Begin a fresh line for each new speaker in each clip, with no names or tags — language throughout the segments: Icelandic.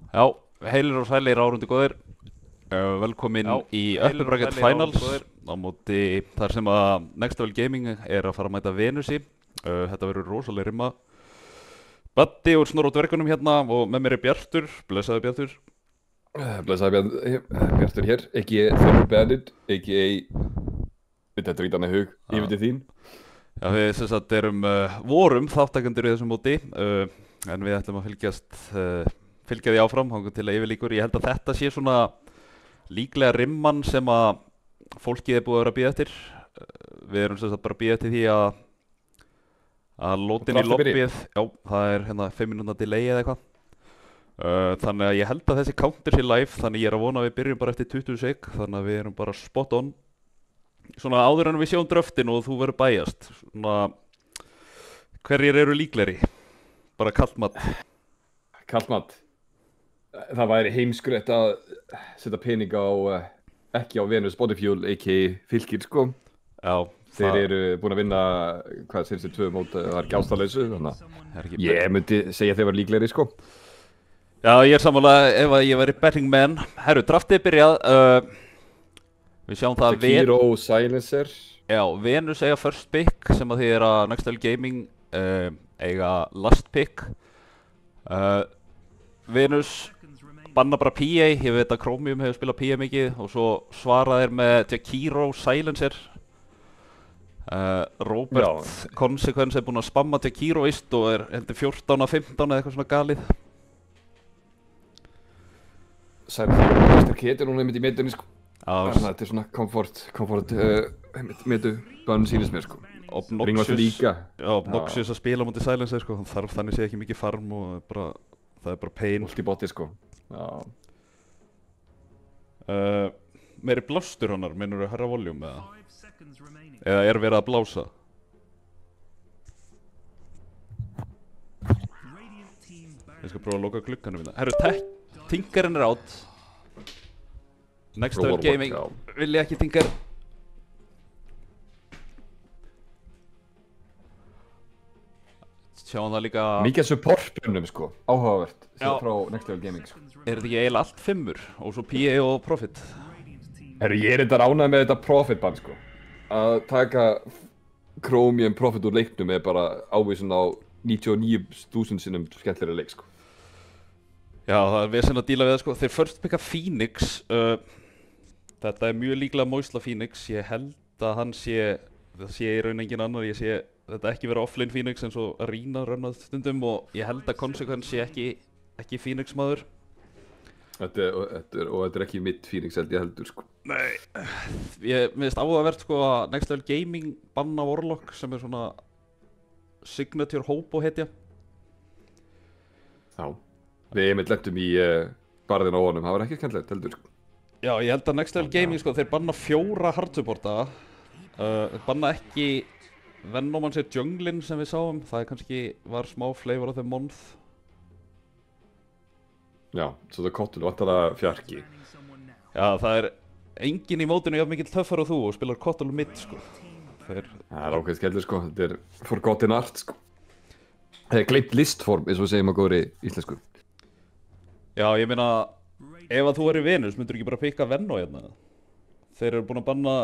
Já, heilir og sælir árundi góðir. Velkomin í Upper Bracket Finals á móti þar sem að Next Level Gaming er að fara að mæta Venusi. Þetta verður rosalega rimma. Baddi úr Snorra og dvergunum hérna og með mér er Bjartur. Blessaði Bjartur.
Blessaði Bjartur hér, ekki Þorfur Bennett, ekki þetta er ekki annað hug, yfir til þín.
Já, við sem sagt vorum þáttakendur í þessum móti, en við ætlum að fylgja því áfram þangað til að yfirlíkur. Ég held að þetta sé svona líklega rimman sem að fólkið er búið að vera að bíða eftir. Við erum sem sagt bara að bíða eftir því að lótin í lobbyið, já, það er hérna 5 minútna delay eða eitthvað. Þannig að ég held að þessi counter sé live, þannig ég er að vona að við byrjum bara eftir 20 sek, þannig að við erum bara spot on. Svona áður en við sjáum dröftin og þú verður bæjast, svona hverjir eru líklegri? Bara kallt mat.
Kallt mat. Það væri heimskulegt að setja pening á, ekki á Venus Bodyfuel, a.k.a. Fylkir, sko.
Já.
Þeir eru búin að vinna, hvað sem 2 mót, það er ekki ástalausu, þannig að ég myndi segja þeir var líklegri, sko.
Já, ég er sammála ef að ég væri betting man. Herru, draftið byrjað. Við sjáum það að
Sekiro Silencer.
Já, Venus eiga first pick sem að því er að Next Level Gaming eiga last pick. Venus banna bara PA, ég veit að Chromium hefur spilað PA mikið og svo svara þeir með Sekiro Silencer. Robert Consequence er búinn að spamma Sekiro vist og er heldur 14 af 15 eða eitthvað svona galið.
Silencer getur núna einmitt í metunni, sko.
Þannig
að þetta er svona comfort metu bönn sýnist mér, sko.
Obnoxious að spila mútið Silencer, sko. Þannig sé ekki mikið farm og það er bara pain.
Multiboti, sko.
Meiri blástur hannar, meinur þú herra voljum eða? Eða er verið að blása? Ég skal prófa að loka glugganum við það. Herru, Tinkerinn er átt. Next Level Gaming vil ég ekki Tinker. Sjáum það líka.
Mikið support-bönnum, sko, áhugavert frá Next Level Gaming, sko.
Er þetta ekki eiginlega allt 5-ur og svo PA og Profit?
Herru, ég er þetta ánægð með þetta Profit-bann, sko. Að taka Chromium Profit úr leiknum er bara ávísun á 99.000 sinnum skemmtilega leik, sko.
Já, það er vesen að díla við það, sko. Þeir first picka Phoenix. Þetta er mjög líklega Moisla Phoenix. Ég held að hann það sé í raun engin annar. Ég sé þetta ekki vera offlane Phoenix eins og Arena rönnað stundum og ég held að Consequence sé ekki Phoenix maður.
Þetta er ekki mitt Phoenix held ég heldur, sko.
Nei, mér finnst áhugavert, sko, að Next Level Gaming banna Warlock sem er svona signature hobo hetja.
Já, við einmitt lentum í barðin á honum, það var ekki skemmtilegt heldur, sko.
Já, ég held að Next Level Gaming, sko, þeir banna 4 hardsupporta, banna ekki Venom hans er junglin sem við sáum, það kannski var smá flavor of the month.
Já, svo það Kottul vantar fjarki.
Já, það er enginn í mótinu jafn mikill töffar og þú og spilar Kottul mitt, sko.
Það er ákveðið skellur, sko, þetta er forgotten art, sko. Það er gleymt listform, eins og við segjum að góðri íslensku.
Já, ég meina, ef að þú er í Venus, myndur ekki bara pikka Venno hérna? Þeir eru búin að banna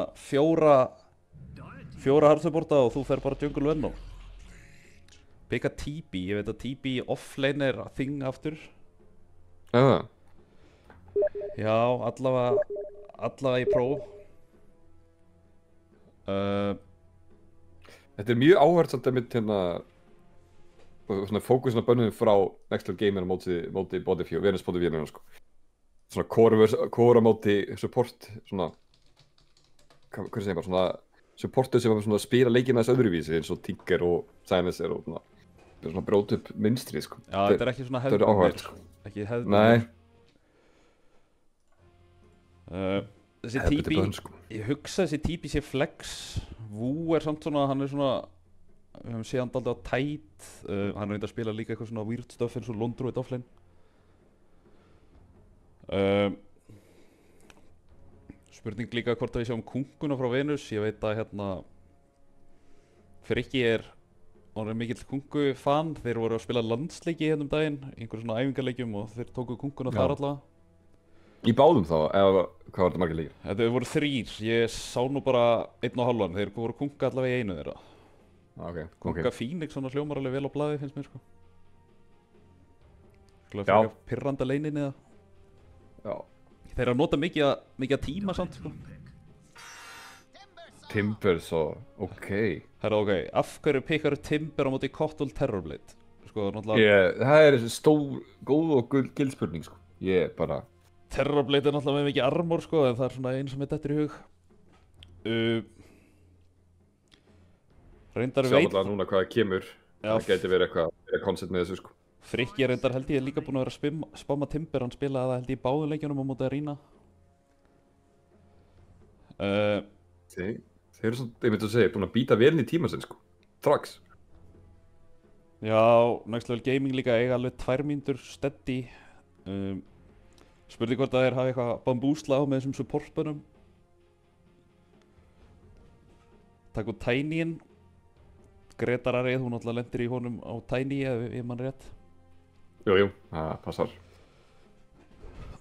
4 hardsupporta og þú fer bara jungle Venno. Pikka TB, ég veit að TB offlane er thing aftur. Já, allavega í próf.
Þetta er mjög áhört samt að mitt hérna svona fókusin á bönnum frá Next Level Gaming móti Bodyfuel, Venus Bodyfuel, sko. Svona core móti support, svona hvað segir maður, svona supporter sem svona spila leikina þess öðruvísi eins og Tinker og Silencer og svona brót upp mynstri, sko.
Já, þetta er ekki svona hefðbundið.
Þetta er áhört, sko.
Ekki hefðbundið.
Nei.
Þessi TB, ég hugsa þessi TB sé flex. Wu er samt svona, hann er svona, við höfum séð hann dálítið á tight. Hann reyndi að spila líka eitthvað svona weird stuff eins og Londroid offlane. Spurning líka hvort að við sjáum kúnkuna frá Venus. Ég veit að hérna Frikki er orðinn mikill kungu-fan. Þeir voru að spila landsleiki hérna daginn, einhver svona æfingarleikjum og þeir tóku kunguna
Já.
þar allavega.
Í báðum þá, eða hvað var þetta margir leikir?
Þetta voru 3, ég sá nú bara 1,5, þeir voru kunga allavega í einu þeirra.
Ok.
Kunga Phoenix svona hljómar alveg vel á blaði finnst mér sko. Skulle
Já.
fyrir pirranda leininni það.
Já.
Þeir eru að nota mikið tíma samt sko.
Timbers og, ok.
Herra ok, af hverju pikkar Timber á móti Cottle Terrorblade? Sko náttúrulega,
Það er stór, góð og gild spurning, sko. Ég bara,
Terrorblade er náttúrulega með mikið armor sko, en það er svona einn sem er dettur í hug. Reyndar
sjá
veit,
alltaf núna hvað kemur.
Já.
Það gæti verið eitthvað koncept með þessu, sko.
Frikki reyndar held ég er líka búinn að vera að spamma Timber, hann spilaði það held ég í báðum leikjunum á móti Arena.
Þeir eru svona, ég myndi að segja, búin að býta vel inn í tíma sinn, sko. Strax.
Já, Next Level Gaming líka eiga alveg 2 mínútur steady. Spurði hvort að þeir hafi eitthvað bambúsla á með þessum supportbönnum. Takk út Tiny-in. Gretar Arið, hún náttúrulega lendir í honum á Tiny ef mann rétt.
Jú, það passar.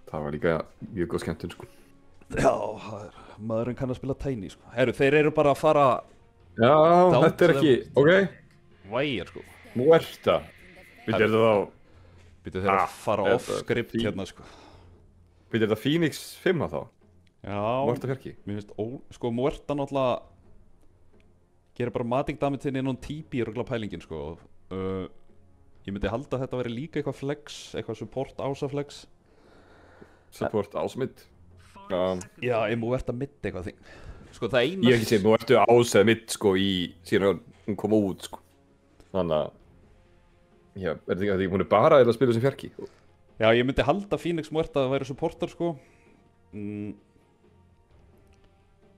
Það var líka mjög góð skemmtun, sko.
Já, maðurinn kann að spila Tiny sko. Herru, þeir eru bara að fara
Já,
Down
þetta er
to
ekki, ok.
vægir sko.
Muerta. Við
Herru.
gerum þá,
Býtu þeir að fara
þetta
off script
fín.
hérna sko.
við gerum það Phoenix 5 þá.
Já,
Muerta fjarki.
mér finnst sko Muerta náttúrulega gerir bara matic damage inn á TP er örugglega pælingin sko. Ég myndi halda að þetta veri líka eitthvað flex, eitthvað support ása flex.
Support ásmitt.
Já, ég múi verðt að mitt eitthvað þing. Sko það eina...
Ég hef ekki séð, nú ertu ásæð mitt, sko, í síðan hún kom út, sko. Þannig að, já, er þetta ekki, hún er bara að spila sem fjarki.
Já, ég myndi halda Phoenix Muerta að væri supporter sko.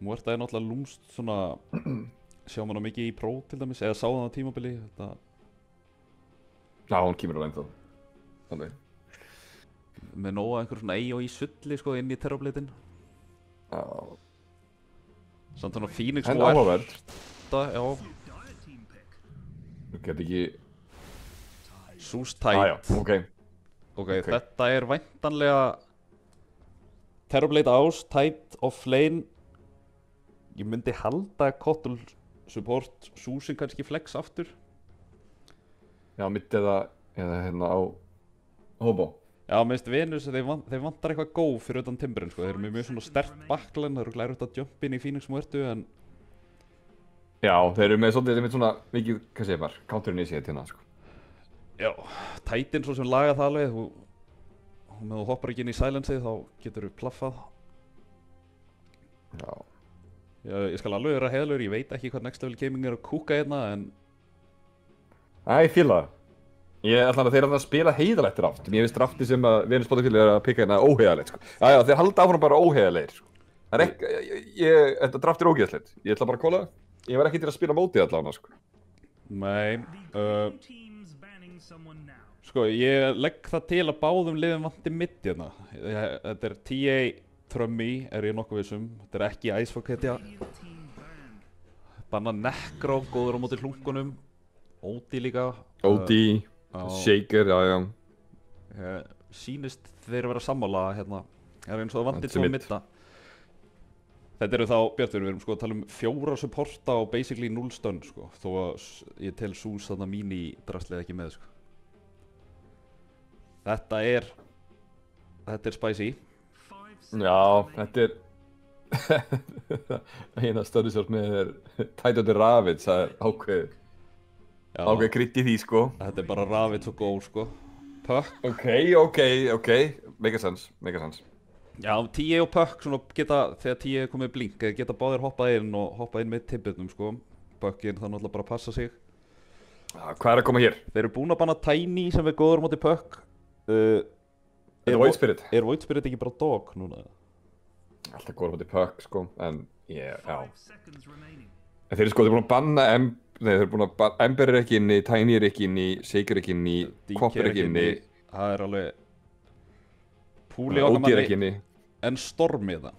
Muerta er náttúrulega lúmst svona... Sjá maður mikið í Pro til dæmis, eða sá það á tímabili. Þetta...
Já, hún kemur alveg ennþá. Þannig.
Með nóga einhver svona AOE sulli sko inn í Terrorblade-in.
Já.
Samt svona Phoenix
En áhugaverð.
já.
Þú get ekki...
Sús
Já,
tætt.
ok.
Ok, þetta er væntanlega Terrorblade ás, tætt og flame. Ég myndi halda Cottle support Súsin kannski flex aftur.
Já, mitt eða hérna á Hobo.
Já, minnst Venus, þeir vantar eitthvað góð fyrir utan Timberinn sko. Þeir eru með mjög svona sterkt backline, þeir eru glæður að jump inn í Phoenix Muertu en...
Já, þeir eru með svolítið, þeir með svona mikið, hvað segir bara, counter-initiate hérna, sko.
Já, tætinn svo sem laga það alveg, með þú hoppar ekki inn í silenceið þá getur þú plaffað.
Já.
Ég skal alveg vera heiðalegur, ég veit ekki hvað Next Level Gaming er að kúka hérna en...
Ég fíla það. Ég ætla að þeir að spila heiðalegt draft. Mér finnst drafti sem að Venus Spotify er að pikka hérna óheiðalegt, sko. Já, þeir halda áfram bara óheiðalegir, sko. Það er ekki, þetta draft er ógeðslegt. Ég ætla bara að kóla það. Ég var ekki til að spila mótið allavega, sko.
Nei, sko ég legg það til að báðum liðum vanti mitt hérna. Þetta er TA Trummy, er ég nokkuð vissum. Þetta er ekki Icefog hetja. Banna Necro, góður á móti hlunkunum. Ódi líka.
OD, Shaker, já.
Sýnist þeir vera sammála hérna. Það er eins og það vanti
Vanti
2
mitt.
mitta. Þetta eru þá, Bjartur, við erum sko að tala um 4 supporta og basically 0 stun sko. Þó að ég tel Sús þarna mín í drastlið ekki með sko. Þetta er spicy.
Já, þetta er... Eina stöðusjálf með er Tætjóttir Ravits, það er ákveð.
Já,
Ákveð krydd í því, sko.
þetta er bara Ravits og Go sko. Puck.
Ok. Make a sense.
Já, TA og Puck svona geta, þegar TA er komið blink, geta báðir hoppað inn og hoppað inn með tippitnum sko. Puckin það náttúrulega bara að passa sig.
Hvað er að koma hér?
Þeir eru búin að banna Tiny sem er góður á móti Puck.
Þetta er Void Spirit.
Er Void Spirit ekki bara dog núna?
Alltaf góður á móti Puck, sko, en já. En þeir eru sko, þeir eru búin að banna þeir eru búin að banna, Ember er ekki inni, Tiny er ekki inni, Shaker er ekki inni, Quap er ekki inni,
Það er alveg púli
OD
okkar
er ekki inni.
en Stormi það.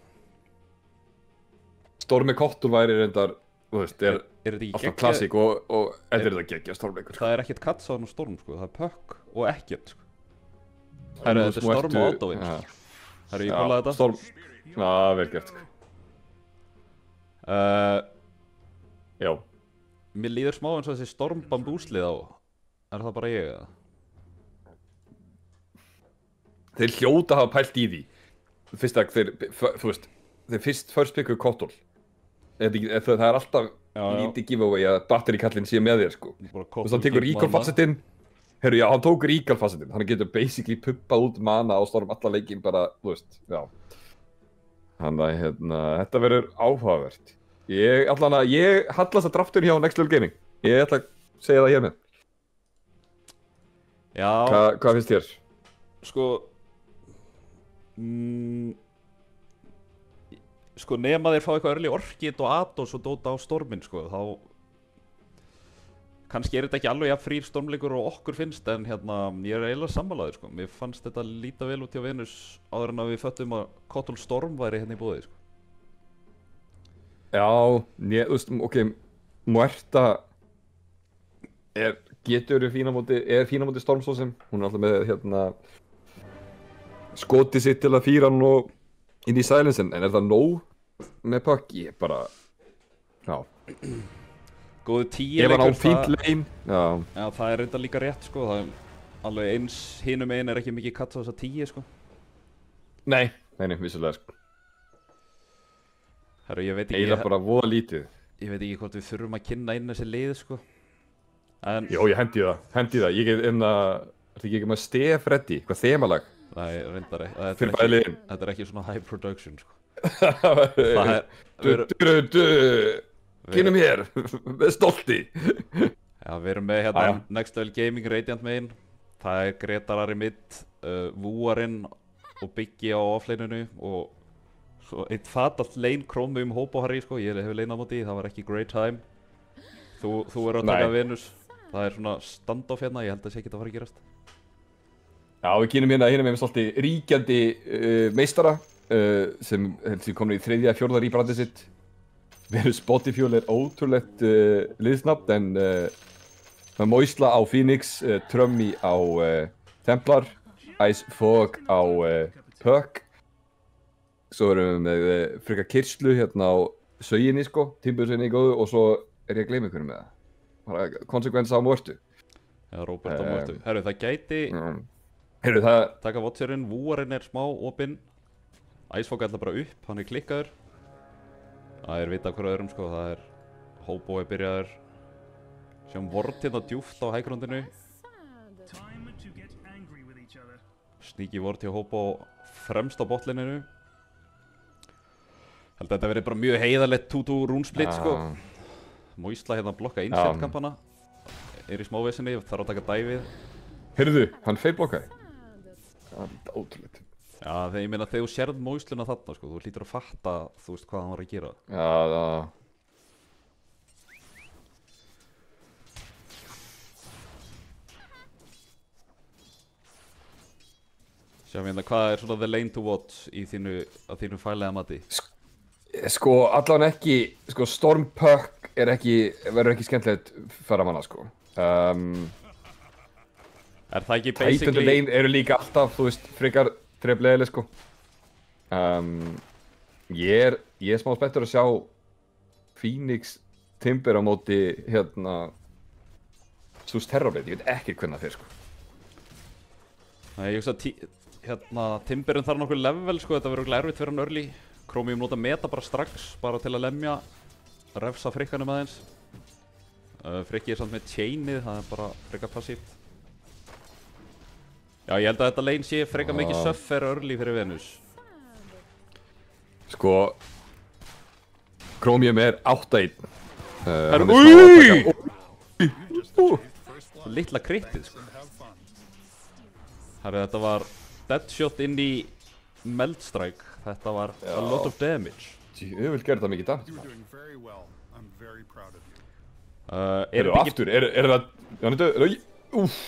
Stormi Cottle væri reyndar þú veist,
Er þetta ekki
alltaf
geggjað?
klassík og þetta er þetta geggja stormleikur.
Það er ekkert Katsan og Storm, sko, það er Puck og ekkert, sko. Herru, þetta er Storm og Autowin. Herru, ég kólaði þetta.
Storm, já, vel gert, sko. Já.
Mér líður smá eins og þessi Storm bambúslið á. Er það bara ég, eða?
Þeir hljóta hafa pælt í því. Fyrst að þeir first picku Kottol. Það er alltaf lítið giveaway að batterikallinn sé með þér, sko. Þú veist, hann tekur recall-facetinn. Herru, já, hann tók recall-facetinn. Hann getur basically puppað út mana á Storm alla leikinn bara, þú veist, já. Þannig að, þetta verður áhugavert. Ég hallast að draftur hjá Next Level Gaming. Ég ætla að segja það hér með.
Já.
Hvað finnst þér?
Sko... Sko, nema þeir fá eitthvað early Orchid og Atos og dóta á Stormin, sko, þá... Kannski er þetta ekki alveg jafn frýr stormleikur og okkur finnst, en hérna, ég er eiginlega sammálaður, sko. Mér fannst þetta líta vel út hjá Venus áður en að við föttum að Kottol Storm væri hérna í boði, sko.
Já, þú veist, ok, Muerta er fín á móti Storm svo sem. Hún er alltaf með, hérna, skotið sitt til að fýra hann og inn í silencen, en er það nóg með Puck? Ég bara, já.
Góðu 10
Ef hann á
leikur,
fínt lane, já.
Já, það er reynda líka rétt, sko, það er alveg eins hinum einn er ekki mikið katt á þessa 10, sko.
Nei, vissulega, sko.
Herru, ég veit ekki...
Eiginlega bara voða lítið.
Ég veit ekki hvort við þurfum að kynna inn þessi lið, sko. En...
Jó, ég hendi það. Ég get ertu ekki með Stef ready, hvað þemalag?
Nei, reyndar ekki.
Fyrir bæði liðin.
Þetta er ekki svona high production, sko.
Kynum hér, með stolti.
Já, við erum með hérna Next Level Gaming Radiant megin. Það er Gretar í mitt, Vúarinn og Biggi á offlaneinu og svo eitt fatalt lane Chrome Hope og Harry, sko. Ég hef lane á móti, það var ekki great time. Þú er að taka Venus. Það er svona standoff hérna, ég held að það sé ekki að fara að gerast.
Já, við kynum hérna með svolítið ríkjandi meistara sem komin í 3. eða 4. rýbrandið sitt. Venus Bodyfuel er ótrúlegt liðsnafn, en með Moisla á Phoenix, Trummy á Templar, Ice Fog á Puck. Svo erum við með frekar Kirslu hérna á Sauginni, sko, Timbursveginni í góðu, og svo er ég að gleyma einhvernum með það. Bara konsekvensa á Muertu.
Já, Robert á Muertu. Herru, það gæti...
Herru, það...
Taka Watcherinn, Vúarinn er smá opinn. Icefog ætla bara upp, hann er klikkaður. Það er vita hverju öðrum, sko, það er... Hobo er byrjaður. Sjáum Ward hérna djúft á hægrundinu. Sníki Ward hjá Hobo fremst á botlininu. Held að þetta verið bara mjög heiðalegt 2-2 rúnsplit, sko. Moisla hérna að blokka inset-kampana. Er í smávesinni, þarf að taka dæfið.
Heyrðu, hann feilblokkaði. Það er ótrúlegt.
Já, þegar ég meina þegar þú sérð Moisluna þarna, sko, þú hlýtur að fatta, þú veist, hvað hann var að gera.
Já.
Sjáum hérna, hvað er svona the lane to watch í þínu fælega mati?
Sko, allan ekki, sko, Storm Puck verður ekki skemmtilegt faramanna, sko.
Er það ekki basically...
Titan lane eru líka alltaf, þú veist, frekar treflegileg, sko. Ég er smá spenntur að sjá Phoenix Timber á móti, hérna, Sus Terrorblade, ég veit ekki hvernig það fer, sko.
Nei, ég hugsa að hérna, Timberinn þarf nokkuð level, sko, þetta verður erfitt fyrir hann early. Chromium nota meta bara strax, bara til að lemja, refsa frikkanum aðeins. Frikki er samt með chainið, það er bara frekar passíft. Já, ég held að þetta lane sé frekar mikið suffer early fyrir Venus.
Sko, Chromium er 8-1.
Littla krittið, sko. Herru, þetta var deadshot inn í Meldstrike. Þetta var a lot of damage.
Ég vil gera það mikið damage.
Aftur,
er það... Úff.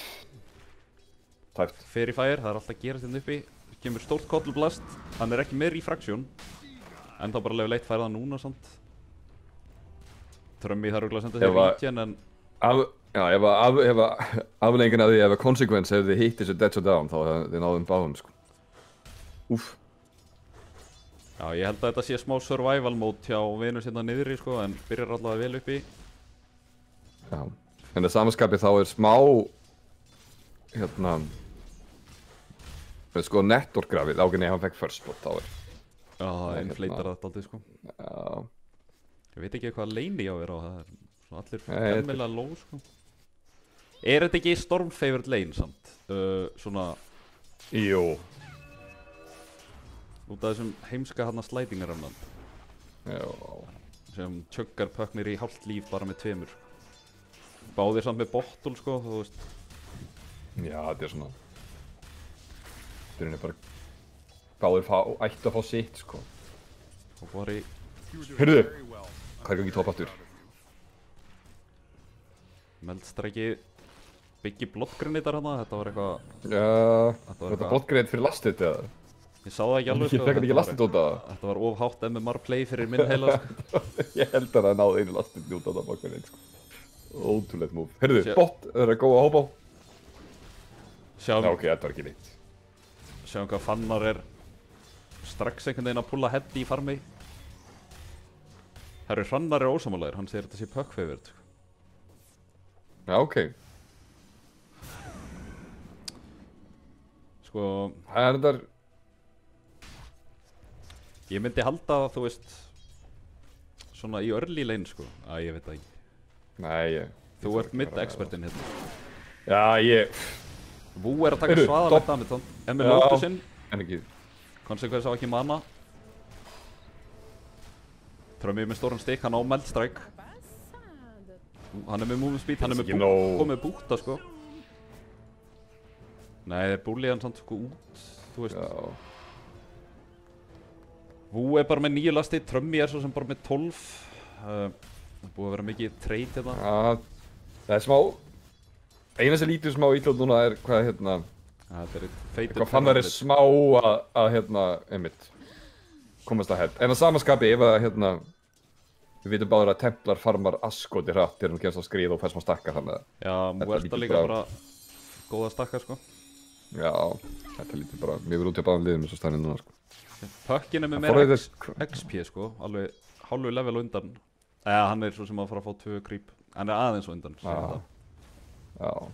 Tæft.
Fairy Fire, það er alltaf að gerast hérna uppi. Kemur stórt Kottl Blast. Hann er ekki með refraction. En þá bara level 1 færða núna, samt. Trömmi þarf örugglega að senda sér
Ef að-
regen en
Já, ef afleggingin af því, ef að consequence hefði hitt þessu dead so down, þá hefði þið náðum báðum, sko. Úff.
já, ég held að þetta sé smá survival mode hjá vinur sérna niðri sko, en byrjar allavega vel uppi.
Já. En það samanskapið þá er smá, hérna, sko, network-grafið, ákveðni ef hann fekk first spot, þá er.
Já, það
Hérna.
infleitar þetta aldrei sko.
Já.
Ég veit ekki hvað lane ég á að vera á, það er svona allir
Nei, þetta-
femmilega low sko. Er þetta ekki storm favored lane samt? Svona
Jú.
út af þessum heimska hann slætingaröfnand
Já.
sem tjöggar pöknir í hálft líf bara með tveimur. Báðir samt með bottle sko, þú veist.
Já, þetta er svona. Þetta er bara, báðir ættu að fá sitt, sko.
Og bara í
Heyrðu, hvað er gangi í topp aftur?
meldstræki byggi blottgranitar hana, þetta var eitthvað,
Já,
Þetta var
þetta
eitthvað-
botgreið fyrir lastið, eða?
ég sá það ekki alveg
Ég fekk hann ekki
var-
lastið út af
Þetta var of hátt MMR play fyrir minn heila sko.
Ég held að það náði einu lastið út af það botgreið, sko. Ótrúlegt múf. Heyrðu,
Sjá-
bot, það er að góða að hópa á.
Sjáum,
Já, ok, þetta var ekki neitt.
sjáum hvað fannar er strax einhvern veginn að pulla head í farmi. Herru, Hrannar er ósamálaður, hann segir þetta sé puck favored sko.
Já, ok.
Sko,
Það er þetta,
ég myndi halda að þú veist svona í early lane sko. Ég veit það ekki.
nei,
Þú ert mid-expertinn hérna.
Já, ég,
Vú er að taka
Heyrðu,
svaðalegt damage, en með
Já.
lótusinn,
en ekki.
konsekvens á ekki mana. Trömmið með stóran stikk, hann á meldstræk. Hann er með movement speed, hann er með
Ekki nóg.
komið búta sko. Nei, búlið hann samt sko út, þú veist.
Já,
Vú er bara með 9 lasti, Trömmi er svo sem bara með 12. Það er búið að vera mikið trade hérna.
já, það er smá, eina sem lítur smá ítlátt núna er hvað, hérna,
Þetta er feitur
hvað fann það er smá að hérna, einmitt, komast að held. En að samanskapi, ef að, hérna, við vitum báður að Templar farmar askoti hratt þegar hún kemst á skrið og fær smá stakka þannig að,
Já,
Þetta
Muerta
lítur
líka
bara-
bara góða stakka sko.
já, þetta lítur bara mjög vel út í báðum liðum eins og stannir núna, sko.
Pökkin er með
Það
meira
forðið-
XP sko, alveg hálfu level á undan. Hann er svo sem að fara að fá 2 creep. Hann er aðeins á undan. sem
Já.
þetta
Já,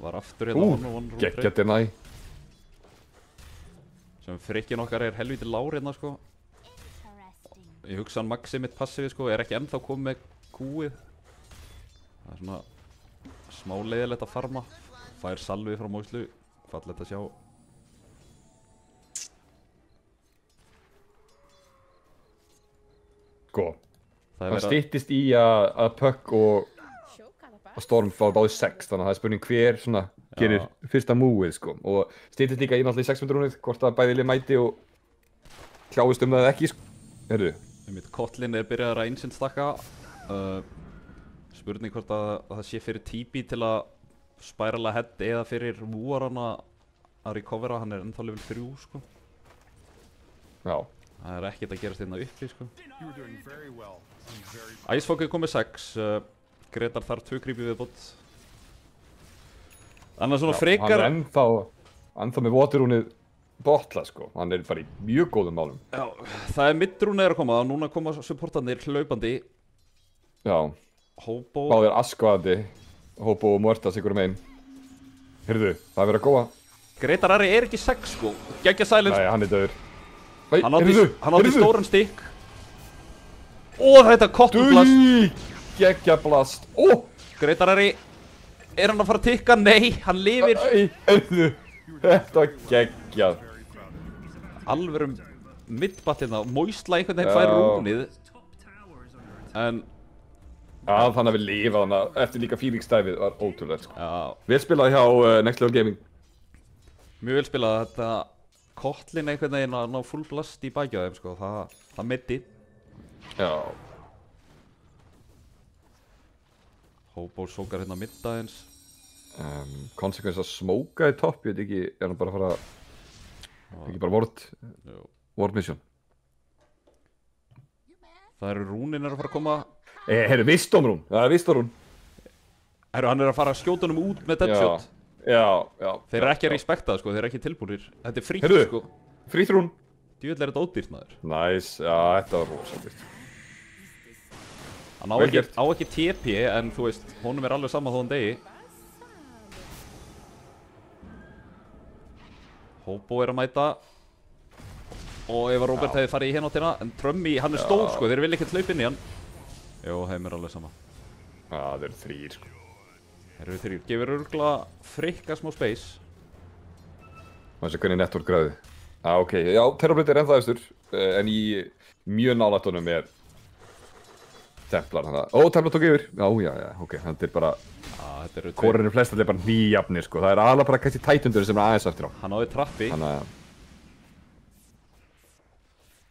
Var aftur hérna one
geggja deny.
sem frikkin okkar er helviti lár hérna sko. Ég hugsa hann maxi mitt passífi sko, er ekki ennþá komið með kúið. Það er svona smá leiðilegt að farma. Fær salvi frá móslu, fallegt að sjá.
Sko,
Það
það
er verið
styttist í að Puck og Storm fá báði 6, þannig að það er spurning hver svona gerir fyrsta múið, sko. Og styttist líka í náttúrulega í 600 rúnið, hvort að bæði lið mæti og kláist það eða ekki, sko. Heyrðu,
að Kotlin er byrjað að einsinn stakka. Spurning hvort að það sé fyrir TB til að spærala head eða fyrir Wúaran að recovera, hann er ennþá level 3 sko.
já,
Það er ekkert að gerast hérna uppi sko. Icefog er komið 6, Gretar þarf 2 creepy viðbót. Annars svona
hann
frekar.
er ennþá með waterrúnið botla, sko. Hann er bara í mjög góðum málum.
Já, það er midrún að koma, núna koma supportarnir hlaupandi.
Já,
Hobo.
báðir askvaðandi, Hobo og Muerta sigur megin. Heyrðu, það er verið að góða.
Gretar Ari er ekki 6 sko, geggja silence.
Nei, hann er döður. Nei,
Hann átti
heyrðu.
stóran stikk. Ó, þetta er kottublast.
Geggja blast. Ó,
Gretar Ari, er hann að fara að tikka? Nei, hann lifir.
heyrðu. Þetta var geggjað.
Alvörum mittballina, Moisla einhvern veginn
Já.
fær rúnið. En,
Já, þannig að við lifa þannig að eftir líka Phoenix-dæfið var ótrúlega, sko.
já,
Vel spilað hjá Next Level Gaming.
mjög vel spilað þetta. Kotlin einhvern veginn að ná full blast í baki á þeim sko, það mitti.
Já.
Hobo sókar hérna midda eins.
Konsekvens að smóka í topp, ég veit ekki, er hann bara að fara, ekki bara
Jú.
ward mission.
Það eru rúnin að fara að koma
Heyrðu, Vistorún. Það er Vistorún.
Herru, hann er að fara að skjóta honum út með deadshot.
Já.
Þeir eru ekki að respekta það, sko, þeir eru ekki tilbúinir. Þetta er frítt,
Heyrðu.
sko.
Frýþrún.
Djúvill er þetta ódýrt, maður.
Já, þetta var rosalega.
Hann á ekki TP, en þú veist, honum er alveg sama þó hann degi. Hobo er að mæta. Og ef að Robert hefði farið í henáttina, en Trummy, hann er stór, sko, þeir vilja ekkert hlaupa inn í hann. Jó, heim er alveg sama.
Já, þeir eru 3, sko.
Þeir eru 3. Gefur örgla frikka smá space.
Það sé hvernig network græði. Ok, já, Terrorblade er ennþá efstur, en í mjög nálættunum er Templar, þannig að... Ó, Templar tók yfir! Já, ok, þetta er bara...
Þetta eru
Kórinn er flest, þetta er bara nýjafnir, sko. Það er alveg bara kannski tætundur sem er aðeins eftir á.
Hann áði trappi.
Þannig að...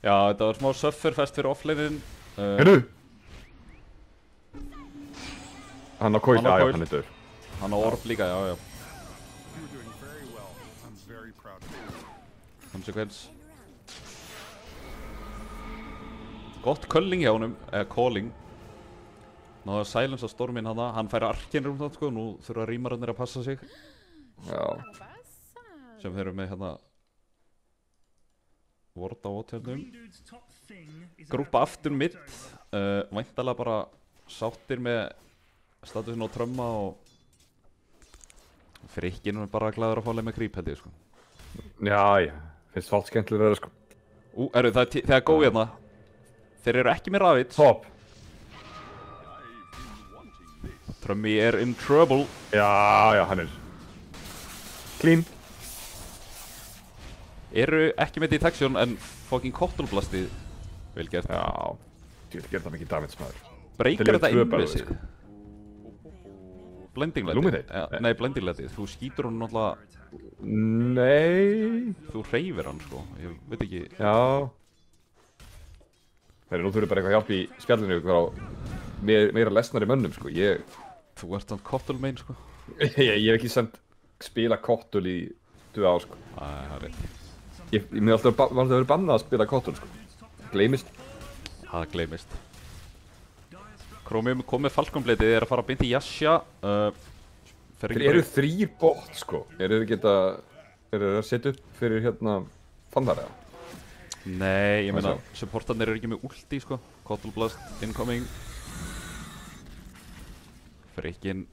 Já, þetta var smá sufferfest fyrir offlanein.
Heyrðu! Hann á coil,
Hann á
já,
coil.
hann er döður.
Hann á orb líka, já. Consequence. Gott culling hjá honum, eða calling. Náðu að silence að stormin hann færi arkinir það, sko. Nú þurfa rímararnir að passa sig.
Já.
Sem þeir eru með hérna Ward á ótjörnum. Grúpa aftur mitt. Væntalega bara sáttir með statusin á Trumma og Frikkinn er bara glaður að fá leið með creep, held ég, sko.
Já. Finnst fátt skemmtilega, sko.
Það er góð hérna. Þeir eru ekki með Ravage.
Top.
Trummy er in trouble.
Já, hann er clean.
Eru ekki með detection en fucking Kottlblastið vel gert.
Já. Þú gerir það mikið damage, maður.
Breykar þetta inn við sig.
sko.
Blending
Illuminate?
letið. Nei, blending letið. Þú skýtur hún náttúrulega.
Nei.
Þú hreyfir hann, sko. Ég veit ekki.
Já. Þeir eru nú þurfið bara eitthvað hjálp í spjallinu ykkur á meira lesnari mönnum, sko.
Þú ert samt Kottul main, sko.
Ég hef ekki samt spila Kottul í 2 ár, sko.
Það er rétt.
Mér hef alltaf verið bannað að spila Kottul, sko. Gleymist.
Það gleymist. Chromium kom með Falcon-bladið, er að fara beint í Yasha.
Þeir eru 3 bot, sko. Eru þeir að setja upp fyrir hérna Fandara?
Nei, ég meina, supportarnir eru ekki með ulti, sko. Kottlblast, incoming. Frikkinn.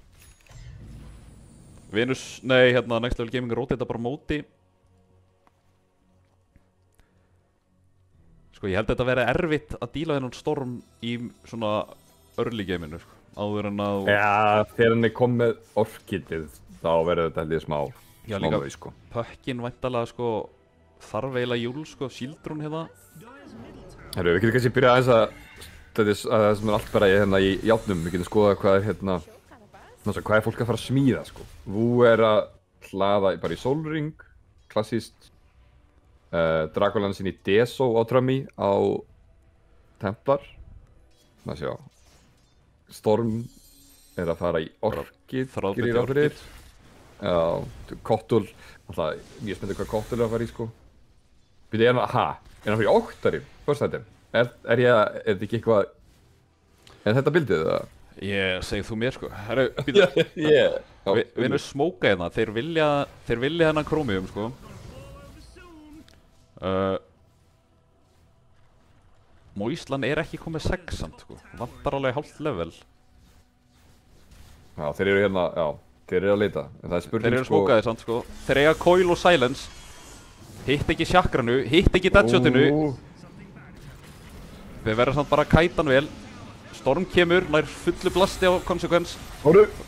Venus, nei, hérna, Next Level Gaming róti þetta bara móti. Sko, ég held að þetta verið erfitt að díla þennan storm í svona early gameinu, sko. Áður en að...
Já, þegar hann er komið með orkitið, þá verður þetta held ég smá
líka
sko.
Pökkinn væntalega, sko, þarf eiginlega júl, sko, Sildrún hérna.
Herru, við getum kannski byrjað aðeins að þetta er það sem er allt bara hérna í játnum. Við getum skoðað hvað er hérna, hvað er fólk að fara að smíða, sko. Vú er að hlaða bara í Solring, klassíst. Dragolan sinni í Deso á Trummy á Templar. Það sjá. Storm er að fara í Orkid, gerir ég ráð fyrir. Já, Kottul, alltaf mjög spennandi hvað Kottul er að fara í, sko. Byrju, er hann fyrir Octari, hvort þetta er? Er þetta ekki eitthvað, er þetta bildið eða?
Ég segi þú mér, sko. Herru, býta. Við erum smókað hérna, þeir vilja hennan Chromium, sko. Moislan er ekki komið 6 samt, sko. Vantar alveg hálft level.
Já, þeir eru hérna, já, þeir eru að leita. En það er spurning,
þeir eru smókaðir samt, sko. Þeir eiga coil og silence. Hitt ekki sjakranu, hitt ekki deadshotinu. Þeir verða samt bara að kæta hann vel. Storm kemur, nær fullu blasti á Consequence.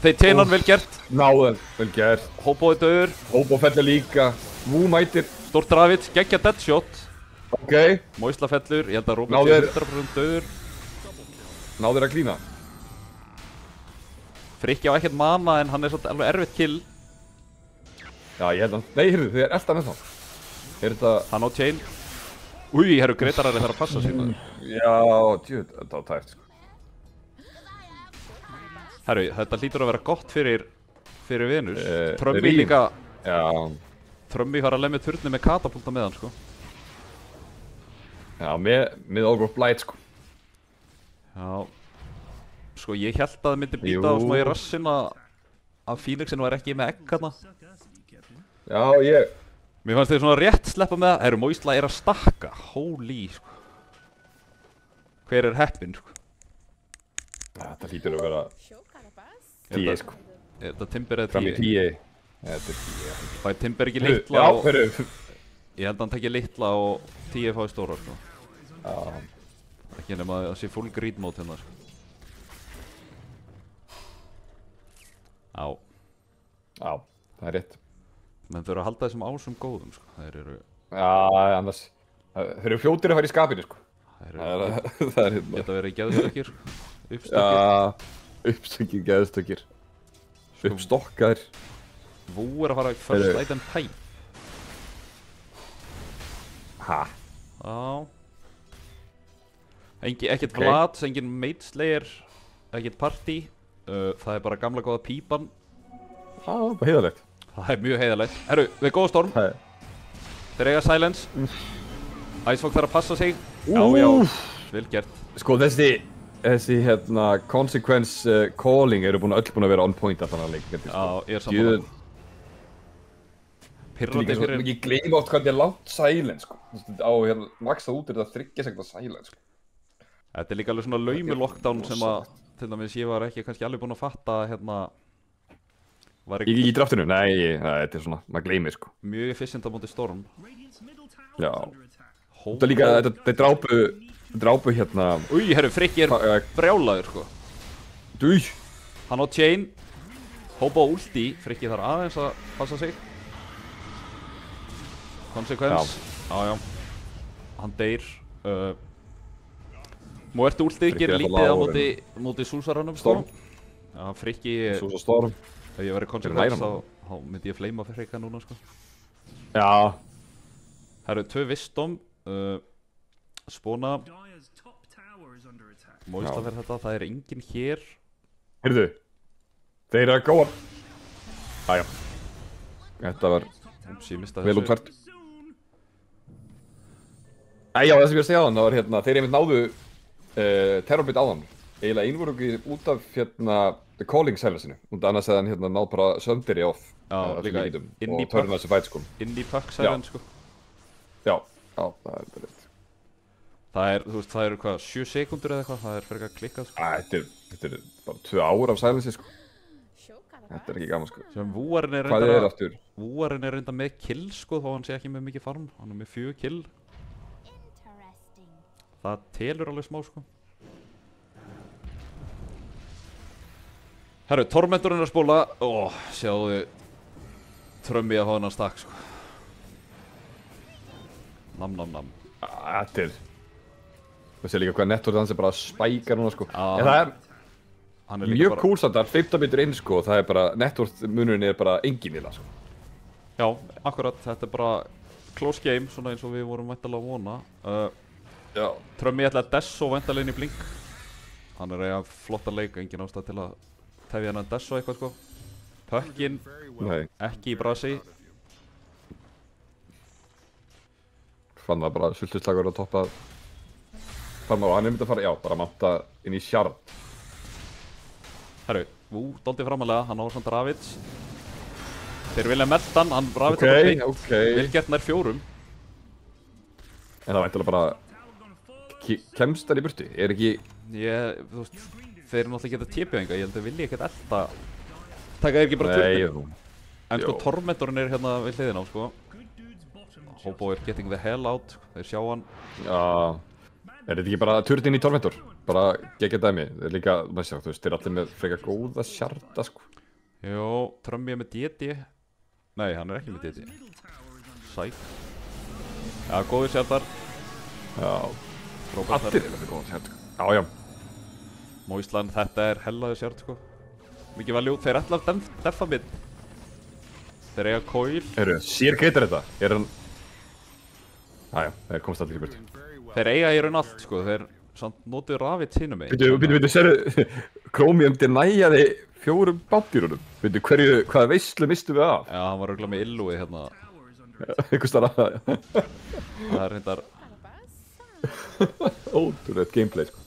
Þeir teina hann vel gert.
Náðan, vel gert.
Hobo er döður.
Hobo fellur líka. Vú mætir.
Stórt Ravage, geggja deadshot.
Ok.
Moisla fellur, ég held að Robert sé 100% döður.
Náður að klína.
Frikki á ekkert mana en hann er svolítið alveg erfitt kill.
Já, ég held að, nei, heyrðu, þið er eldan ennþá. Þetta...
Hann á chain. Úi, herru, Gretarari þarf að passa sína.
Já, djúð, þetta var tæft, sko.
Herru, þetta hlýtur að vera gott fyrir Venus. Trummy líka.
Já.
Trummy har að lemja turni með katapulta með hann, sko.
Já, með Ogre of Blight, sko.
Já. Sko ég held að það myndi býta á
Jú.
smá í rassina að Phoenixin var ekki með egg hérna.
Já, ég...
Mér fannst þeir svona rétt sleppa með það. Moisla er að stakka. Holy, sko. Hver er heppinn, sko?
Þetta hlýtur að vera 10, sko.
Er þetta Timber eða
Fram í
10?
10. Þetta er 10.
Fæði Timber ekki
Já,
litla og...
hörru.
Ég held að hann tekja litla og 10 fái stóra, sko.
Já.
Ekki nema að það sé full greed mode hérna, sko. Á.
Já, það er rétt.
Menn þau eru að halda þessum ásum góðum, sko. Þeir eru...
Já, annars... Þeir eru fljótir að fara í skapinu, sko.
Þeir
Það
eru...
er hérna.
Geta verið geðstökkir, sko. Uppstökkir.
Já, uppstökkir, geðstökkir. Uppstokkaðir.
Vú er að fara í first light and pipe.
Ha?
Já. Ekkert
Ok.
Vlad, engin Mate Slayer, ekkert Party. Það er bara gamla góða pípan.
Já, bara heiðalegt.
Það er mjög heiðalegt. Herru, við góða storm.
Það er...
Þeir eiga silence. Icefog þarf að passa sig. Já,
Úff.
já, vel gert.
Sko þessi hérna consequence calling eru öll búin að vera on point allan að leik.
Já, ég er sammála. Pirrandi fyrir...
Ég gleyma oft hvað þetta er langt silence, sko. Á hérna, maxað út er þetta 30 sekundar silence, sko.
Þetta er líka alveg svona laumi lockdown sem að, til dæmis, ég var ekki kannski alveg búinn að fatta, hérna, var
Í draftinu? Nei, þetta er svona, maður gleymir, sko.
mjög efficient á móti storm.
Já. Þetta líka, þetta drápu hérna...
Új, herru, Frikki er brjálaður, sko.
Dúi!
Hann á chain, Hobo ulti, Frikki þarf aðeins að passa sig. Consequence, já. Hann deyr. Muertu ultið
Frikki
gerir
er
lítið á
lágur,
móti Súsaranum,
Storm.
Já, Frikki,
Svo storm.
ef ég væri Consequence þá myndi ég fleima fyrir Frikka núna, sko.
Já.
Það eru 2 Wisdom, Spona, Moista fyrir þetta, það er enginn hér.
Heyrðu. Þeir eru að góa. Æja. Þetta var
Úps, ég mista
vel útfært. Æja, það sem ég var að segja á hann, það var hérna, þeir einmitt náðu terrorbit á hann. Eiginlega einvörungi út af hérna the calling silencinu. Und annars hefði hann hérna náð bara sönderi off.
Já, líka inn í
og törna þessu fæt, sko.
inn í puck silence, sko.
Já, það er bara rétt.
Það er, þú veist, það eru hvað, 7 sekundur eða eitthvað, það er fyrir að klikka, sko.
Þetta er bara 2 ár af silenci, sko. Þetta er ekki gaman, sko.
Sem Vúarinn er
Hvað er aftur?
Vúarinn er reynda með kill, sko, þó hann sé ekki með mikið farm. Hann er með 4 kill. Það telur alveg smá, sko. Herru, Tormentorinn er að spóla. Sjáðu Trömmi að fá hennan stakk, sko. Nam.
Þetta er... Það sé líka hvað network hans er bara að spæka núna, sko.
Já,
En það er
hann er líka
mjög
bara...
cool samt, það er 15 bitur inn, sko. Það er bara, network munurinn er bara engin í það, sko.
Já, akkurat, þetta er bara close game, svona eins og við vorum væntanlega að vona.
Já.
Trömmi ætlaði að desso væntanlega inn í blink. Hann er eiga flotta leik, engin ástæð til að tefja hann að desso eitthvað, sko. Puckin,
Nei,
ekki í brasi.
fann það bara sultuslagur að toppa farma og hann er myndið að fara, já, bara manta inn í sjárn.
Herru, Dóndi framalega, hann á samt Ravits. Þeir vilja melda hann Ravits
Ok.
Vel gert nær 4.
En það væntilega bara kemst þar í burti, er ekki...
Þú veist, þeir eru náttúrulega ekki að TP enga, ég held að þeir vilja ekkert elda. Taka þeir ekki bara
Nei,
turnin. En sko,
Jó.
Tormentorinn er hérna við hliðina á, sko. Hobo er getting the hell out, þeir sjá hann.
Já, er þetta ekki bara turnin í Tormentor? Bara geggjað dæmi, það er líka, maður sjá, þú veist, þeir eru allir með frekar góða sjarta, sko.
Jó, Trömmi er með DD. Nei, hann er ekki með DD. Sæk. Já, góður sjartar.
Já,
Frábært
allir
þar.
eru með góða sjarta. Já, já.
Moislan, þetta er hellaður sjart, sko. Mikið valjú, þeir ætla að deffa mid. Þeir eiga coil.
Sér geitar þetta, er hann... Jájá, þeir komast allir í burti.
Þeir eiga í raun allt, sko. Þeir samt notuðu Ravits hinum megin.
Býtu, sérðu, Chromium denæjaði 4 bátdýrunum. Býtu, hvaða veislu mistum við af?
Já, hann var örugglega með illúi hérna.
Einhvers þar að...
Það er reyndar...
Ótrúlegt gameplay, sko.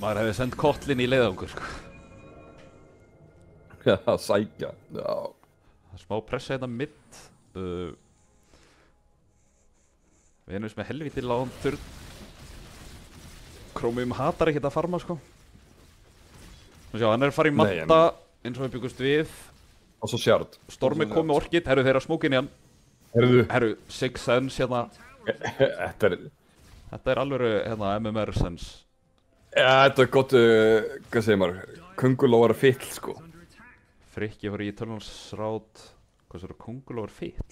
Maður hefði sendt Kotlin í leiðangur, sko.
Já, sækja. Já.
Það er smá pressa hérna mitt. Venus með helviti lágan turn. Chromium hatar ekkert að farma, sko. Sjá, hann er að fara í matta eins og við byggust við.
Og svo Shard.
Stormi kom með orkið, herru þeirra smókin í hann. Herru, Six Sense hérna. Þetta er alveg hérna MMR Sense.
Ja, þetta er gott, hvað segir maður, köngulóar fyll, sko.
Frikki var í Eternalsráð, hvað svo eru köngulóar fyll?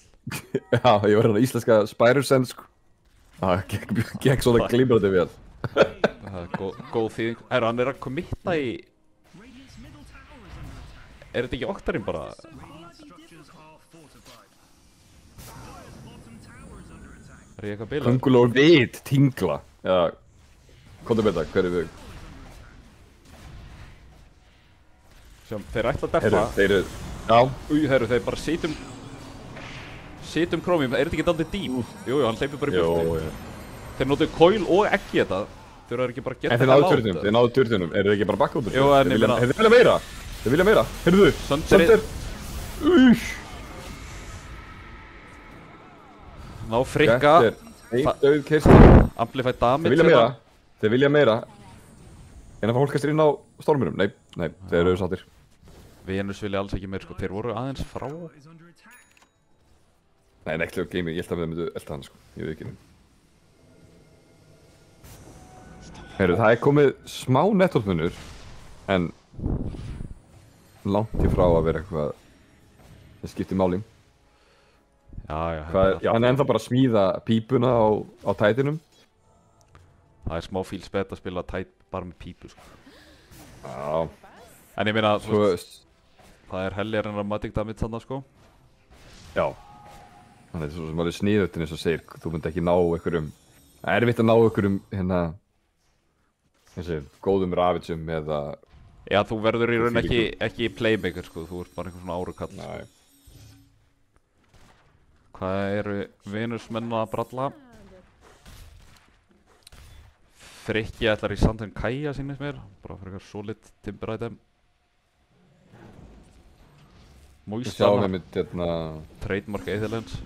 Já, ég var hérna íslenska Spider-Sense, sko. Það gekk svona glimrandi vel.
Það er góð þýðing. Herru, hann er að kommitta í... Er þetta ekki Octarine bara? Er ég eitthvað bilað?
Köngulóar vit, tingla. Já, komdu með þetta, hver er við?
Sjá, þeir ætla að deffa.
Þeir já.
Herru, þeir bara Situm Chromium, er þetta ekki daldið dýp? Jú, hann hleypir bara í burtu. Þeir notuðu coil og ekki þetta. Þeir eru ekki bara að geta
það láta. En þeir náðu turninum, eru þeir ekki bara bakk út úr?
Jú, en ég meina...
Þeir vilja meira. Þeir vilja meira. Heyrðu, Sönder.
Ná Frikka.
Eitt auð keisti.
Amplify damage.
Þeir vilja meira. Þeir vilja meira. En að fá hólkastir inn á storminum? Nei, þeir eru sattir.
Venus vilja alls ekki meir, sko. Þeir voru aðeins frá.
Nei, nektlega gaming, ég held að við myndum elda hann, sko. Ég veit ekki. Heyrðu, það er komið smá networkmunur, en langt í frá að vera eitthvað sem skiptir máli.
Já,
hann er ennþá bara að smíða pípuna á tætinum.
Það er smá fíls bet að spila tæt bara með pípu, sko.
Já.
En ég meina, það er hellir en að matic damage þarna, sko. Já.
Þannig að þetta er svo sem alveg sniðutin eins og segir, þú myndi ekki ná einhverjum, það er erfitt að ná einhverjum, hérna, góðum ravitsum eða...
Já, þú verður í raun ekki playmaker, sko, þú ert bara einhvern svona árukall.
Nei.
Hvað eru Venus-menn að bralla? Frikki ætlar í Sandton Kaja, sýnist mér, bara fyrir eitthvað solid timber item.
Sjáum við mynd, hérna...
Trademark Aetherlands.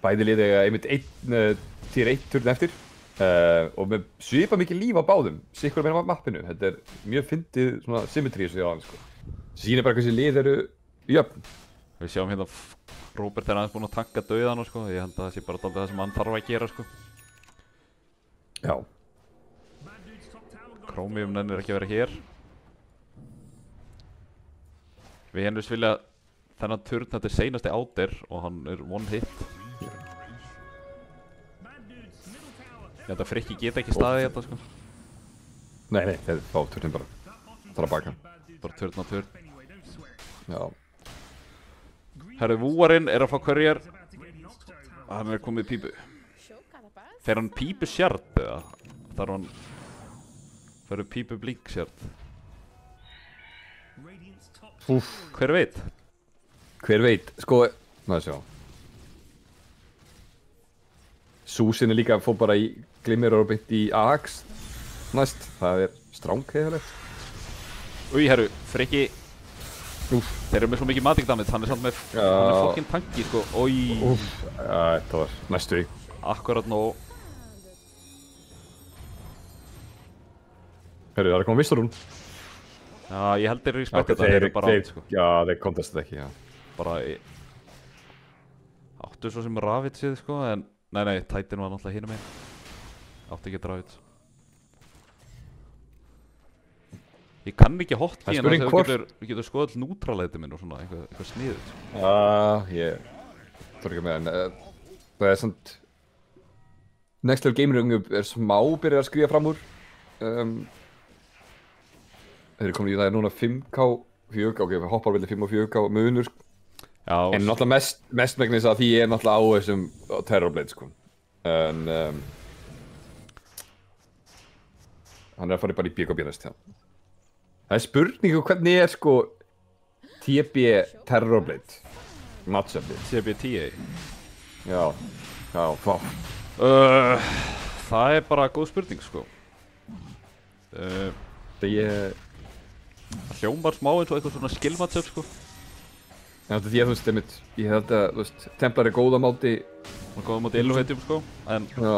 Bæði liði einmitt tier 1 turn eftir og með svipa mikið líf á báðum, sikkur meira á mappinu. Þetta er mjög fyndið svona symmetry eins og ég á hann, sko. Það sýnir bara hversu lið eru jöfn.
Við sjáum hérna Robert er aðeins búinn að tanka dauðan, sko. Ég held að það sé bara dálítið það sem hann þarf að gera, sko.
Já.
Chromium nennir ekki að vera hér. Venus vilja þennan turn, þetta er seinasti áder og hann er one hit. Ég held að Frikki geta ekki staðið þetta, sko.
Nei, þeir fá turnin bara. Það er að baka.
Bara turn á turn.
Já.
Herru, Vúarinn er að fá courier. Hann er komið í pípu. Fer hann pípu Shard eða? Þarf hann... Fer pípu blink Shard? Hver veit?
Hver veit? Sko, maður sjá. Súsin er líka að fá bara í Glimmer og beint í Axe næst. Það er strángheðalegt.
Úi, herru, Frikki. Þeir eru með svo mikið magic damage, hann er samt með... Hann er fucking tanki, sko. Úi.
Þetta var næstu í.
Akkurat nóg.
Herru, það er að koma Vistarún.
Já, ég held þeir respekta þetta, þeir eru bara átt, sko.
Já, þeir kontestið ekki, já.
Bara áttu svo sem Ravitsið, sko, en... Nei, Titan var náttúrulega hinum einn. Átti ekki Ravits. Ég kann ekki hotkey en þess að þú getur skoðað all neutral-item minn og svona, eitthvað sniðið, sko.
Ég... þarf ekki með en... það er samt... Next Level Gaming er smá byrjað að skrifa fram úr. Þeir eru komin í það er núna 5K, 4K, ok, hoppar vel í 5 og 4K munur.
Já,
en náttúrulega mestmegnis að því ég er náttúrulega á þessum Terrorblade, sko. En... hann er að fara bara í BKB næst, já. Það er spurningu hvernig er, sko, TB Terrorblade match-upið.
TB TA?
Já, fá.
Það er bara góð spurning, sko.
Það
Hljómar smá eins og eitthvað svona skillmatchup, sko.
En þetta því að þú veist, einmitt, ég held að, þú veist, Templar er góð á móti.
Hún er góð á móti Illuvium, sko. En
Já.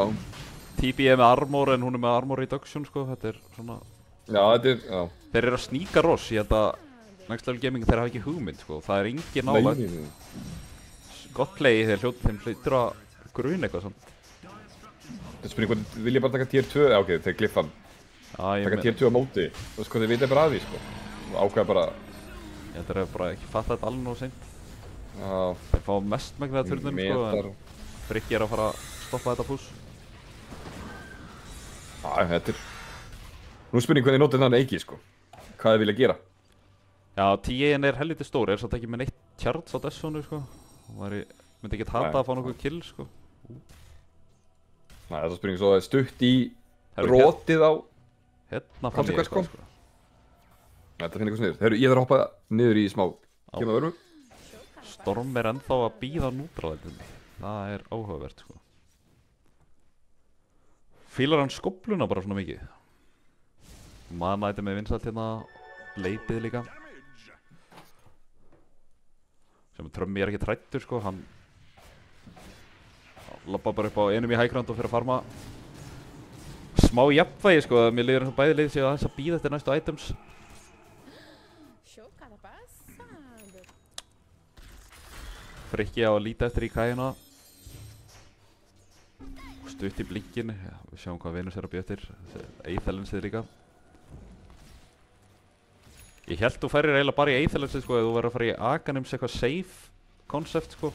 TB er með armor en hún er með armor reduction, sko. Þetta er svona...
Já, þetta er, já.
Þeir eru að sníka ross, ég held að Next Level Gaming þeir hafa ekki hugmynd, sko. Það er engin nálægt. Gott play þegar þeim hljóttur að gruna eitthvað samt.
Þetta er spurning hvort vil ég bara taka tier 2, já ok, þeir gliffa hann. Taka tier 2 á móti. Þú veist hvað þeir vita bara að því, sko. Og ákveða bara...
Ég held að þeir bara ekki fatta þetta alveg nóg seint.
Já.
Þeir fá mest megna að turnum, sko, en Frikki er að fara að stoppa þetta push.
Já, þetta er... Nú er spurning hvernig ég notið þannig ekki, sko. Hvað þeir vilja gera.
Já, TA-in er helviti stóri, samt ekki með neitt charts á Dessonu, sko. Myndi ekki hata að fá nokkuð kill, sko.
Næ, þetta spurning svo stutt í rótið á...
Hérna fann ég eitthvað, sko.
Þetta finn eitthvað sniður. Herru, ég þarf að hoppa niður í smá. Kemur að verðum.
Storm er ennþá að býða nútralætinu. Það er áhugavert, sko. Fílar hann skópluna bara svona mikið. Mana þetta með vinsælt hérna. Leipið líka. Sem Trömmi er ekki trættur, sko. Hann labba bara upp á enum í high ground og fyrir að farma. Smá jafnvægi, sko. Mér líður eins og bæði lið séu aðeins að býða eftir næstu items. Frikki á að líta eftir í kæjuna. Stutt í blinkin. Já, við sjáum hvað Venus er að býða eftir. Eithelinsið líka. Ég held þú færir eiginlega bara í Eithelinsið, sko, ef þú verður að fara í Aghanim's eitthvað safe concept, sko.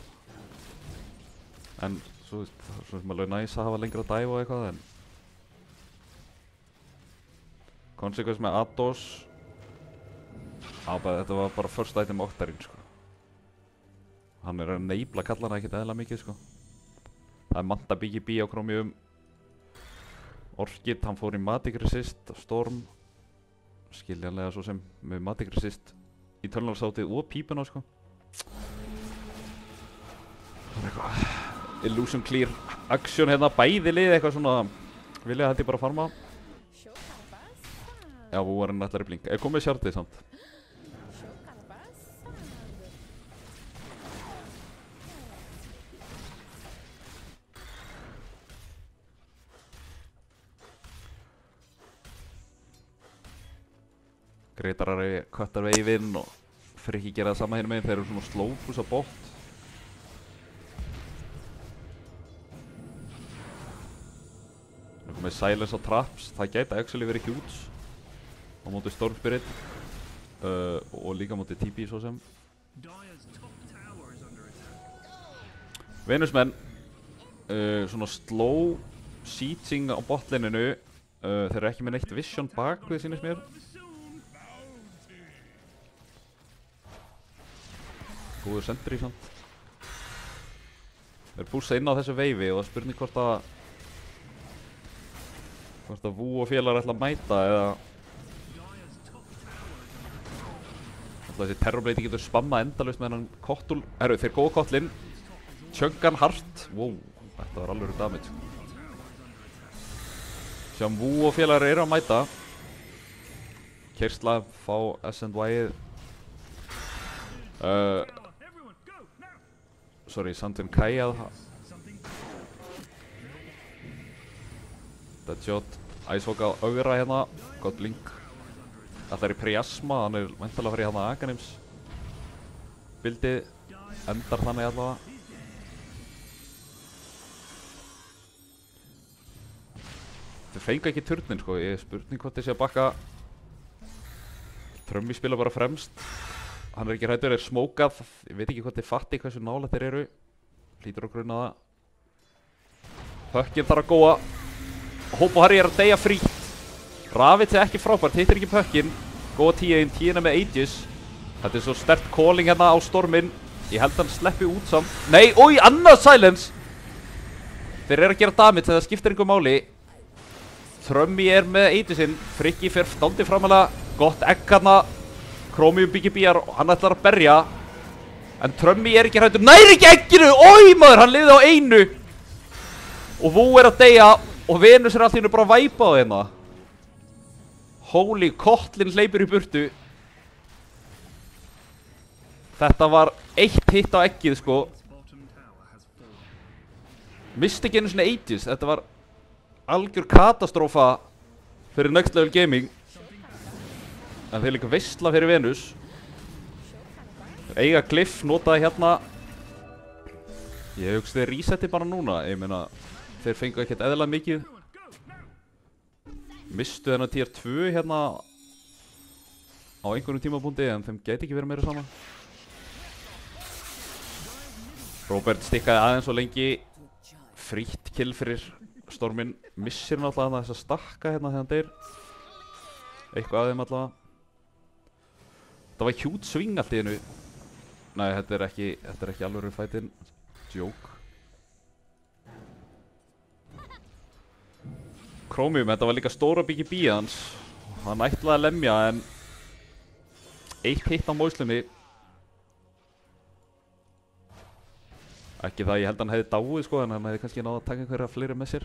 En svo sem alveg næs að hafa lengra dive og eitthvað, en... Consequence með Ados. Þetta var bara first item Octarine, sko. Hann er að neibla kallana ekkert eðla mikið, sko. Það er Manta BGB á Chromium. Orchid, hann fór í Magic Resist, Storm. Skiljanlega svo sem með Magic Resist í tölunarsáttið og pípuna, sko. Það er eitthvað Illusion Clear action hérna, bæði lið eitthvað svona. Vilja held ég bara farma. Já, Vúarinn ætlar í blink. Er komið sjardið samt? Greitarari köttar veifinn og Frikki gera það sama hérna meginn. Þeir eru svona slow push á bot. Það er komið silence á traps. Það gæti actually verið huge á móti Storm Spirit og líka móti TP svo sem. Venusmenn svona slow sieging á botlininu. Þeir eru ekki með neitt vision bak við sýnist mér. Góður sentri samt. Þeir pússa inn á þessu veifi og það er spurning hvort að Vú og félagar ætla að mæta eða þessi terrorbreyti getur spammað endalaust með hennan Kottul. Herru, þeir góða Kottlinn. Tjöngan hart. Wow, þetta var alveg damage. Sjáum Vú og félagar eru að mæta. Kersla fá SNY-ið. Sorry, Sandin Kai að Deadshot. Icehawk á augra hérna. Gott blink. Allar í Priasma, hann er væntanlega að fara í hérna Aghanim's. Bildið endar þannig allavega. Þeir fengi ekki turnin, sko. Ég er spurning hvort þeir sé að bakka. Trömmi spila bara fremst. Hann er ekki hræddur, er smókað. Ég veit ekki hvort þeir fatti hversu nálægt þeir eru. Hlýtur að gruna það. Pökkinn þarf að góa. Hope og Harry er að deyja frítt. Ravits er ekki frábært, hittir ekki Pökkinn. Góða tíin, tíina með Aegis. Þetta er svo sterkt calling hérna á Storminn. Ég held hann sleppi út samt. Nei, oi, annað silence! Þeir eru að gera damage, það skiptir einhver máli. Trömmi er með Aegisinn. Frikki fer dálítið framalega. Gott egg hérna. Chromium BGB-ar, hann ætlar að berja. En Trömmi er ekki hræddur. Næri ekki egginu! Oi maður, hann lifði á einu. Og Vú er að deyja. Og Venus allt í einu bara að væpa á hérna. Holy, Kotlin hleypur í burtu. Þetta var eitt hitt á eggið sko. Misti ekki einu svona Aegis. Þetta var algjör katastrófa fyrir Next Level Gaming. En þeir líka veistla fyrir Venus. Eiga Cliff, notaði hérna. Ég hugst þeir reseti bara núna. Ég meina, þeir fengu ekkert eðlilega mikið. Mistu þennan tier 2 hérna á einhvern tímapunkti, en þeim gæti ekki verið meira saman. Robert stikkaði aðeins og lengi. Frítt kill fyrir Stormin. Missir náttúrulega þess að stakka hérna þegar hann deyr. Eitthvað af þeim allavega. Það var hjút sving allt í einu. Nei, þetta er ekki alvöru fætinn. Joke. Chromium, þetta var líka stóra BKB hans. Hann ætlaði að lemja, en eitt hitt á móslunni. Ekki það, ég held að hann hefði dáið sko, en hann hefði kannski náða að taka einhverja fleiri með sér.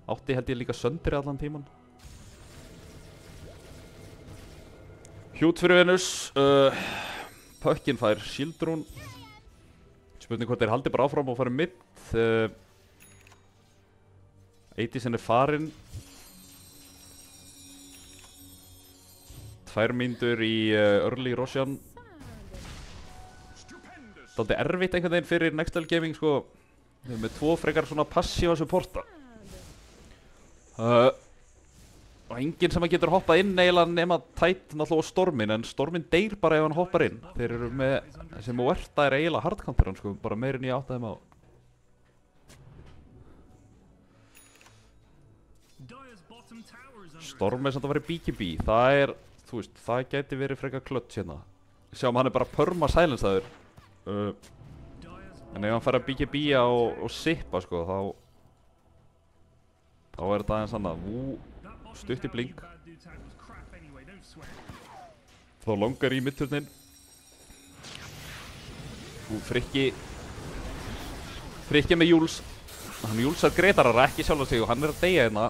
Átti held ég líka söndri allan tíman. Hjút fyrir Venus. Puckin fær Shieldrún. Spurning hvort þeir haldi bara áfram og fari mid. Aegis er farinn. 2 mínútur í early Roshan. Það er erfitt einhvern veginn fyrir Next Level Gaming sko. Við erum með 2 frekar svona passíva supporta. Og enginn sem getur hoppað inn eiginlega nema Titan alltaf á Stormin, en Stormin deyr bara ef hann hoppar inn. Þeir eru með, þessi Muerta er eiginlega hardcounter hann sko, bara meirinn ég áttaði þeim á. Storm er samt að vera BKB, það er, þú veist, það gæti verið frekar klöts hérna. Sjáum hann er bara perma silenceaður. En ef hann fær að BKB og sippa sko, þá er þetta aðeins annað. Stutt í blink. Þá longar í midturnin. Frikki með Jules. Hann Julesar Gretarara, ekki sjálf sig, og hann er að deyja hérna.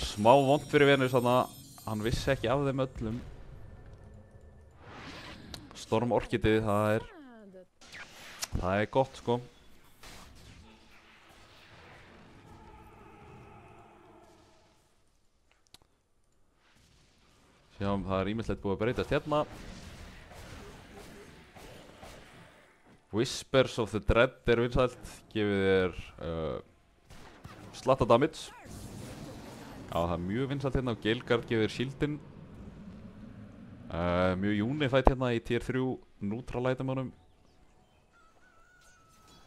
Smá vond fyrir Venus þarna. Hann vissi ekki af þeim öllum. Storm Orchidið, það er gott sko. Sjáum, það er ýmislegt búið að breytast hérna. Whispers of the Dread er vinsælt. Gefið þér slatta damage. Já, það er mjög vinsælt hérna. Og Galeguard gefið þér shieldin. Mjög unified hérna í tier 3 neutral itemunum.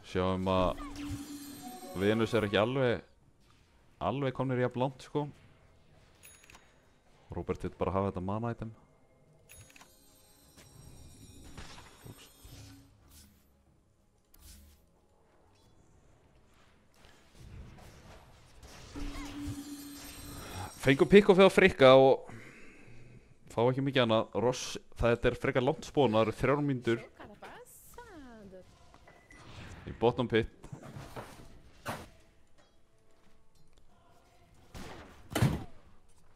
Sjáum að Venus er ekki alveg komnir jafn langt sko. Robert vil bara hafa þetta mana item. Úps. Fengum pick-offið á Frikka og fá ekki mikið annað. Ross, það er frekar langt spón, það eru 3 mínútur í bottom pit.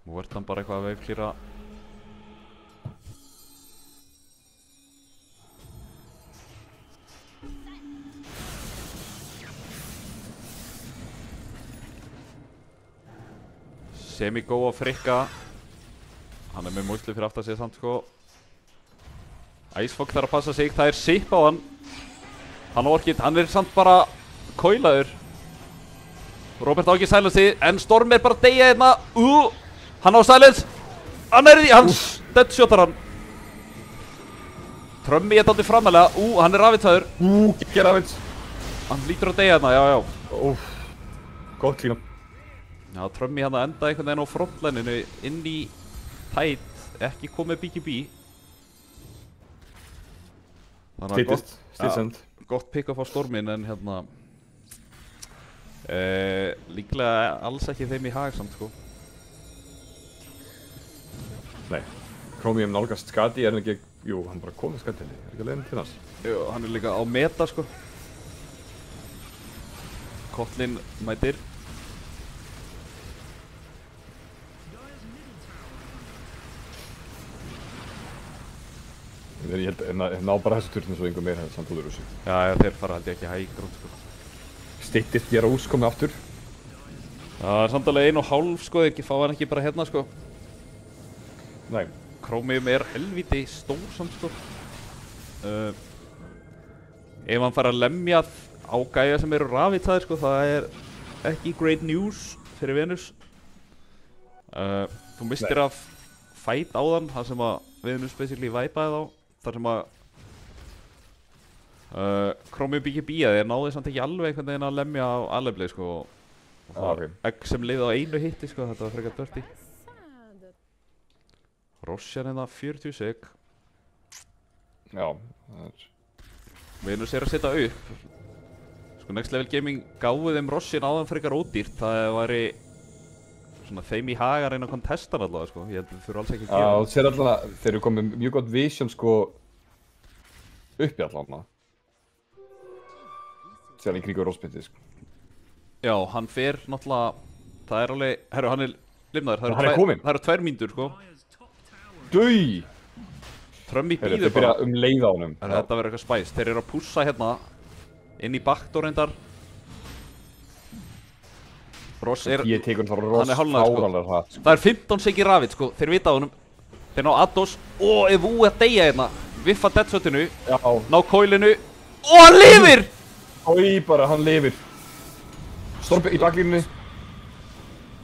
Nú ert hann bara eitthvað að veifklýra. Semi-go á Frikka. Hann er með múslu fyrir aftan sig samt sko. Icefog þarf að passa sig, það er sip á hann. Hann orkið, hann er samt bara kólaður. Robert á ekki silensi, en Storm er bara að deyja hérna. Hann á silence. Hann er í, hann deadshotar hann. Trömmi er dálítið framalega. Hann er rafitsaður.
Ekki rafits.
Hann lítur að deyja hérna, já.
Gott klína.
Já, Trömmi hérna enda einhvern veginn á frontlininu inn í tætt, ekki komið BKB. Þannig að
Stilsend.
Gott pick-up á Stormin, en hérna líklega alls ekki þeim í hag samt sko.
Nei, Chromium nálgast Skadi, er hann ekki, jú, hann bara komið Skadi henni, er ekki leiðin til hans?
Jú, hann er líka á meta sko. Kotlin mætir.
Ég held að ná bara þessu turnu svo einhver meira samt út úr þessu.
Já, þeir fara held ég ekki high ground sko.
Styttist ég Rós komið aftur.
Það er samt alveg 1,5 sko, þeir fá hann ekki bara hérna sko.
Nei.
Chromium er helviti stór samt sko. Ef hann fara að lemja á gæja sem eru rafitaðir sko, það er ekki great news fyrir Venus. Þú mistir af fight áðan, það sem að Venus basically væpaði þá. Þar sem að Chromium BKB þeir náði samt ekki alveg einhvern veginn að lemja á alveg sko. Og það var egg sem liði á einu hitti sko, þetta var frekar dirty. Rosjan hérna 40 sek.
Já, það er...
Venus er að setja upp. Sko Next Level Gaming gáði þeim Rosjan áðan frekar ódýrt. Það væri svona þeim í haga að reyna að kontesta allavega sko. Ég held að þau þurfa alls ekki að gera.
Já, þú sér allavega, þeir eru komið mjög gott vision sko upp í allavega. Sér í kringu Róspiti sko.
Já, hann fer náttúrulega, það er alveg, herru hann er limnaður.
Hann er kominn.
Það eru 2 mínútur sko.
Dui!
Trummi
Þeir
býður
byrja
bara.
leið á honum.
Þetta verður eitthvað spæs. Þeir eru að pússa hérna inn í backdoor reyndar. Ross er,
Ég tekur það
hann
Ross
er hálfnaður sko.
fáranlega hratt.
Það er 15 sekir rafið sko, þeir vita á honum. Þeir ná Ados, og ef Ú að deyja hérna. Viffa deadshotinu,
Já.
ná coilinu, og hann lifir!
Ói bara, hann lifir. Storm í baklínunni.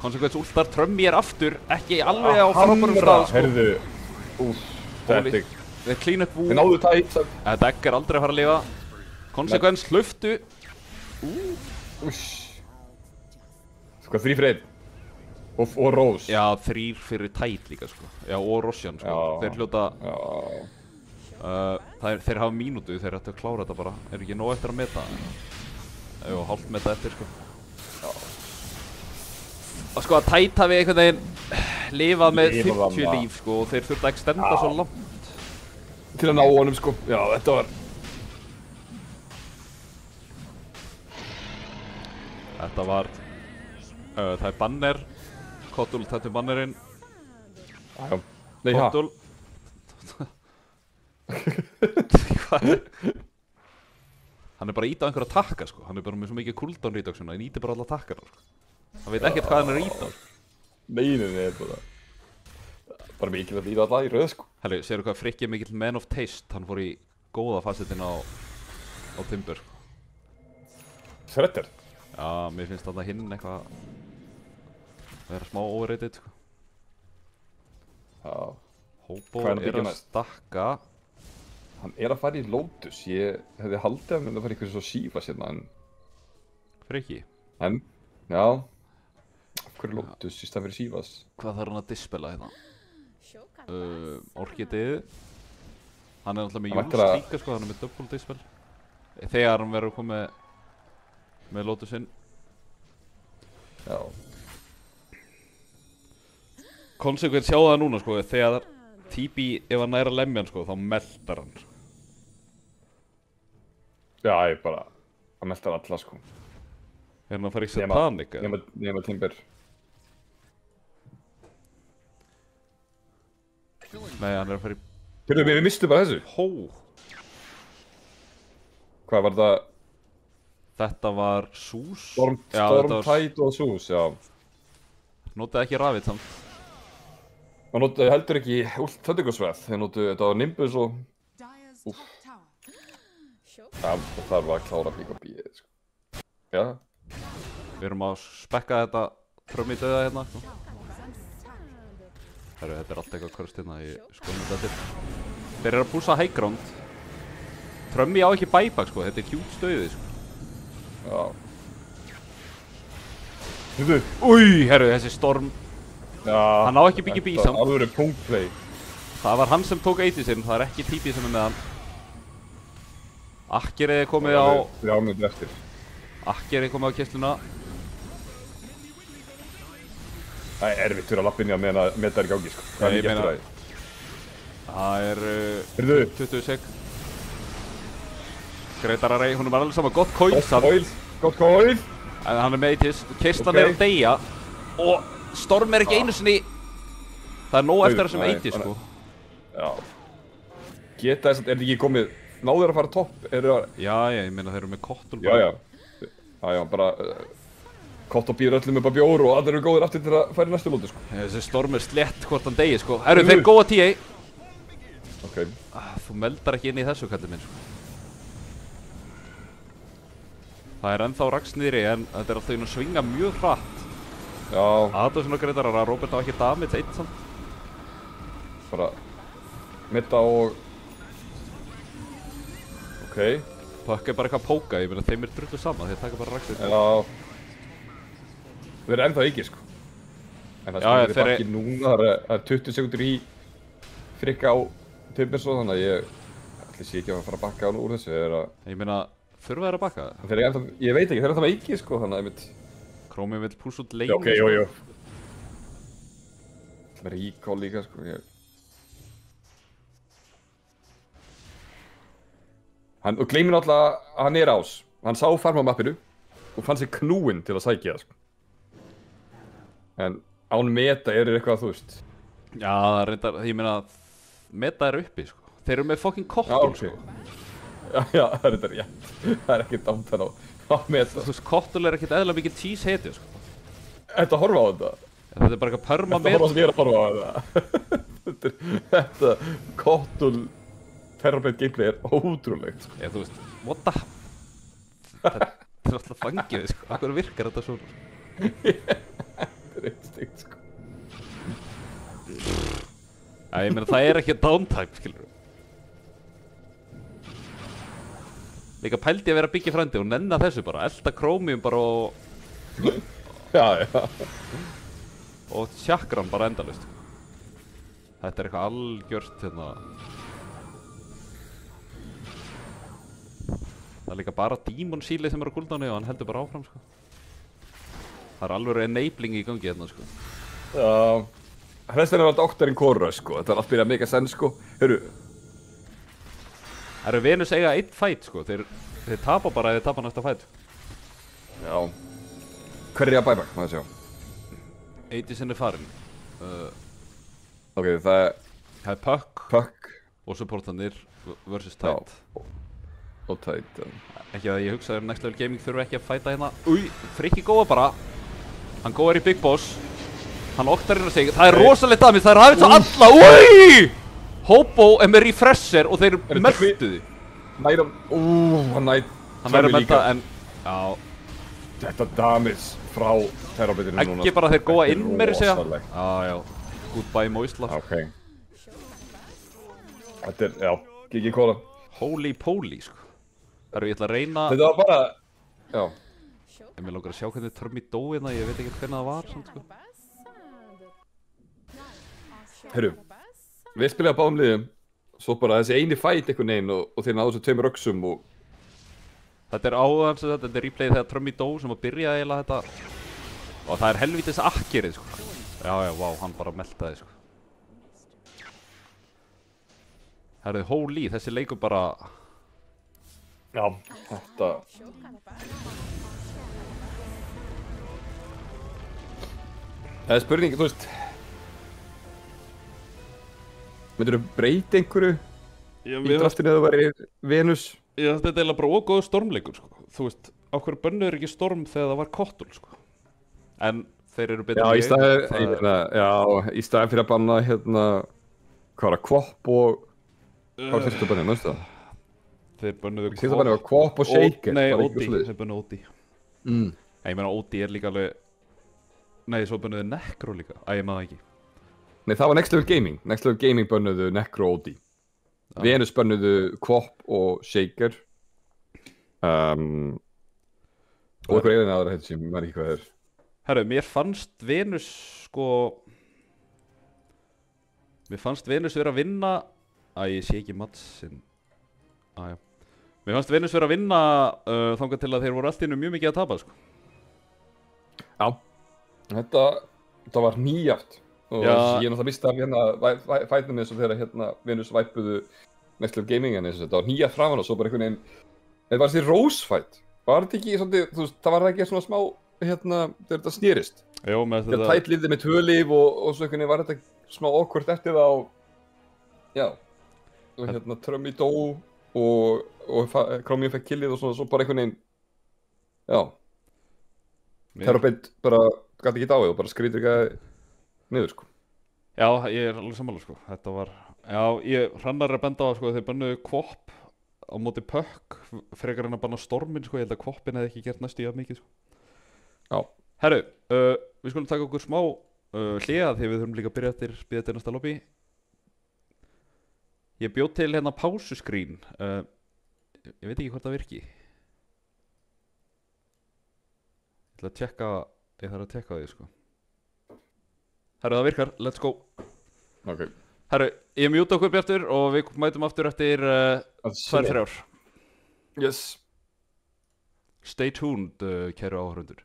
Konsekvens últar, Trummi er aftur, ekki alveg á frábærum stað sko.
Herðu. Úf, þetta er...
Þeir clean up Ú.
Þeir náðu tætt.
Þetta egg er aldrei að fara að lifa. Konsekvens hluftu.
Úss. Sko, 3 fyrir 1. Og Rós.
Já, 3 fyrir tæt líka sko. Já, og Rosjan sko.
Já.
Þeir hljóta,
Já.
þeir hafa mínútu, þeir ættu að klára þetta bara. Er ekki nóg eftir að meta? Jú, hálft meta eftir sko.
Já.
Og sko að tæt hafi einhvern veginn lifað með
Lifað
50
þarna.
líf sko. Og þeir þurftu að extenda
Já.
svo langt.
Til að ná honum sko. Já, þetta var...
Þetta var, það er banner. Kotul, þetta er bannerinn.
Já. Nei, ha.
Kotul. Hvað er? Hann er bara að íta á einhverja takka sko. Hann er bara með svo mikið cooldown reduction. Hann íti bara alla takkana sko. Hann veit ekkert hvað hann er að íta á sko.
Nei, bara... Bara mikilvægt að íta alla í röð sko.
Herri, sérðu hvað Frikki er mikill man of taste. Hann fór í góða fasetin á Timber sko.
Shredder.
Já, mér finnst alltaf hinn eitthvað að vera smá overrated sko.
Já.
Hobo
Hvað er að
er
byggja
að
næst?
stakka.
Hann er að fara í Lotus. Ég hefði haldið að mynda að fara í eitthvað svo sífa sérna en...
Frikki,
En, já. Af hverju Lotus í stað fyrir sífas?
hvað þarf hann að dispela hérna? Orkidið. Hann er alltaf með
Hann
Júls
ætlar að-
líka sko, hann er með double dispel. Þegar hann verður komið með Lotusinn.
Já.
Konsekvens sjáðu það núna sko, þegar TB, ef hann er að lemja hann sko, þá meltar hann.
Já, ég bara... Hann meltar alla sko.
Er hann að fara í Satanic eða?
Nema Timber.
Nei, hann er að fara í...
Hérðu, við mistum bara þessu.
Hó!
Hvað var það?
Þetta var Sús?
Storm,
Já, þetta var...
Tide og Sús, já.
Notaði ekki rafið samt.
Það notaði heldur ekki últ þöndingarsveð. Þeir notaði, þetta var Nimbus og... Úff. Já, það var að klára BKB, sko. Já.
Við erum að spekka þetta Trummi döða hérna sko. Herru, þetta er allt eitthvað körst hérna, ég skoðum þetta til. Þeir eru að púsa high ground. Trummi á ekki buyback sko, þetta er hjút stöðið sko.
Já. Hérðu.
Új, herru, þessi Storm.
Já.
Hann á ekki BKB samt.
Það alveg punktplay.
Það var hann sem tók 80 sinn, það er ekki TB sem er með hann. Akkerið er komið á...
3 mínútur eftir.
Akkerið er komið á kistluna.
Það er erfitt fyrir að lappa inn í að meina með það í gangi, sko. Hvað
Nei,
er
ég
mikið eftir
meina-
það?
Það er...
Heyrðu.
20 sek. Greitararei, hún er alveg saman gott coil samt.
Gott coil.
En hann með Aegis, kistan
Ok.
að deyja og Storm ekki einu sinni. Það nóg eftir þessum Aegis sko.
Já. Geta þess að, er þetta ekki komið, náður að fara topp,
Já, ég meina þeir eru með Kottul
Já, bara Kott og býr öllum upp að bjór og allir eru góðir aftur til að fara í næstu lótu, sko.
Þessi Storm slett hvort hann degi sko. Herru, þeir góða TA.
Ok.
Þú meldar ekki inn í þessu kallið minn sko. Það er ennþá raksniðri en þetta er alltaf inn að svinga mjög hratt.
Já,
Það er svona greitar að Robert á ekki damage eitt samt.
bara mitta og... Ok.
Puck er bara eitthvað að póka, ég meina þeim er drullu sama, þeir taka bara raksniðri.
Já. Þeir eru ennþá ekki, sko. En það
Já,
skilur
þeir
ekki núna, það er 20 sekundur í frikka á Timberson, þannig að ég ætli sé ekki að fara að bakka á nú úr þessu.
Ég meina, þurfa þeir að baka það?
Þeir eru ennþá, ég veit ekki, þeir eru ennþá ekki, sko, þannig að ég mynd...
Chromie vill pússa út
Já,
leinu
ok, jú. Með recall líka, sko, og gleymir alltaf að hann er ás. Hann sá farm á mappinu og fann sér knúinn til að sækja það, sko. En án meta eru eitthvað, þú veist.
Já, það er reyndar, ég meina, meta er uppi sko. Þeir eru með fucking Kottul
ok.
sko.
Já, það er þetta rétt. Það er ekkert ámtan á meta.
Þú veist, Kottul er ekkert eðla mikið cheese hetju sko.
Þetta horfa á þetta.
Þetta er bara eitthvað perma
Þetta horfa sem ég er að horfa á þetta. Þetta Kottul Terrabeit gameplay er ótrúlegt, sko.
Þú veist, what the... Þetta er alltaf fangið sko. Akkur virkar þetta svona?
Þetta er eitt stygt, sko.
Ég meina, það er ekki downtime, skilur. Líka pældi að vera að byggja frændi og nenna þessu bara. Elta Chromium bara
Já.
og Chakran bara endalaust. Þetta er eitthvað algjört, hérna... Það er líka bara Demon Sealy sem er á cooldownni og hann heldur bara áfram, sko. Það er alveg enabling í gangi hérna, sko.
Já. Þess vegna var doktorinn Korra, sko. Þetta er allt byrjað mega senn, sko. Hörru.
Það eru Venus eiga einn fight, sko. Þeir tapa bara eða þeir tapa næsta fight.
Já. Hver er ég að bæbak, maður sjá?
Aegis er farin.
Ok, það er
Það er Puck
Puck
og supportanir versus Tide.
og Tide.
Ekki að ég hugsa Next Level Gaming þurfa ekki að fæta hérna. Új, Frikki góða bara. Hann góðar í Big Boss. Hann oktar inn á sig. Það er rosalegt damage, það er hafið svo alla. Új! Hobo er með refresher og þeir meldu því.
Næra, hann
Hann er að melda en... Já.
Þetta damage frá Terrabitinu núna.
Ekki bara þeir góða inn meiri segja.
Rosalegt.
Já. Goodbye Moisla.
Ok. Þetta er, já, Gigi Kóla.
Holy poly, sko. Það eru ég ætla að reyna...
Þetta var bara, já.
En mér langar að sjá hvernig Törmi dó hérna, ég veit ekki hvernig það var, samt, sko.
Herru, við spilaðum báðum liðum, svo bara þessi eini fight einhvern veginn og þeir náðu þessu tveimur öxum og...
Þetta er áðan sem þetta er replayið þegar Törmi dó sem að byrja eiginlega þetta. Og það er helvítis akkerið, sko. Já, vá, hann bara meltaði, sko. Herðu, holy, þessi leikur bara...
Já, þetta... Það er spurning, þú veist... Myndirðu breyta einhverju í draftinu eða þú væri Venus?
Já, þetta er eiginlega bara ógóðu stormleikur, sko. Þú veist, á hverju bönnuður ekki storm þegar það var Kottul, sko. En þeir eru betur
Já, í staðin fyrir að banna, hérna... Hvað var það, Kvop og... Hvað var fyrstu bannið, náttúrulega það?
Þeir bönnuðu
Fyrsta bannið var Kvop og Shaker.
Nei, Odi, þeir bönnuðu Odi.
Mm.
Ég meina, Odi er líka alveg... Nei, svo bönnuðu Necro líka. Ég maður ekki.
Nei, það var Next Level Gaming. Next Level Gaming bönnuðu Necro og Odi. Venus bönnuðu Kvop og Shaker. Og einhver einin aðra heitir sem maður ekki hvað það er.
Herru, mér fannst Venus, sko... Mér fannst Venus vera að vinna... Ég sé ekki mattsinn. Já. Mér fannst Venus vera að vinna þangað til að þeir voru allt innu mjög mikið að tapa, sko.
Já. Þetta var nýjart. Og ég er náttúrulega mista af hérna fætnum eins og þegar hérna Venus væpuðu Next Level Gaming en þetta var nýjart framan og svo bara einhvern veginn... Þetta var þessi Rose fight. Var þetta ekki svolítið, þú veist, það var ekki svona smá, þegar þetta snýrist.
Jó, með
Þegar
þetta,
Tide lifði með 2 líf og svo einhvern veginn var þetta smá awkward eftir það og, já, og Trummy dó og Chromium fekk killið og svona, svo bara einhvern veginn, já, Terrorblade bara gæti ekki dáið og bara skrýtur ekki niður, sko.
já, ég er alveg sammála, sko. Þetta var, já, Hrannar er að benda á, sko, þeir bannuðu Kvop á móti Puck, frekar en að banna Stormin, sko. Ég held að Kvopin hefði ekki gert næstu jafn mikið, sko.
Já.
Herru, við skulum taka okkur smá hliða því við þurfum líka að byrja eftir næsta lobby. Ég bjóð til hérna pásuskrín. Ég veit ekki hvort það virki. Ég þarf að tjekka því, sko. Herru, það virkar, let's go.
Ok.
Herru, ég mjúta okkur Bjartur og við mætum aftur eftir 2-3 ár.
Yes.
Stay tuned, kæru áhörundur.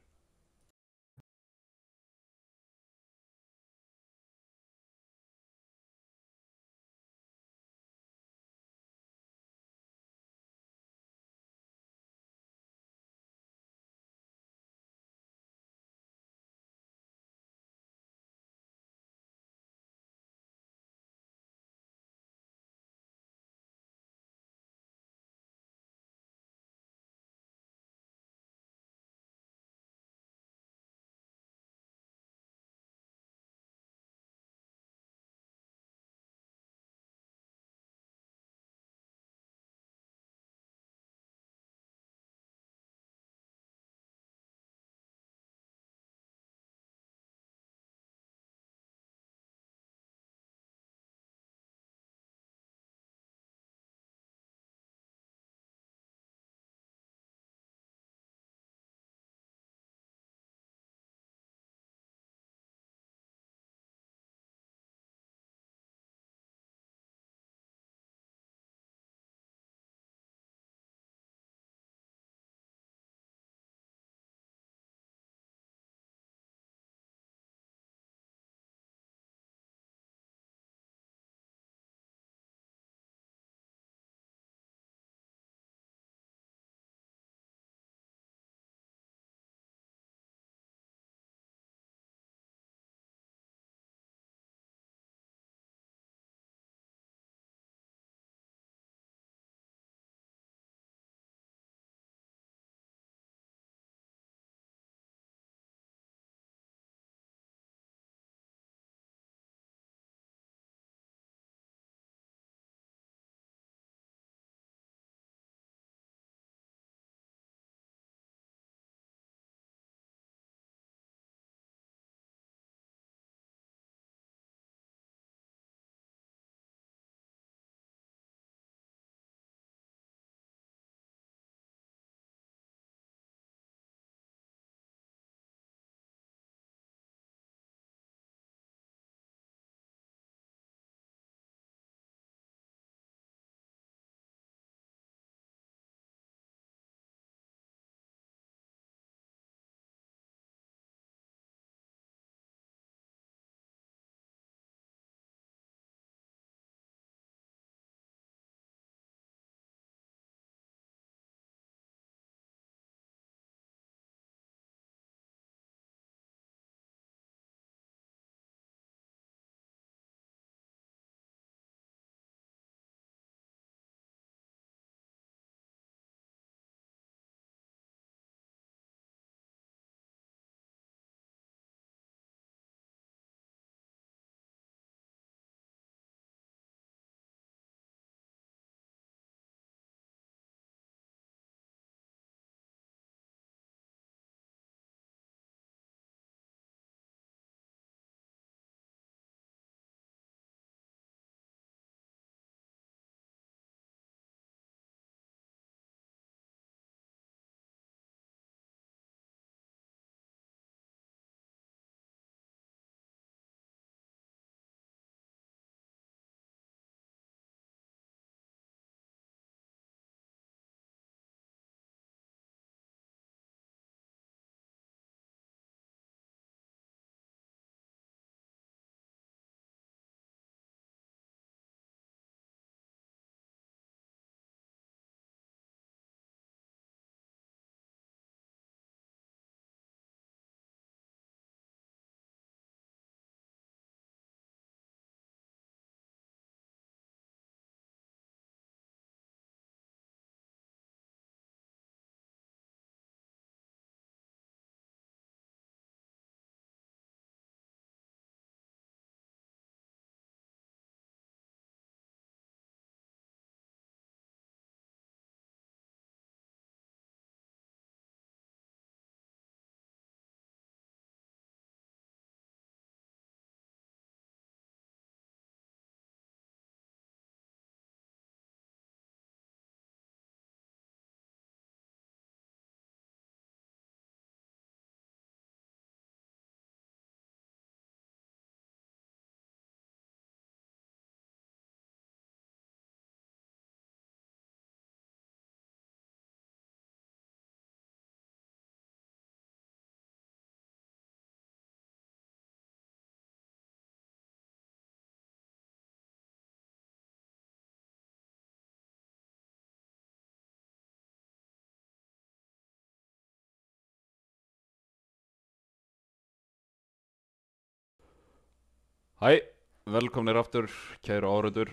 Hæ, velkomnir aftur, kæru áhorfendur.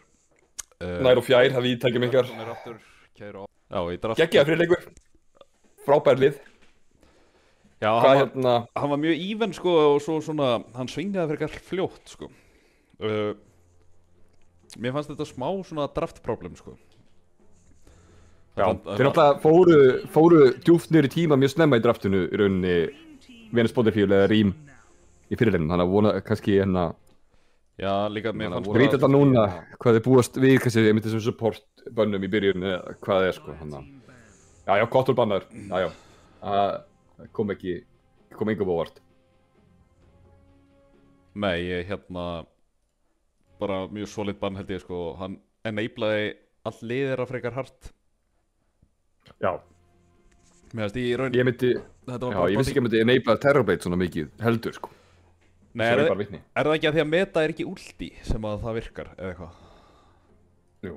Nær og fjær, það víðtækjum ykkar.
Velkomnir aftur, kæru áhorfendur. Já, í draft.
Geggjaður fyrirleikur. Frábær lið.
Já,
Hvað hérna?
hann var mjög even sko og svo svona, hann svingaði fyrir eitthvað fljótt sko. Mér fannst þetta smá svona draftproblem sko.
Já, þeir náttúrulega fóru djúpt niður í tíma mjög snemma í draftinu í rauninni Venus Spotify eða Rím í fyrirleiknum, þannig að vona kannski hérna.
Já, líka mér fannst
Við veitum þetta núna hvað þið búast við kannski einmitt þessum support bönnum í byrjun eða hvað það sko, þannig að. Já, Kottur bannar, já. Það kom engum óvart.
Nei, ég bara mjög solid bann held ég sko, hann enablaði all liðir að frekar hart.
Já.
Mér finnst í raun.
Ég vissi ekki að myndi enabla Terrorblade svona mikið heldur sko.
Nei, er það ekki að því að meta er ekki ulti sem að það virkar, eða eitthvað?
Jú.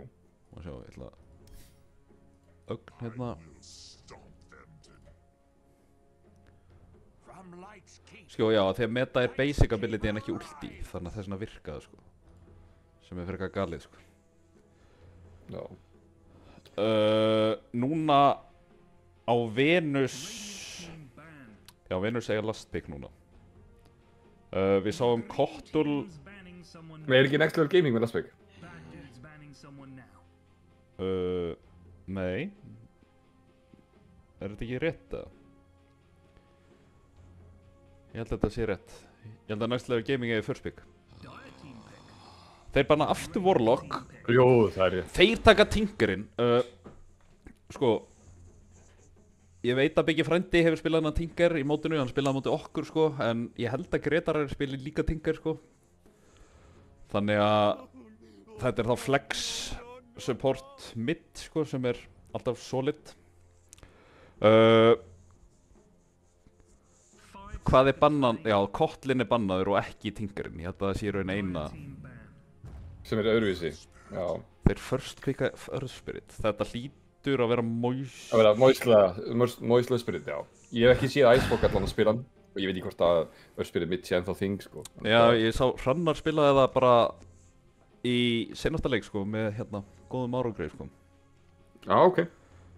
Má sjá, ég ætla að ögn hérna. Sko, já, því að meta er basic ability en ekki ulti, þannig að þess vegna virka það, sko. Sem er frekar galið, sko.
Já.
Núna á Venus. Já, Venus eiga last pick núna. Við sáum Kottul.
Nei, er ekki Next Level Gaming með last pick?
Nei. Er þetta ekki rétt, eða? Ég held að þetta sé rétt. Ég held að Next Level Gaming eigi first pick. Þeir banna aftur Warlock.
Jú, það er rétt.
Þeir taka Tinkerinn. Sko, ég veit að Biggi frændi hefur spilað hann Tinker í mótinu, hann spilaði á móti okkur sko, en ég held að Gretar spili líka Tinker sko. Þannig að þetta er þá flex support mid sko, sem er alltaf solid. Hvað er bannan? Já, Kotlin er bannaður og ekki Tinkerinn. Ég held að það sé raun eina.
Sem er öðruvísi, já.
Þeir first picka Earth Spirit. Þetta hlýtur að vera
Að vera Moisla Spirit, já. Ég hef ekki séð Icebox allan að spila hann og ég veit ekki hvort að Earth Spirit mitt sé ennþá þing, sko.
Já, ég sá Hrannar spilaði það bara í seinasta leik, sko, með góðum árangri, sko.
Já, ok.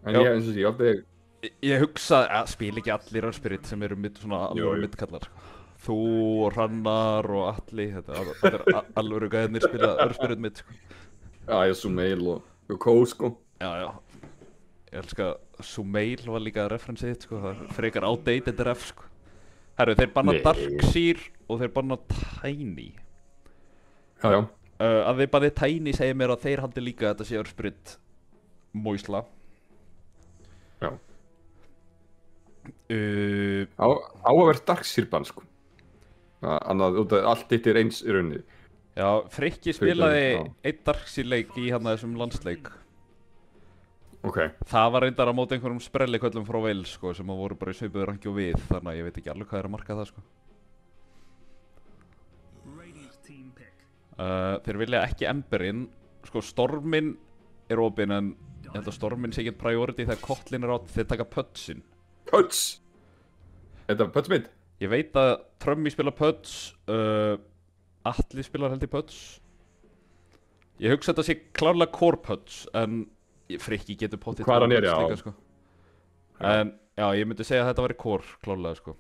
En ég, eins og sé, ég aldrei.
Ég hugsaði að spila ekki allir Earth Spirit sem eru svona alveg mittkallar, sko. Þú og Hrannar og Atli, þetta er alveg gæðinir spila Earth Spirit mitt, sko.
Já, ég Sumail og Ko, sko.
Já. Ég elska að Sumail var líka referensið þitt, sko. Það er frekar outdated ref, sko. Herru, þeir banna Darkseer og þeir banna Tiny.
Já.
Að þeir banni Tiny segir mér að þeir haldi líka að þetta sé Earth Spirit Moisla.
Já. Á að vera Darkseer bann, sko. Annað, allt eitt er eins í rauninni.
Já, Frikki spilaði einn Darkseer leik í þessum landsleik.
Ok.
Það var reyndar á móti einhverjum sprelliköllum frá Wales, sko, sem voru bara í svipuðu ranki og við, þannig að ég veit ekki alveg hvað er að marka það, sko. Þeir vilja ekki Emberinn, sko, Storminn er opinn, en ég held að Storminn sé ekki priority þegar Kotlin er átt, þeir taka Pudsin.
Puds? Þetta er Puds mitt?
Ég veit að Trummi spila Puds, Atli spilar held í Puds. Ég hugsa þetta sé klárlega core Puds, en Frikki getur pottið
hvað hann er, já.
Líka, sko. En já, ég myndi segja að þetta væri core klárlega, sko.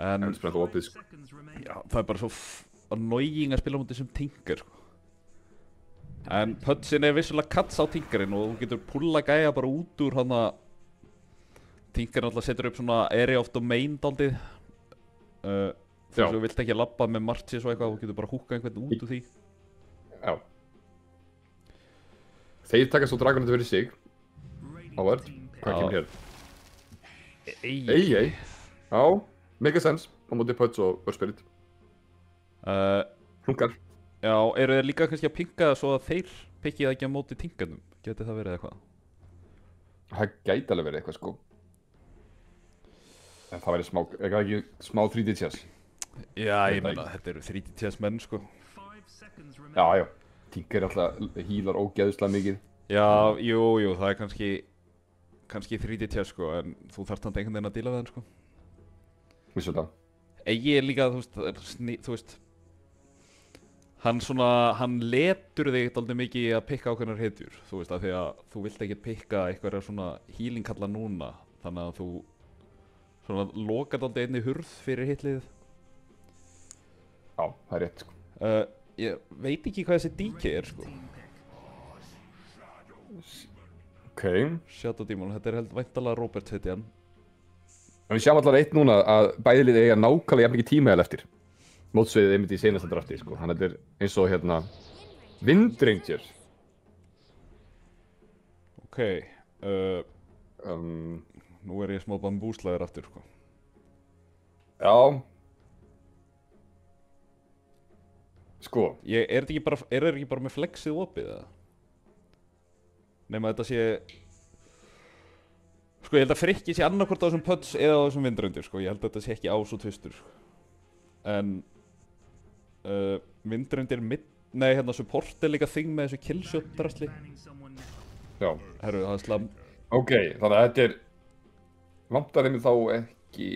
En
opið, sko.
Já, það er bara svo annoying að spila mútið sem Tinker, sko. En Pudsin er vissulega cuts á Tinkerinn og þú getur pulla gæja bara út úr hann að Tinkerinn alltaf setur upp svona area of domain daldið. Þegar þú vilt ekki labba með Marchis og eitthvað, þú getur bara húkka einhvern út úr því.
Já. Þeir taka svo Dragonite fyrir sig. Áverd. Hvað kemur hér? Ei. Já, make a sense. Á móti Puds og Earth Spirit. Hlunkar.
Já, eru þeir líka kannski að pinka það svo að þeir pikkið ekki á móti Tinkerinn? Geti það verið eitthvað?
Það gæti alveg verið eitthvað, sko. En það væri ekki smá 3D chess.
Já, ég meina, þetta eru 3D chess menn, sko.
Já. Tinker alltaf hílar ógeðslega mikið.
Já, jú, það er kannski 3D chess, sko, en þú þarft hann einhvern veginn að díla við hann, sko.
Vissulega.
Ég er líka, þú veist hann letur þig dálítið mikið í að pikka ákveðnar hetjur, þú veist, af því að þú vilt ekki pikka einhverja svona healing-kalla núna, þannig að þú svona lokar dálítið einni hurð fyrir hitlið.
Já, það er rétt, sko.
Ég veit ekki hvað þessi DK er, sko.
Ok.
Shadow Demon, þetta er held væntalega Robert heiti hann.
En við sjáum allar eitt núna að bæðilið eiga nákvæmlega jafn mikið tímaðal eftir. Mótsveiðið einmitt í seinasta drafti, sko. Þannig að þetta er eins og hérna Windranger.
Ok, nú er ég smá bambúslæður aftur, sko.
Já. Sko.
Er þetta ekki bara með flexið opið, eða? Nema þetta sé... Sko, ég held að Frikki sé annarkvort á þessum pöds eða á þessum Windranger, sko. Ég held að þetta sé ekki ás og tvistur, sko. En... Windranger nei, hérna support er líka þing með þessu killshot drasli.
Já.
Herru, það er slam.
Ok, þannig að þetta er... Vantar þeim þá ekki...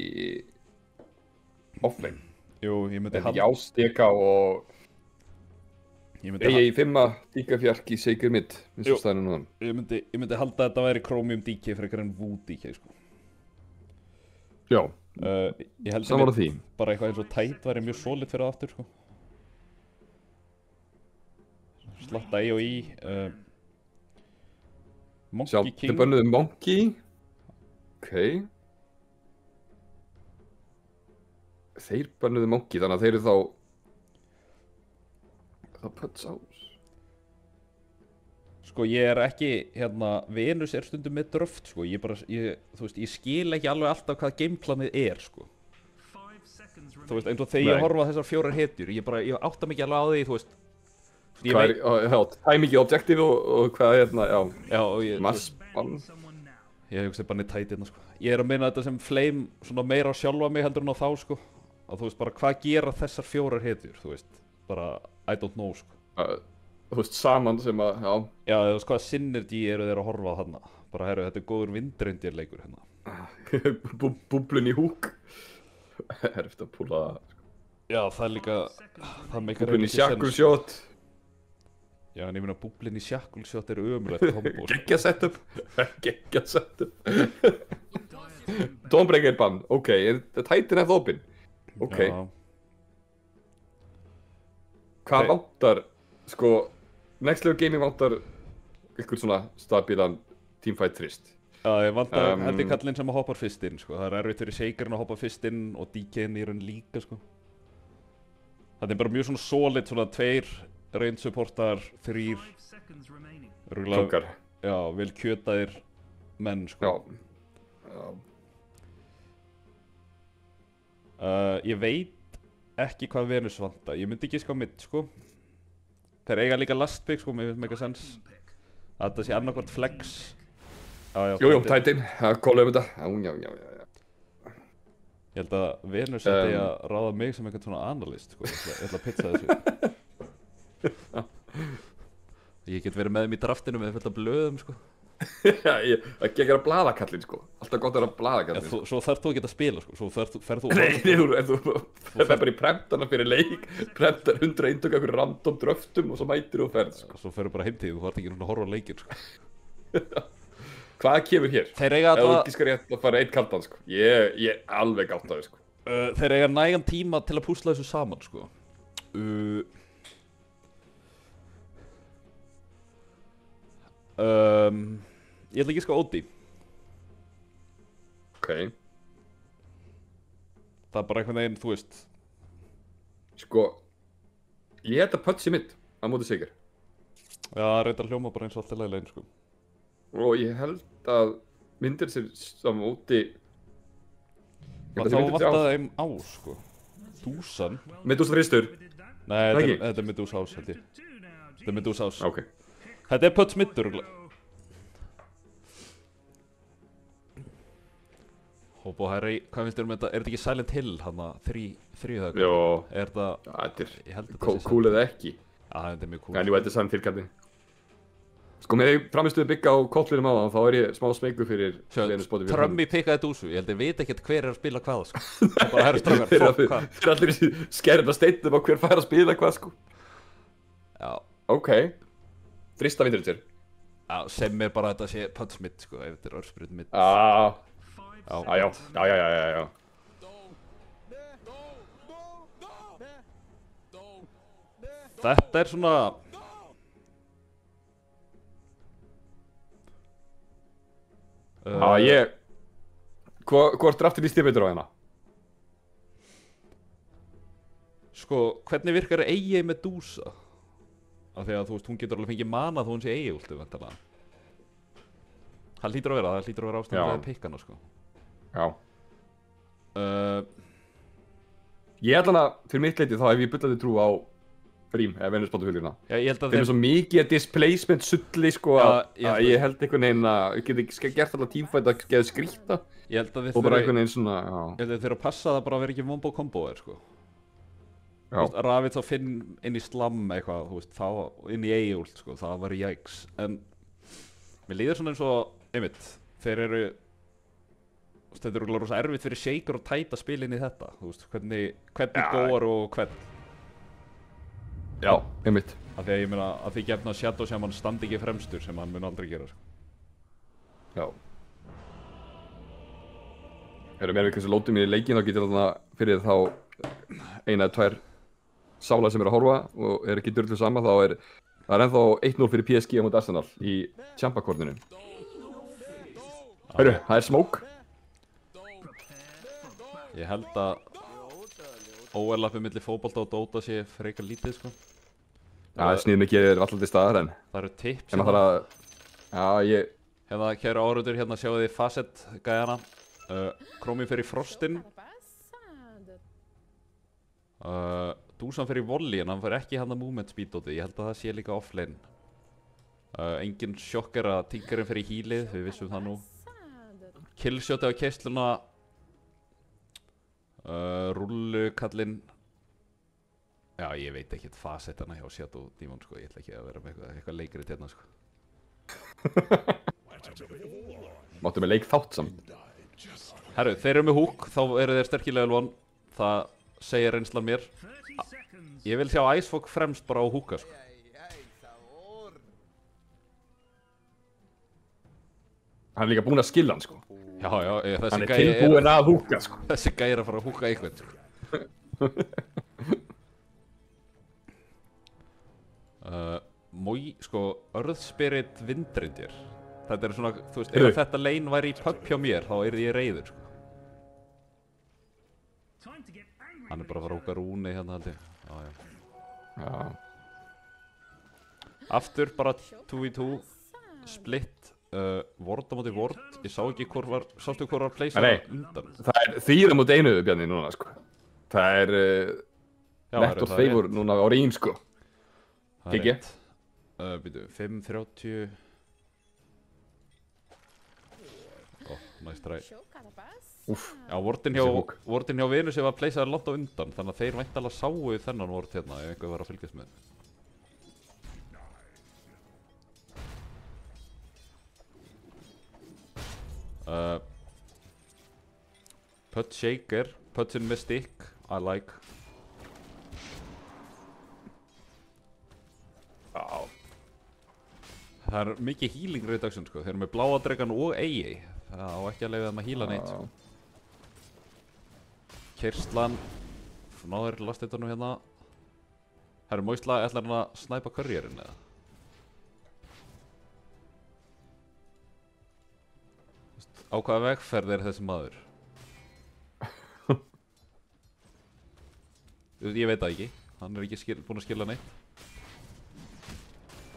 Offlane.
Jú, ég myndi
halda... Já, steka og... Ég í 5 díkafjark í Seikir mitt, eins og staðinu núðan.
Ég myndi halda að þetta væri Chromium DK frekar en Wu DK, sko.
Já,
ég held
saman á því.
Bara eitthvað eins og Tide væri mjög solid fyrir það aftur, sko. Slatta I og I. Monkey King.
Sjá, þið bönnuðu Monkey. Ok. Þeir bönnuðu Monkey, þannig að þeir eru þá... Það pöts ás.
Sko ég er ekki, hérna, Venus er stundum með dröft, sko. Þú veist, ég skil ekki alveg alltaf hvað gameplanið er, sko. Þú veist, eins og þegar ég horfa á þessar 4 hetjur, ég átta mikið alveg á því, þú veist.
Hvað er, timing objective og hvað er hérna, já.
Já, og ég...
Massbann.
Ég hugsa bara niður tæti hérna, sko. Ég er að meina þetta sem flame svona meira á sjálfa mig heldur en á þá, sko. Að þú veist, bara hvað gera þessar 4 hetjur, þú veist. Bara, I don't know, sko.
Þú veist, saman sem að, já.
Já, þú veist, hvaða synergy eru þeir að horfa á þarna. Bara, herru, þetta er góður Windranger leikur hérna.
Búblun í húk. Erfitt að púla það, sko.
Já, það er líka, það meikar
Búblun í shackle shot.
Já, en ég meina, búblun í shackle shot er ömurlegt kombo.
Geggja setup. Geggja setup. Dawnbreaker bann, ok, Titan er opinn. Ok.
Já.
Hvað vantar, sko, Next Level Gaming vantar ykkur svona stabílan teamfight trist.
Já, ég vantar held ég kallinn sem að hoppar fyrst inn, sko. Það er erfitt fyrir Shakerinn að hoppa fyrst inn og DK-inn í raun líka, sko. Það er bara mjög svona solid, svona 2 range supportar, 3
Klokar.
Já, vel kjötaðir menn, sko.
Já.
Ég veit ekki hvað Venus vantar, ég myndi ekki ská mitt, sko. Þeir eiga líka last pick, sko, mér finnst make a sense. Að þetta sé annarkvort flex.
Jú, Titan, kólaðum þetta. Já.
Ég held að Venus ætti að ráða mig sem einhvern svona analyst, sko. Ég ætla að pizza þessu. Ég get verið með þeim í draftinu með fullt af blöðum, sko.
Já, það geggar að blaðakallin, sko. Alltaf gott að vera blaðakallin, sko.
Svo þarf þú ekki að spila, sko. Svo ferð þú...
Nei, þú fer bara í prentana fyrir leik, prentar 100 eintök af einhverjum random dröftum og svo mætir og ferð, sko.
Svo ferðu bara heim til því, þú þarf ekki að horfa á leikinn, sko.
Hvað kemur hér?
Þeir eiga
alltaf... Ef þú gískar rétt að fara 1 kaldan, sko. Ég er alveg gátt af þau, sko.
Þeir eiga nægan tíma til að púsla þessu saman, sko. Ég ætla ekki sko Ódi.
Ok.
Það er bara einhvern veginn, þú veist.
Sko, ég held að putsi mitt á móti Seikir.
Já, það reyndar hljóma bara eins og allt í lagi leginn, sko.
Og ég held að myndir sem á móti...
Þá vantaði þeim á, sko. Dúsan.
Medusa Hristur.
Nei, þetta er Medusa House, held ég. Þetta er Medusa House.
Ok.
Þetta er Puts middur. Hópa og Harry, hvað finnst þér um þetta? Er þetta ekki Silent Hill, hann að þrýðu?
Jó.
Er það...
Þetta er cool eða ekki.
Já, þetta er mjög cool.
En jú, þetta er Silent Hill, kalli. Sko með því framistuðu bygga á kollinum á það, þá er ég smá smeykur fyrir Venus Spotify.
Trömmi pikkaði dúsu, ég held ég veit ekkert hver er að spila hvað, sko. Það er bara herri strákar, fokk, hvað?
Þeir allir skerðin að steinum á hver fær að spila hvað, sko.
Já.
Ok. Þrista vindur þér.
Já, sem er bara þetta sé punch-mitt, sko, ef þetta er örsprut-mitt.
Já.
Þetta er svona...
Hvort draftir líst þér betur á hérna?
Sko, hvernig virkar eigi með dúsa? Af því að þú veist, hún getur alveg fengið mana þó hún sé eigi últu, vantarlega. Það hlýtur að vera ástæðan að pikka hana, sko.
Já. Ég ætla hana, fyrir mitt leiti, þá hef ég bullandi trú á Rím, eða Venus Spotify.
Já, ég held að
þeim er svo mikið displacement sulli, sko, að ég held einhvern veginn að ég get ekki gert alltaf tímfætt að geða skrýta.
Ég held að
og bara einhvern veginn svona,
ég held að þið þurfa að passa það bara að vera ekki wombo komboer, sko.
Já.
Rafið þá finn inn í slam eitthvað, þú veist, þá inn í eigi-últ, sko, það var jæks. En mér líður svona eins og, einmitt, þeir eru, þetta er rosa erfitt fyrir Shaker og Tide að spila inn í þetta, þú veist, hvernig góar og hvern.
Já, einmitt.
Af því að ég meina að því gefna Shadow sem hann standi ekki fremstur sem hann mun aldrei gera, sko.
Já. Erum við kannski lótið mér í leikinn þá getur þarna fyrir þá eina eða tvær sálar sem eru að horfa og er ekki dörlu sama þá það er ennþá 1-0 fyrir PSG á móti Arsenal í Champa-kortinu. Hörru, það er smoke.
Ég held að overlappið milli fótbolta og Dota sé frekar lítið, sko.
Já, sniðum ekki er alltaf til staðar en
það eru tips
en maður þarf að
hérna, kæru áhorfendur, hérna sjáu þið Facet gæjana. Chromie fer í Frostin. Dúsan fer í Volley en hann fer ekki hann að movement speed dóti. Ég held að það sé líka offlane. Engin sjokk er að Tinkerinn fer í healið, við vissum það nú. Killshot á keistluna. Rullukallinn. Já, ég veit ekkert Facetana hjá Shadow Demon, sko. Ég ætla ekki að vera með eitthvað leikrit hérna, sko.
Máttu með leik þátt samt.
Herru, þeir eru með húk, þá eru þeir sterkilega lón. Það segir reynslan mér. Ég vil sjá Icefog fremst bara á húka, sko.
Hann er líka búinn að skilla hann, sko.
Já, þessi
hann er tilbúinn að húka, sko.
Þessi gæi er að fara að húka eitthvað, sko. Sko, Earth Spirit Windrindir. Þetta er svona, þú veist, ef þetta lane væri í pub hjá mér, þá yrði ég reiður, sko. Hann er bara að fara að húka rúni hérna, held ég.
Já.
Aftur bara 2v2, split, Ward á móti Ward. Ég sá ekki sástu hvor var pleysa undan.
Það er 4 móti 1, Bjarni, núna, sko. Það er net og favor núna á Rím, sko.
Kikki. Býtu, 5.30. Nice try. Já, Wardin hjá Venus var pleysaður langt á undan, þannig að þeir væntanlega sáu þennan Ward hérna ef einhver var að fylgjast með. Putt Shaker, putts in með stick, I like.
Já.
Það er mikið healing reduction, sko. Þeir eru með bláa dregan og eigi. Það á ekki að leiða þeim að heala neitt, sko. Kyrslan. Náður lasteitunum hérna. Herru, Moisla, ætlar hann að snæpa courierinn, eða? Á hvaða vegferð er þessi maður? Ég veit það ekki. Hann er ekki búinn að skila neitt.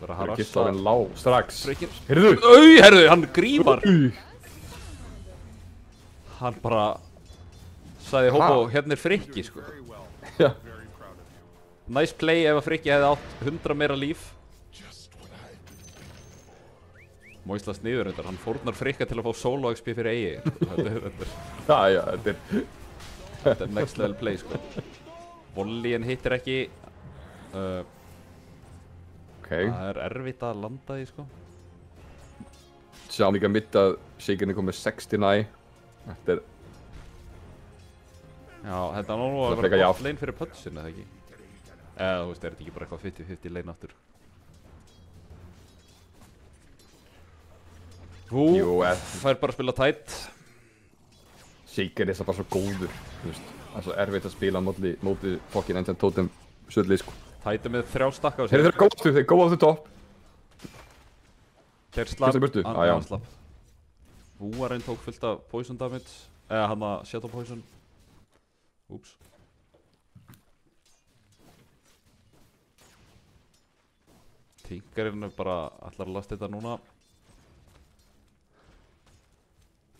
Bara
harassa. Kistlarinn lá strax.
Heyrðu! Heyrðu, hann grípar! Hann bara sagði hópa og hérna er Frikki, sko.
Já.
Nice play ef að Frikki hefði átt 100 meira líf. Moisla sniður þetta, hann fórnar Frikka til að fá solo XP fyrir eigi. Þetta er next level play, sko. Volleyen hittir ekki. Það er erfitt að landa því, sko.
Sjáum líka mitt að Shakerinn er komið 69. Þetta er
Já, þetta er nú
Það
að
er frekar
vera
jáfn.
off lane fyrir pötsin, eða ekki? Eða, þú veist, er þetta ekki bara eitthvað 50-50 lane aftur?
Jú,
Fær bara að spila tætt.
Shaker er það bara svo góður, þú veist. Það er svo erfitt að spila móti fokkin Ancient Totem söðlið, sko.
Tætt er með 3 stakka á
Þeir
sig.
eru góð aftur, þeir go off the top.
Kerslan,
Kerslan í burtu? Já, já.
slapp. Vúarinn tók fullt af poison damage. Eða hann að shadow poison. Úps. Tinkerinn er bara allar að lasta þetta núna.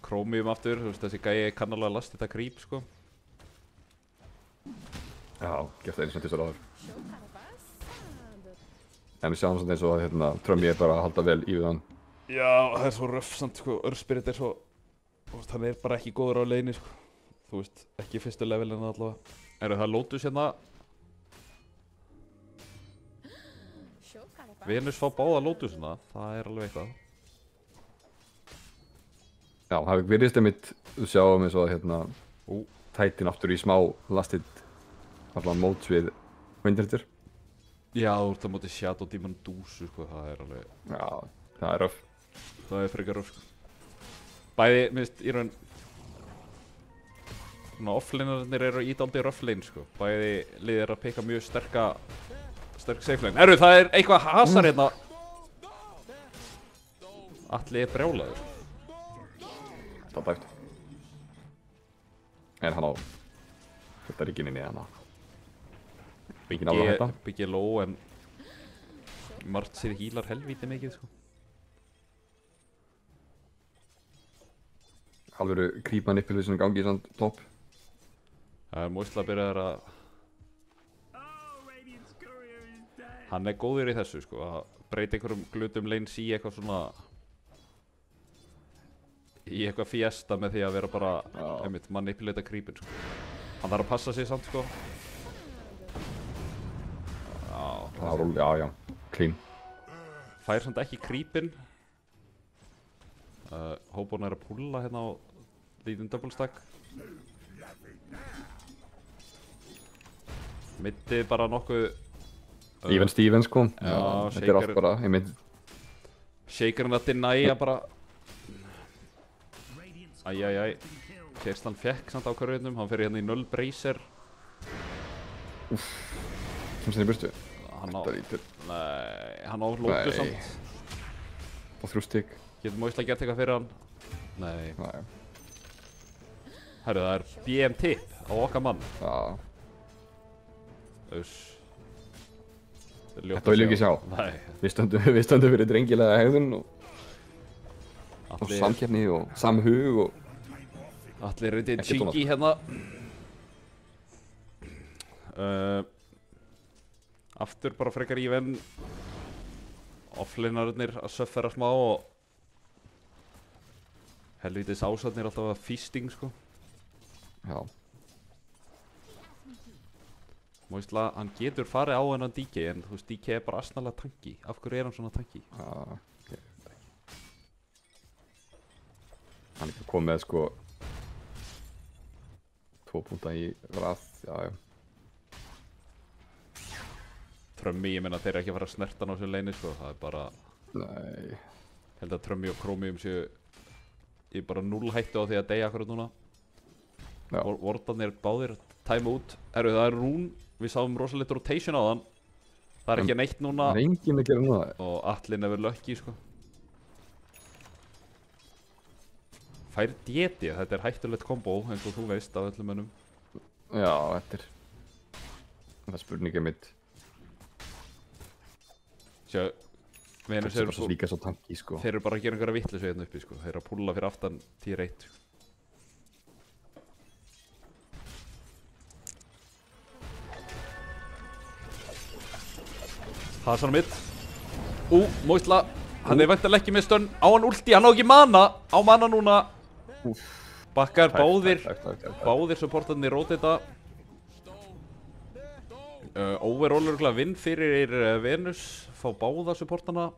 Chromium aftur, þú veist þessi gæi kann alveg að lasta þetta creep, sko.
Já, gert það einu sem þessar áður. En við sjáum svona eins og að hérna, Trummy er bara að halda vel í við hann.
Já, það er svo röff samt, sko. Urspirit er svo, þú veist, hann er bara ekki góður á leini, sko. Þú veist, ekki í fyrstu levelinu allavega. Eru það Lotus hérna? Venus fá báða Lotusina, það er alveg eitthvað.
Já, það virðist einmitt, þú sjáum eins og að hérna,
Ú,
tætin aftur í smá lastið allan móts við Windhunter.
já, þú ert á móti Shadow Demon Dúsu, sko, það er alveg,
Já, það er röff.
það er frekar röff, sko. Bæði, minnst, í raun, svona offlanerarnir eru í dálítið rough lane, sko. Bæði liðir að peka mjög sterk safe lane. Erru, það er eitthvað hasar hérna. Atli er brjálaður.
Það er dæft. En hann á þetta ríkin inn í hana. Engin alveg að hætta.
Byggja low en margt sér hílar helvíti mikið, sko.
Alvöru creepa nippil sem gangi í svona topp.
Það er Moisla byrjaður að hann er góður í þessu, sko, að breyta einhverjum glutum lanes í eitthvað svona í eitthvað fiesta með því að vera bara einmitt manipulata creepin, sko. Hann þarf að passa sig samt, sko.
Já, clean.
Fær samt ekki creepin. Hóbon er að púlla hérna á lítinn double stack. Mittið bara nokkuð
Even Steven, sko.
Já,
þetta er allt
Shaker-
bara, einmitt.
Shakerinn að denia bara. Æjæjæj. Kerstan fekk samt á körðunum, hann fer hérna í null bracer.
Sem sem í burtu.
Hann á,
Þetta lítur.
nei, hann á lótu
Nei.
samt.
Og þrjústík.
Getur Moisla gert eitthvað fyrir hann? Nei.
Já,
Herru, það er BM tip á okkar mann.
já.
Uss.
Þetta vil ég ekki sjá.
Nei.
Við stöndum fyrir drengilega hegðun og
Allir,
samkeppni og samhug og
allir reyndið
Ekki svona.
cheeky hérna. Aftur bara frekar even. Offlinarnir að suffera smá og helvítis ásatnir alltaf að feasting, sko.
já.
Moisla, hann getur farið á hennan DK en þú veist, DK er bara asnalega tanki. Af hverju er hann svona tanki?
Já, ég veit ekki. Hann er ekki komið með sko 2 púnta í rað, já.
Trummy, ég meina þeir eru ekki að fara að snerta hann á sér leini, sko. Það er bara,
Nei.
held að Trummy og Chromium séu í bara 0 hættu á því að deyja akkurat núna.
Já.
Vordarnir báðir tæma út. Herru, það er rún. Við sáum rosalegt rotation á þann. Það er ekki neitt núna.
Það er enginn að gera núna.
Og Atlin er verið lucky, sko. Fær DD, þetta er hættulegt kombo eins og þú veist af öllum mönnum.
Já, þetta er það er spurningið mitt.
Sjá, Venus
Það er
eru
bara svo líka svo tanki, sko.
þeir eru bara að gera einhverja vitleysu hérna uppi, sko. Þeir eru að púlla fyrir aftan tier 1. Hasar mitt. Moisla, hann er væntanlega ekki með stönn. Á hann ulti, hann á ekki mana. Á mana núna. Bakkar báðir. Báðir supportarnir rótita. Overall örugglega vinn fyrir Venus. Fá báða supportana.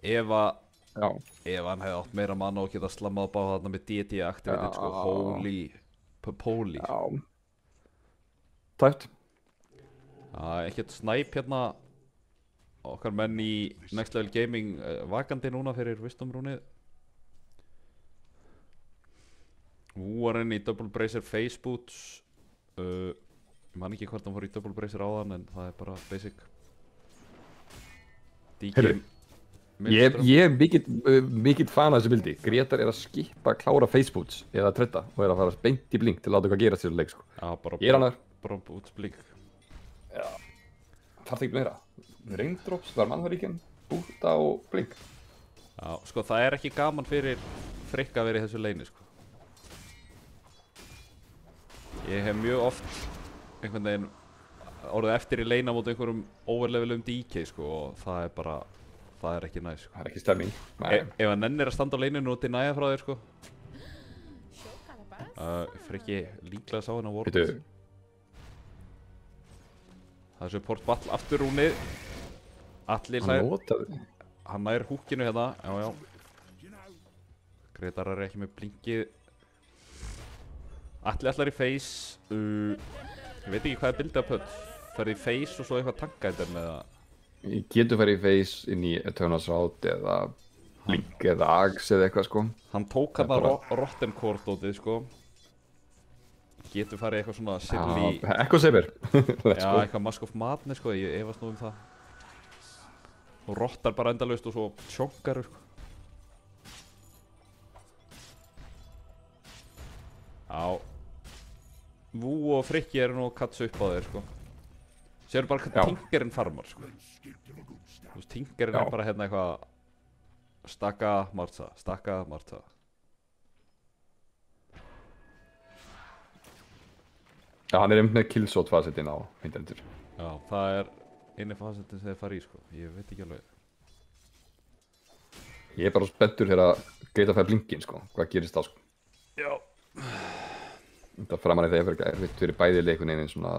Ef að
Já.
ef hann hefði átt meira manna og geta slammað bá þarna með DD activated sko, holy popoli.
Já. Tæft.
Ekkert snæp hérna okkar menn í Next Level Gaming vakandi núna fyrir Wisdom-rúnið. Warren í Double Bracer Face Boots. Ég man ekki hvort hann fór í Double Bracer áðan en það er bara basic. DK
Ég er mikill fan af þessu bildi. Gretar er að skipa klára Face Boots eða tretta og er að fara beint í blink til að láta eitthvað gera sér leik sko.
Já, bara
Ég er hann þar.
Bara út blink.
Já. Þarf það ekki meira. Raindrops, var mannvaríkinn, búta og blink.
Já, sko það er ekki gaman fyrir Frikka að vera í þessu leini sko. Ég hef mjög oft einhvern veginn orðið eftir í leina mót einhverjum overlevelum DK sko og það er bara, það er ekki næs sko.
Það er ekki stemming.
Ef hann nennir að standa á leininu og deniða frá þér sko. Frikki líklega sá henn á Warp.
Veitu.
Það er support ball aftur rúnið. Atli hlær. Hann nær húkinu hérna. Já. Gretar er ekki með blinkið. Atli ætlar í face. Ég veit ekki hvað er bildið af pöll. Færði í face og svo eitthvað tankættir með það.
Ég getur farið í face inn í Eternal Shroud eða blink eða ags eða eitthvað sko.
Hann tók hann að Rotten Core dótið sko. Getur farið eitthvað svona silly.
Echo Saber.
Já, eitthvað Mask of Madness sko. Ég efast nú um það. Og rottar bara endalaust og svo tjónkar sko. Já. Vú og Frikki eru nú að katsa upp á þeir sko. Sérðu bara hvað Tinkerinn farmar sko. Þú veist, Tinkerinn er bara hérna eitthvað stakka marta.
Já, hann er einhvern veginn killshot fasetinn á hindendur.
Já, það er eini fasetinn sem þeir fara í sko. Ég veit ekki alveg.
Ég er bara spenntur hér að Greta fæða blinkinn sko. Hvað gerist þá sko?
Já.
Það framan þegar ég erfitt fyrir bæði leikunni einn svona.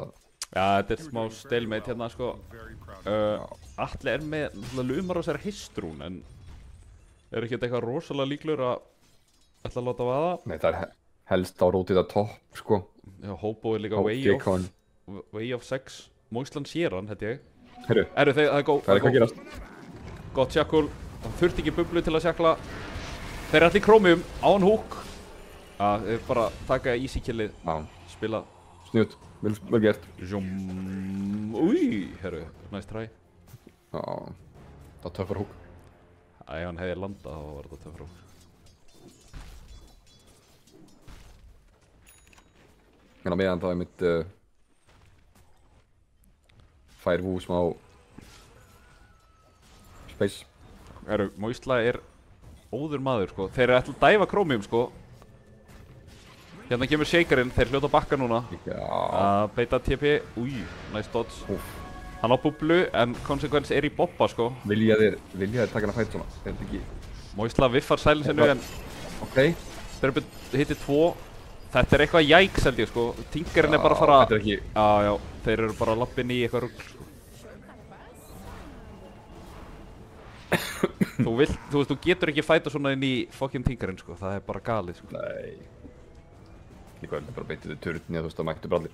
Já, þetta er smá stalemate hérna sko. Atli er með lumar á sér histrún en er ekki eitthvað rosalega líklegur að ætla að láta vaða.
Nei, það er helst á rótið að topp sko.
Já, Hobo er líka way of 6. Moisland sér hann, held ég.
Herru,
það er góð.
Það er eitthvað að gerast.
Gott sjakkul. Það þurfti ekki bublu til að sjakla. Þeir eru allir í Chromium, án húk. Þeir bara taka easy killið. Spila.
Snjút, vel gert.
Úi, herru, nice try.
Já, það var töffar húk.
Ef hann hefði landað þá var þetta töffar húk.
En á meðan þá er mitt fær Vú smá space.
Herru, Moisla er óður maður sko. Þeir eru alltaf að dæfa Chromium sko. Hérna kemur Shakerinn, þeir hljóta bakka núna.
Já.
Beita TP, úi, nice dodge. Hann á bublu en Consequence er í boppa sko.
Vilja þeir taka hann að fæta svona, er þetta ekki?
Moisla viffar silencinu en
ok.
Þeir hittir 2. Þetta er eitthvað jæks held ég sko. Tinkerinn er bara að fara.
Þetta er ekki.
Já, þeir eru bara að lappin í eitthvað rugl sko. Þú veist, þú getur ekki fæta svona inn í fucking Tinkerinn sko. Það er bara galið sko.
Nei. Líka vel, bara beitið þau turni að þú veist að mættu bralli.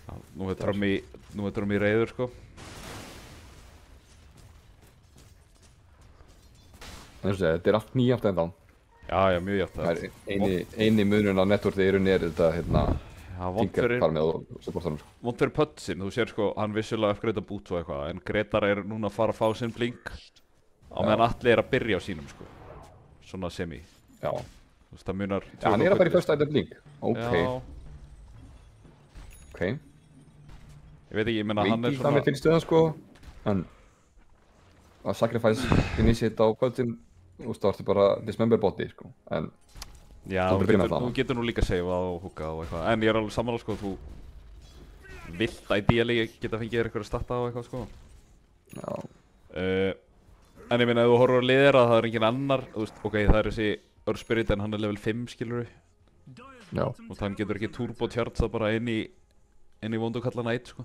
Já, nú er Drummi reiður sko.
En þess að þetta er allt nýjaft en þá.
Já, mjög jægt.
Það er eini munurinn á networki í rauninni er þetta hérna Tinker farmið og supportanum sko.
Vont fyrir putsin, þú sér sko, hann vissulega uppgreita boots og eitthvað, en Gretar er núna að fara að fá sinn blink á meðan Atli er að byrja á sínum sko. Svona semi.
Já.
Þú veist, það munar.
Já, hann er að fara í first item blink. Ok.
Já.
Ok.
Ég veit ekki, ég meina hann er
svona. Veit ekki hvað mér finnst það sko, en að sacrifice initiate á kvöldin, þú veist, það vartu bara dismember boti sko, en
já, þú getur nú líka saveað og hookað og eitthvað, en ég er alveg sammála sko, þú vilt ideally geta fengið þér eitthvað að starta á eitthvað sko.
Já.
En ég meina, ef þú horfur á liðir að það er engin annar, þú veist, ok, það er þessi Earth Spirit en hann er level 5 skilur við.
Já.
Og hann getur ekki turbo chargað bara inn í vondu kallana 1 sko.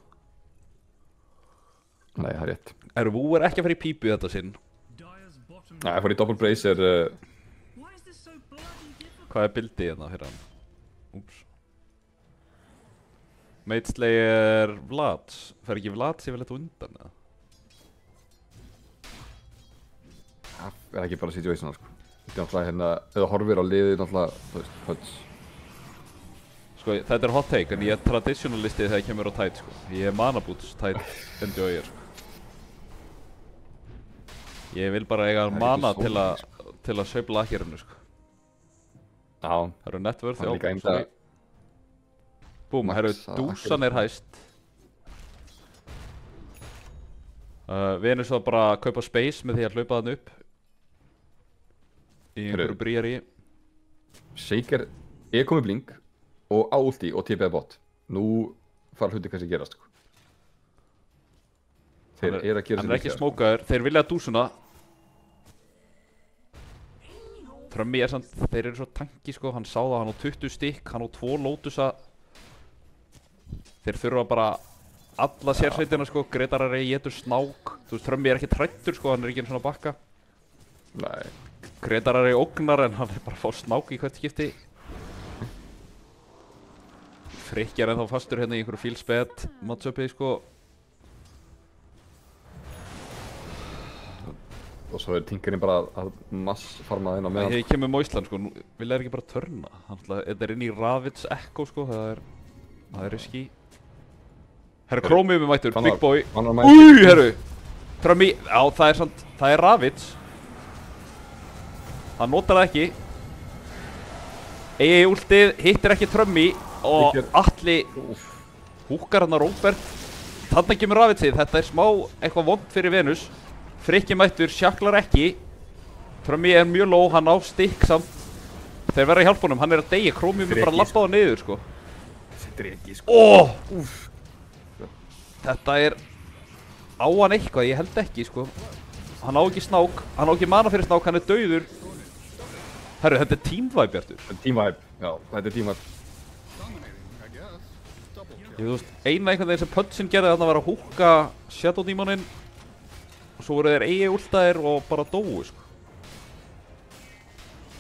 Nei, það er rétt.
Vú er ekki að fara í pípu þetta sinn.
Það fór í double brace
Hvað bildið hérna fyrir hann? Úps. Maidslayer Vlads. Fer ekki Vlads yfirleitt undan eða?
Það ekki bara situational sko. Þetta náttúrulega hérna, eða horfir á liðið náttúrulega, þú veist, Pudge.
Sko, þetta hot take, en ég traditionalisti þegar ég kemur á tæt sko. Ég mana boots tæt enjoyer sko. Ég vil bara eiga mana til að sveifla akkerinu sko.
Já.
Það eru networth,
Það líka einda...
Búm, það eru dúsan hæst. Við erum svo bara að kaupa space með því að hlaupa þann upp. Í einhverju bríari.
Shaker komið blink og á ulti og TPði bot. Nú fara hluti kannski gerast sko. Þeir eru að gera sér
hann ekki smókaður, þeir vilja dúsuna. Trömmi samt, þeir eru svo tanki sko, hann sá það, hann á 20 stykk, hann á 2 Lotusa. Þeir þurfa bara alla sérsveitina sko, Gretarari getur snák. Þú veist, Trömmi ekki trættur sko, hann ekki einu svona bakka.
Nei.
Gretarari ógnar en hann bara að fá snák í hvert skipti. Frikki ennþá fastur hérna í einhverju fílspett matchupi sko.
Og svo Tinkerinn bara að massfarma inn á meðan.
Ég kemur Moisland sko, vilja ekki bara törna. Þetta inn í Ravits Echo sko, það er riski. Herru, Chromium mættur, Big Boy. Új, herru! Trömmi, já það er Ravits. Það notar það ekki. Eigi últið, hittir ekki Trömmi. Og Atli húkar hann á Róbert. Þarna kemur Ravitsið, þetta er smá eitthvað vond fyrir Venus. Frikki mættur, sjaklar ekki. Trömmi er mjög low, hann á stikk samt. Þeir verða að hjálpa honum, hann er að deyja. Chromium er bara að lappa á niður sko.
Þetta er ekki sko.
Þetta er á hann eitthvað, ég held ekki sko. Hann á ekki snák, hann á ekki mana fyrir snák, hann er dauður. Herru, þetta er teamvibe Bjartur.
Teamvibe, já, þetta er teamvibe.
Þú veist, eina einhvern veginn sem Pudgeinn gerði þarna var að húka Shadow Demoninn. Og svo voru þeir eigi últaðir og bara dóu sko.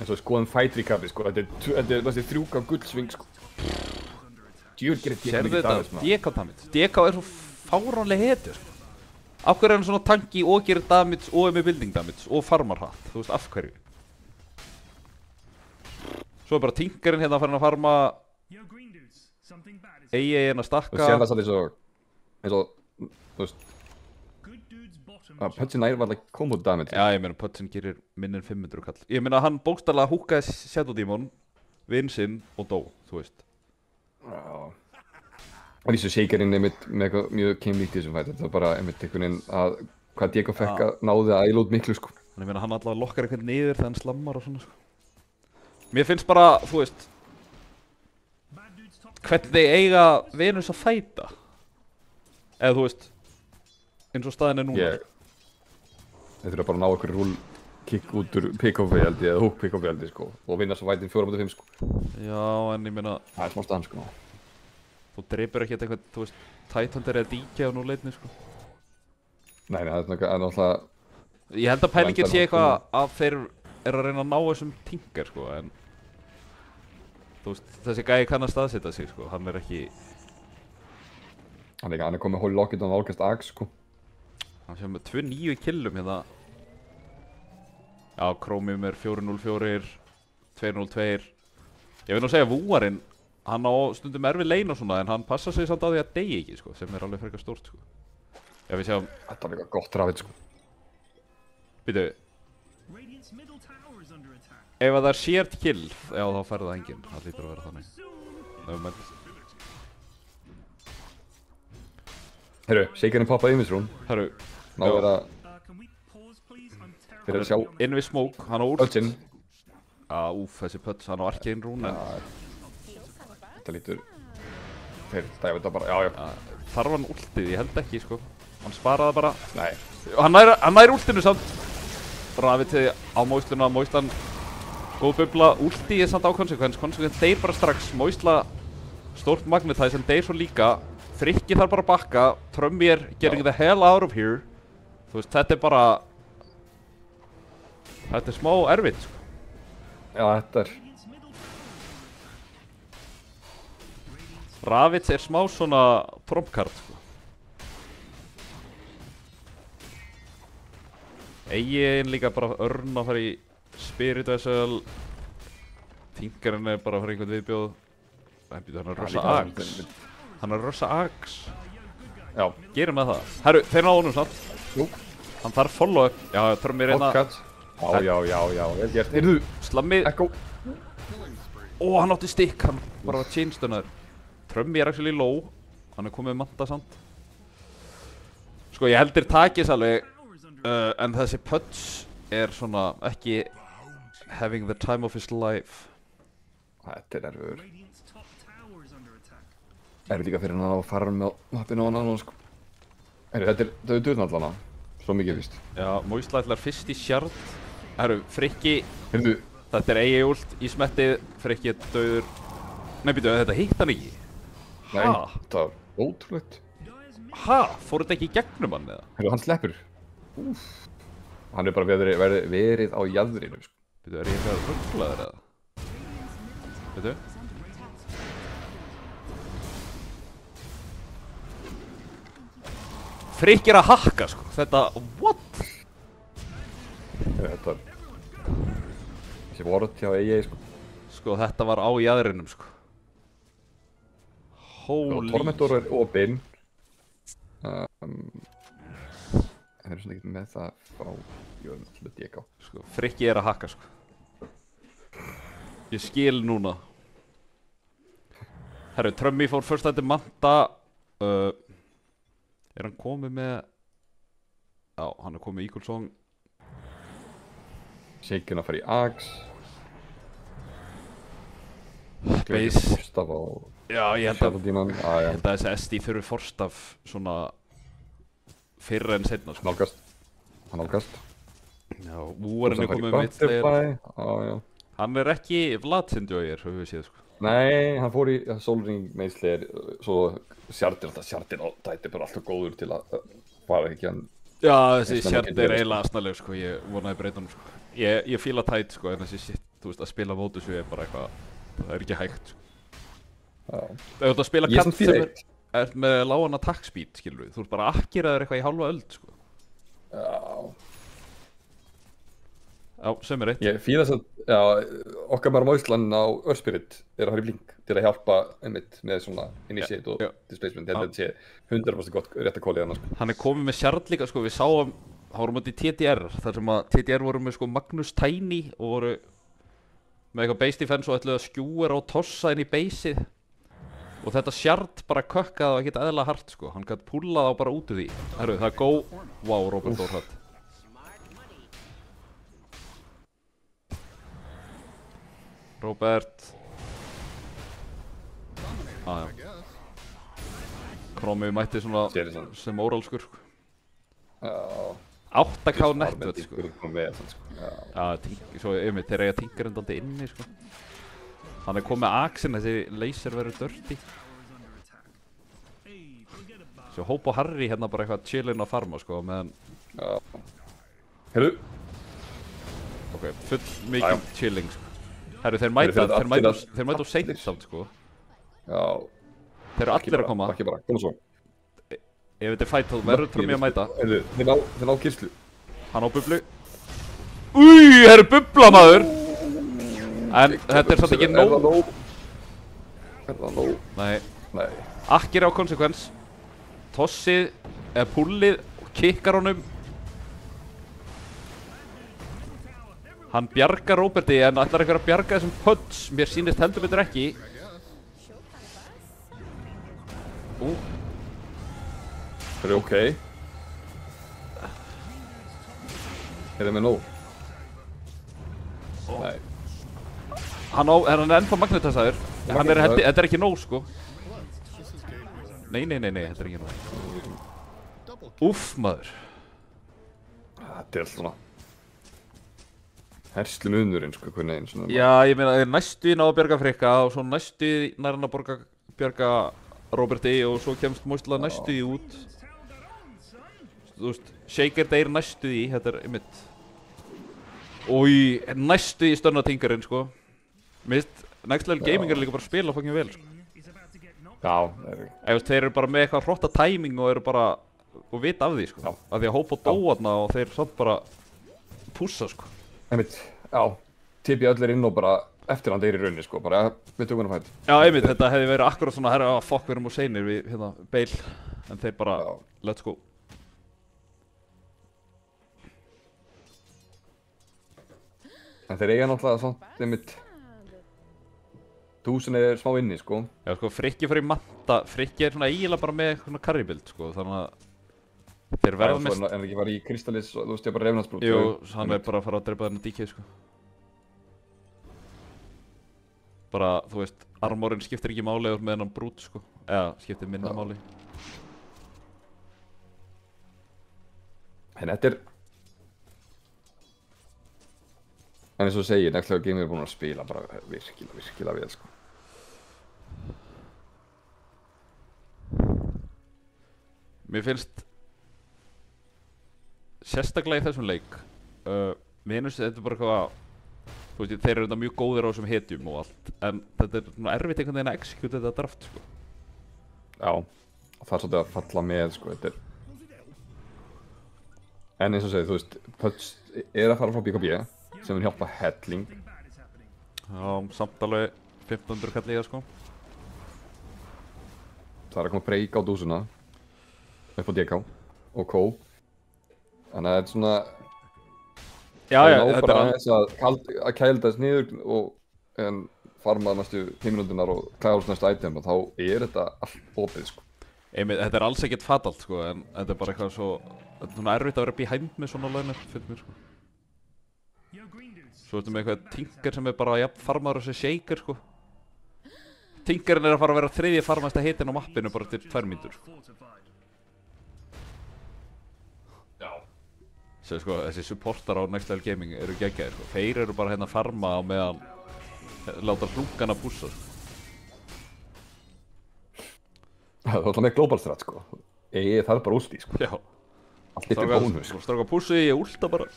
En svo skoðum fight recovery sko, þetta er 3K gullsving sko. Djúvel gerir DK mikið damage maður.
DK damage. DK er svo fáránlega hetju sko. Af hverju er hann svona tanki og gerir damage og er með building damage og farmar hratt, þú veist af hverju. Svo er bara Tinkerinn hérna að fara að farma. Eigi er að stakka.
Þú sér það satt eins og, þú veist, Pudgeinn nær var like combo damage.
Já, ég meina Pudgeinn gerir minn en 500 kall. Ég meina hann bókstaflega húkaði Shadow Demon, vinn sinn og dó, þú veist.
Já. Og þessu Shakerinn einmitt með eitthvað mjög keimlítið þessum fætt. Þetta var bara einmitt einhvern veginn að hvað DK fekk að náði að æla út miklu sko.
Ég meina hann allavega lokkar eitthvað niður þegar hann slammar og svona sko. Mér finnst bara, þú veist, hvernig eiga Venus að fæta. Eða þú veist, eins og staðin er núna.
Þeir þurfa bara að ná okkur rúl kick út úr pick-off-i held ég, eða hook pick-off-i held ég sko. Og vinna svo fætin 4-5 sko.
Já, en ég meina...
Það er smá staðan sko.
Þú dreipur ekkert eitthvað, þú veist, Tidehunter eða DK á núleitni sko.
Nei, það er náttúrulega...
Ég held að pælingin sé eitthvað að þeir eru að reyna að ná þessum Tinker sko, en... Þú veist, þessi gæi kann að staðsetja sig sko, hann er ekki...
Hann er komið Holy Locket og nálgast Axe sko.
Hann sé með 2-9 killum hérna. Já, Chromium er 4-0-4, 2-0-2. Ég vil nú segja Vúarinn, hann á stundum erfið lane og svona, en hann passa sig samt á því að deyja ekki sko, sem er alveg frekar stórt sko. Já, við sjáum...
Þetta er eitthvað gott rafið sko.
Býtu. Ef það er shared kill, já þá færði það enginn. Það lítur að vera þannig.
Herru, Shakerinn poppaði í misrún.
Herru.
Náðu vera... Þeir eru að sjá...
Inn við smoke, hann á úr...
Pudgeinn.
Já, úf, þessi Pudge, hann á arcane rún en...
Þetta lítur... Þeir dæfa þetta bara, já.
Þarf hann últið, ég held ekki sko. Hann sparaði bara...
Nei.
Hann nær últinu samt. Ravitið á Moisluna, Moislan... Góð bubla, últið er samt á konsekvens. Konsekvens deyr bara strax, Moisla... Stórt magnetize en deyr svo líka. Frikki þarf bara að bakka, Trömmi er getting the hell out of here. Þú veist, þetta er bara... Þetta er smá erfitt, sko.
Já, þetta er...
Ravits er smá svona trompkart, sko. Eigin líka bara örn að fara í Spirit Vessel. Tinkerinn er bara að fara einhvern viðbjóð. Hann er að rosa Axe. Hann er að rosa Axe.
Já.
Gerum með það. Herru, þeir náðu honum snart.
Jú.
Hann þarf follow-up. Já, Trummi reyna.
Hotcut. Já, vel gert. Heyrðu,
Slammið.
Echo.
Ó, hann átti stikk. Hann bara var chainstunnaður. Trummi er actually low. Hann er komið með manta samt. Sko, ég heldur takis alveg. En þessi Pudge er svona ekki having the time of his life.
Þetta er erfiður. Erfið líka fyrir hann að fara með mappinu á hann, sko. Þetta er döðn allan á. Svo mikið fyrst.
Já, Moisla ætlar fyrst í shard. Herru, Frikki.
Heyrðu.
Þetta er eigi últ í smettið. Frikki er döður. Nei, býtu, þetta hitt hann ekki.
Nei,
Ha?
þetta var ótrúlegt.
Ha? Fór þetta ekki í gegnum hann eða?
Heyrðu, hann sleppur. Úff. Hann er bara verið á jaðrinu, sko.
Býtu, er ég eitthvað rugglaður eða? Býtu? Frikki er að hakka, sko. Þetta, what?
Þetta var... Þessi vorð hjá EA, sko.
Sko, þetta var á jaðrinum, sko. Holy...
Tormentor er opinn. Það er svona ekkert með það frá Jöfnallu DK.
Sko, Frikki er að hakka, sko. Ég skil núna. Herru, Trummi fór fyrst að þetta manta. Er hann komið með... Já, hann er komið með Eagle Song.
Shaken að fara í Axe.
Base.
Forstaf á
Já, ég held
Shadow-díman.
að þessi SD þurfi forstaf svona fyrr en seinna, sko.
Nálgast. Hann nálgast.
Já, Wúarinn er komið með Midslayer.
Já.
Hann er ekki Vlad-enjoyer, höfum við séð, sko.
Nei, hann fór í Solring Midslayer, svo Sjardir á tæti bara alltaf góður til að fara ekki hann.
Já, þessi Sjard er eiginlega asnaleg, sko, ég vonaði breytunum, sko. Ég fíla tæt, sko, en þessi shit, þú veist, að spila mótus við er bara eitthvað, það er ekki hægt, sko.
Já.
Ef þú ert að spila kart sem er með lágan attack speed, skilur við, þú ert bara að akkiraður eitthvað í hálfa öld, sko.
Já.
Já, sem er eitt.
Ég fíla þess að, já, okkar maður Moislan á Örspirit er að fara í blink til að hjálpa einmitt með svona initiate og displacement. Ég held að þetta sé 100% gott rétt að kóla í hann, sko.
Hann er komið með Sjard líka, sko, við sáum, hann voru mútið í TDR, þar sem að TDR voru með, sko, Magnus Tiny og voru með eitthvað base defense og ætluðu að skjúra og tossa inn í baseið. Og þetta Sjard bara kökkaði og ekkert eðla hart, sko, hann gæti púlað á bara út úr því. Herru, það er go, wow, Robert Þórhald. Robert. Já. Krómi mætti svona sem órálskur, sko.
Já.
8K netvet, sko.
Já.
Svo einmitt, þeir eiga Tinkerindandi inni, sko. Hann er komið með Axin, þessi laser verður dirty. Svo Hope og Harry hérna bara eitthvað chillin að farma, sko, meðan...
Já. Heyrðu.
Ok, full mikið chilling, sko. Herru, þeir mæta á seint samt, sko.
Já.
Þeir eru allir að koma.
Ekki bara, koma svo.
Ef þetta er fight, þá verður Trummi að mæta.
Heyrðu, þeir ná kyrslu.
Hann á bublu. Új, herru, bubla, maður! En þetta er samt ekki nóg.
Er það nóg?
Nei. Akkir á konsekvens. Tossið, eða pullið, kikkar honum. Hann bjargar Róberti en ætlar eitthvað að bjarga þessum Pudge. Mér sýnist heldur betur ekki.
Það er ok. Er það með nóg? Nei.
Hann er ennþá magnetessaður. Þetta er ekki nóg, sko. Nei, þetta er ekki nóg. Úff, maður.
Þetta er alltaf svona herslu munurinn, sko, hvernig einn svona.
Já, ég meina, þeir næstu ná að bjarga Frikka og svo næstu nær hann að bjarga Róberti og svo kemst Moisla næstu í út. Þú veist, Shaker deyr næstu í, þetta er einmitt. Og næstu í stönnatingurinn, sko. Mist, Next Level Gaming er líka bara að spila fucking vel, sko.
Já,
Þeir eru bara með eitthvað hrotta timing og eru bara, og vita af því, sko.
Já.
Af því að hópa og dóarna og þeir samt bara pússa, sko.
einmitt, já, tipi allir inn og bara eftir hann deyri í rauninni, sko, bara við tökum hann að fætt.
Já, einmitt, þetta hefði verið akkurat svona, herra, fuck, við erum úr seinir við, hérna, Bale. En þeir bara,
Já.
let's go.
En þeir eiga náttúrulega samt, einmitt, Dúsin er smá inni, sko.
Já, sko, Frikki fyrir Manta, Frikki er svona eiginlega bara með svona carrybuild, sko, þannig að þeir verða
En
mest...
ekki var í Kristallis og þú veist ég bara reyfnarsbrút.
Jú, hann er bara að fara að drepa þennan DK, sko. Bara, þú veist, armorinn skiptir ekki máli eða með hennan brút, sko. Eða, skiptir minna máli.
En þetta er... En eins og þú segir, Next Level Gaming er búin að spila bara virkilega vel, sko.
Mér finnst sérstaklega í þessum leik mér finnst þetta bara eitthvað þú veist, þeir eru þetta mjög góðir á þessum hetjum og allt en þetta er svona erfitt einhvern veginn að execute þetta draft, sko.
Já, og það er svolítið að falla með, sko, þetta er... En eins og segir, þú veist, Pöts er að fara frá BKB sem vil hjálpa helling.
Já, samt alveg 1500 kall í það, sko.
Það er að koma breyka á dúsuna upp á DK og Kó. Þannig að þetta er svona...
Já,
þetta er aðeins að kælda þess niður og farma næstu 5 minúturnar og klæða næstu item og þá er þetta allt opið, sko.
Þetta er alls ekkert fatalt, sko, en þetta er bara eitthvað svo þetta er svona erfitt að vera behind með svona launir, fyrir mér, sko. Svo ertu með eitthvað Tinker sem er bara jafn farmaður og þessi Shaker, sko. Tinkerinn er að fara að vera þriðji farmasta hitinn á mappinu bara til 2 mínútur, sko.
Já.
Sér, sko, þessi supportar á Next Level Gaming eru geggjaðir, sko. Þeir eru bara hérna að farma á meðan láta hlungana pússa, sko.
Það er alltaf með global strat, sko. Það er bara ulti, sko.
Já.
Allt litur bónus, sko.
Stráka pússi, ég últa bara.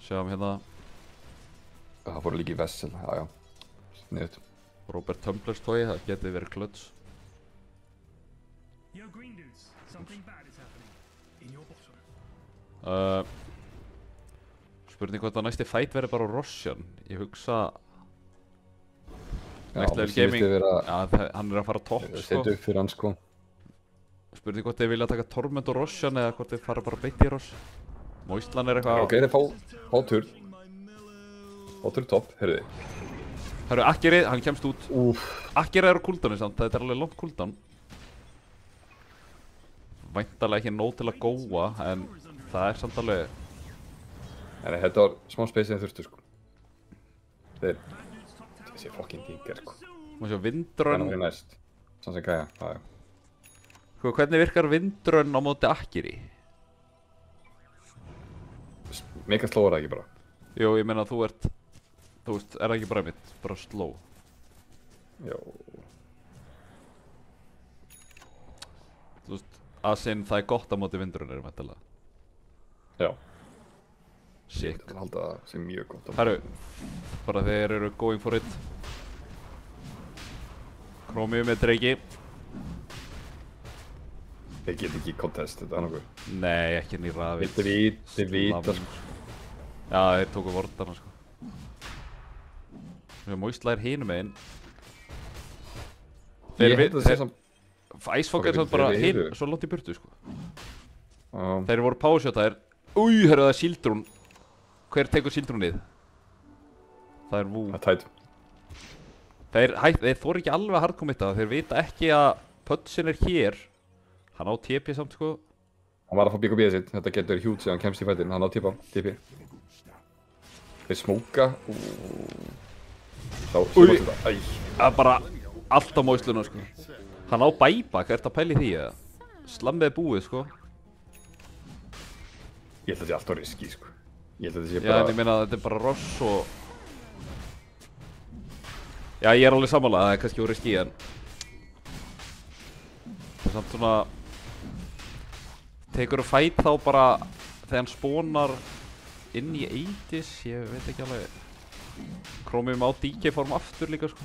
Sjáum hérna
Það fóru líka í Vessel, já. Sniðut.
Robert Tumblers tói, það geti verið klöts. Spurning hvort að næsti fight verði bara á Roshan. Ég hugsa Next Level Gaming, hann er að fara topp, sko.
Setja upp fyrir hann, sko.
Spurning hvort þeir vilja taka Torment og Roshan eða hvort þeir fara bara beint í Ross. Moistland er eitthvað...
Ok, þeir fá turn. Fá turn topp, heyrðu þið.
Herru, Akkeri, hann kemst út. Akkeri er á cooldowni samt, þetta er alveg langt cooldown. Væntanlega ekki nóg til að góa, en það er samt alveg...
En þetta var smá space sem þurftu, sko. Þessi fucking Tinker, sko.
Má sjá, Windrun...
Þannig að vera næst. Sann sem gæja, já.
Sko, hvernig virkar Windrun á móti Akkeri?
Mega slow er það ekki bara.
Jú, ég meina að þú veist, er það ekki bara mitt, bara slow?
Já.
Þú veist, Asinn, það er gott á móti Windrunir, væntanlega.
Já.
Sick.
Ég held að það sé mjög gott.
Herru, bara þeir eru going for it. Chromium með dreiki.
Þeir get ekki contest, þetta er nokkuð.
Nei, ekki nýra aðvitt.
Þeir vita, sko.
Já, þeir tóku vordana, sko. Þegar Moistland er hinum meginn.
Ég held að það sé samt...
Icefog er samt bara hinn, svo langt í burtu, sko.
Já.
Þeir voru powershotaðir. Új, herru, það er Sildrún. Hver tekur Sildrúnið? Það er Vú.
Það er tætt.
Þeir þóru ekki alveg að hardcommita. Þeir vita ekki að Pötsin er hér. Hann á TP samt, sko.
Hann var að fá BKB sitt. Þetta getur hjút sem hann kemst í fættin. Hann á TP. Þeir smóka. Þá smóka þetta. Æj.
Það er bara allt á Moistluna, sko. Hann á bæbak, ertu að pæli því, eða? Slammið er búið, sko.
Ég held að þetta sé alltaf riski, sko. Ég held að þetta sé
Já,
bara...
en ég meina að þetta er bara Ross og... Já, ég er alveg sammála, það er kannski úr riski, en... Það er samt svona... Tekur þú fight þá bara þegar hann spónar inn í Eidis, ég veit ekki alveg. Chromium á DK form aftur líka sko.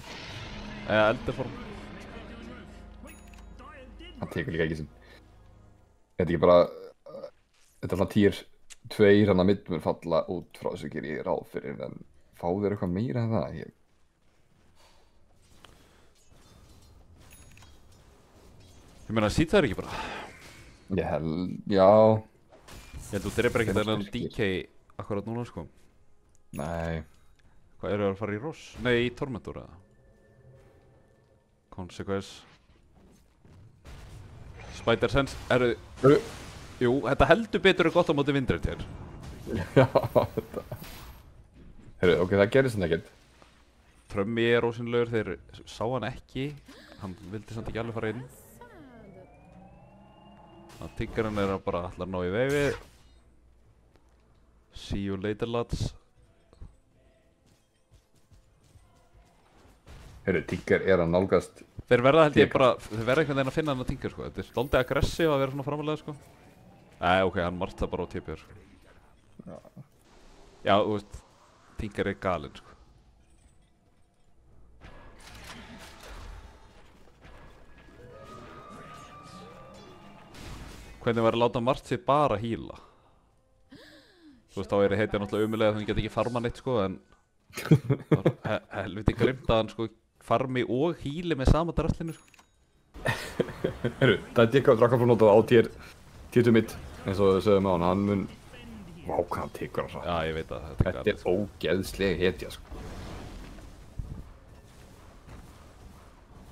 Eða eldur form.
Hann tekur líka ekki sinn. Þetta er ekki bara, þetta er svona tier 2 hann að mitt mun falla út frá þessu gerir ég ráð fyrir en fá þér eitthvað meira en það?
Ég meina, sýt það ekki bara?
Ég held, já.
Ég held þú drefur ekkert enn DK akkurat núna sko.
Nei.
Hvað eru það að fara í Ross? Nei, í Tormentor eða? Consequence. Spider Sense, jú, þetta heldur betur gott á móti Vindrift hér.
Já, þetta. Heyrðu, ok, það gerist hann ekkert.
Trömmi er ósynlegur, þeir sá hann ekki. Hann vildi samt ekki alveg fara inn. Það Tiggerinn er bara allar ná í vegið. See you later lads.
Heyrðu, Tigger er að nálgast.
Þeir verða held ég bara, þeir verða einhvern veginn að finna hann að Tigger sko. Þetta er svolítið aggressív að vera svona framalega sko. Nei, ok, hann margt það bara á TPR sko. Já, þú veist, Tigger er galinn sko. Hvernig var að láta Martsi bara híla? Þú veist, þá er heitja náttúrulega umulega að hann geti ekki farma neitt sko, en helviti grimt að hann sko farmi og híli með sama drastlinu sko.
Heyrðu, það er Dikka Drakaflóð notað á tier 2 mitt, eins og þau sögum á hann mun... Vá, hvað hann tekur hann svo.
Já, ég veit að
þetta er ógeðslega hetja sko.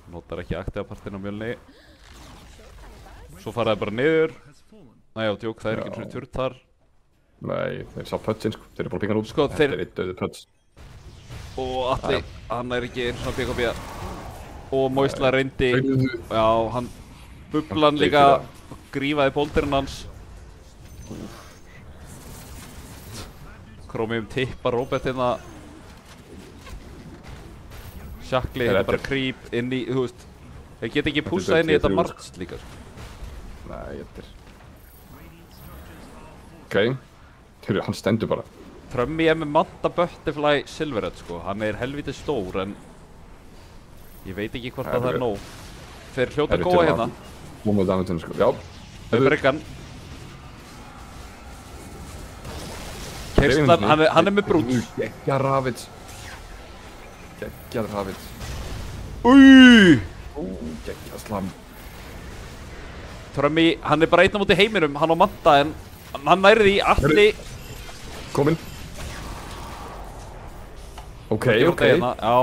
Notar ekki aktivapartinn á mjölni. Svo fara það bara niður. Næja, djók, það er ekki svona tjörn þar. Nei,
þeir sá pötsinn sko, þeir eru bara að pinga hann út.
Sko,
þetta er eitt döðu pöts.
Og Atli, hann er ekki eins og að PKB. Og Moisla reyndi. Já, hann bublan líka, grífaði bóldirinn hans. Chromium tippar Robert hérna. Shackli, þetta er bara creep inn í, þú veist. Þeir geta ekki pússa inn í þetta margst líka sko.
Nei, þetta er... Ok, heyrðu, hann stendur bara.
Trömmi er með Manta Butterfly Silverhead sko, hann er helvítið stór en ég veit ekki hvort að það er nóg. Þeir hljóta að góða hérna.
Múmið damaginu sko, já.
Þau bryggan. Kerslan, hann er með brúts.
Geggjar Ravits. Geggjar Ravits.
Új!
Geggjar Slam.
Trömmi, hann er bara einn á móti heiminum, hann á Manta en hann nærði því Atli.
Kominn. Ok.
Já,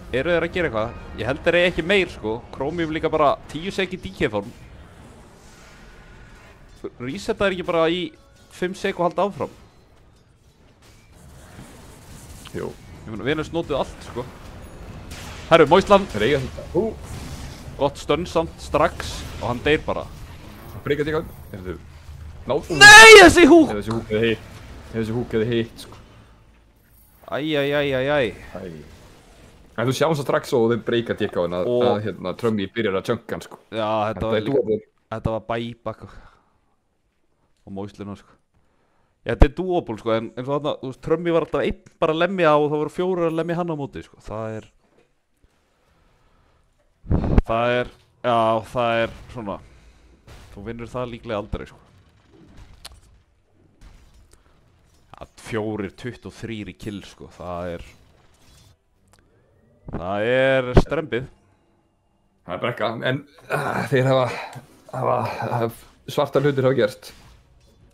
eru þeir að gera eitthvað? Ég held þeir ekki meir sko, Chromium líka bara 10 sek í DK form. Resetta er ekki bara í 5 sek og halda áfram.
Jú.
Ég meina, Venus notuð allt sko. Herru, Moislan.
Þeir eiga þetta.
Gott stönn samt strax og hann deyr bara.
Breyka þig á. Heyrðu.
Nei, þessi húk!
Þessi húk eða hitt sko.
Æjæjæjæjæj.
En þú sjáum svo strax og þeir breyka Dikka á henn að hérna Trömmi byrjar að tjönka hann sko.
Já, þetta var bæbak og Moislinu sko. Já, þetta er duoból sko, en eins og þarna, þú veist, Trömmi var alltaf einn bara að lemja og það voru 4 að lemja hann á móti sko. Það er svona, þú vinnur það líklega aldrei sko. 4-23 í kill sko, það er strempið.
Það er brekka, en þeir hafa svarta hlutir hafa gerst.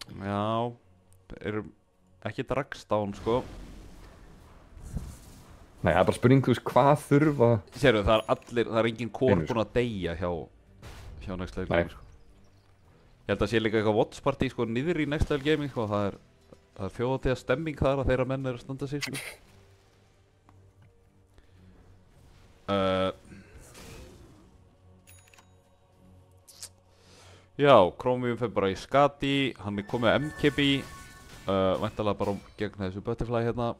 Já, eru ekki dragstán sko.
Nei, það er bara spurning, þú veist, hvað þurfa...
Sérðu, það er engin core búinn að deyja hjá Next Level Gaming sko. Ég held að sé líka eitthvað watch party sko niður í Next Level Gaming sko, það er þjóðatíða stemming þar að þeirra menn eru að standa sig sko. Já, Chromium fer bara í skati, hann er komið að MKB, væntanlega bara gegn þessu Butterfly hérna.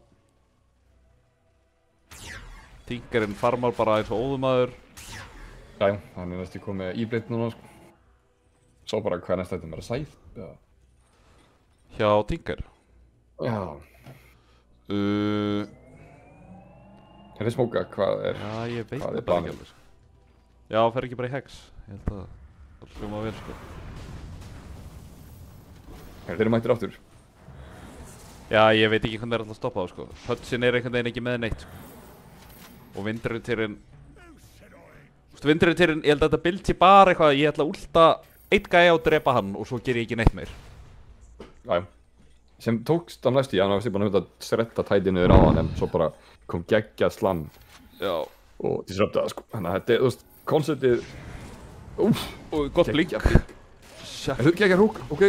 Tiggerinn farmar bara eins og óðumaður.
Já, hann er næstu komið íbreytt núna sko. Svo bara hvað næst þetta með að sæð?
Hjá Tigger?
Já.
Uh,
Henni smóka, hvað er?
já, ég veit
Hvað er
það bara ekki
planið?
alveg, sko. Já, fer ekki bara í hex. Ég held að það hljóma vel, sko.
Þeir eru mættir aftur.
Já, ég veit ekki hvernig það er alltaf að stoppa á, sko. Hudson er einhvern veginn ekki með neitt, sko. Og vindrutýrin... Vindrutýrin, ég held að þetta build sé bara eitthvað, ég ætla að últa eitt gæja og drepa hann og svo ger ég ekki neitt meir.
Já. Sem tókst á næstu, hann var búin að sretta tætið niður á hann, en svo bara kom geggjað slam
Já.
og disrupta það, sko. Þannig að þetta er, þú veist, konceptið... Úff.
Og gott blink.
En þú geggjað húk, ok.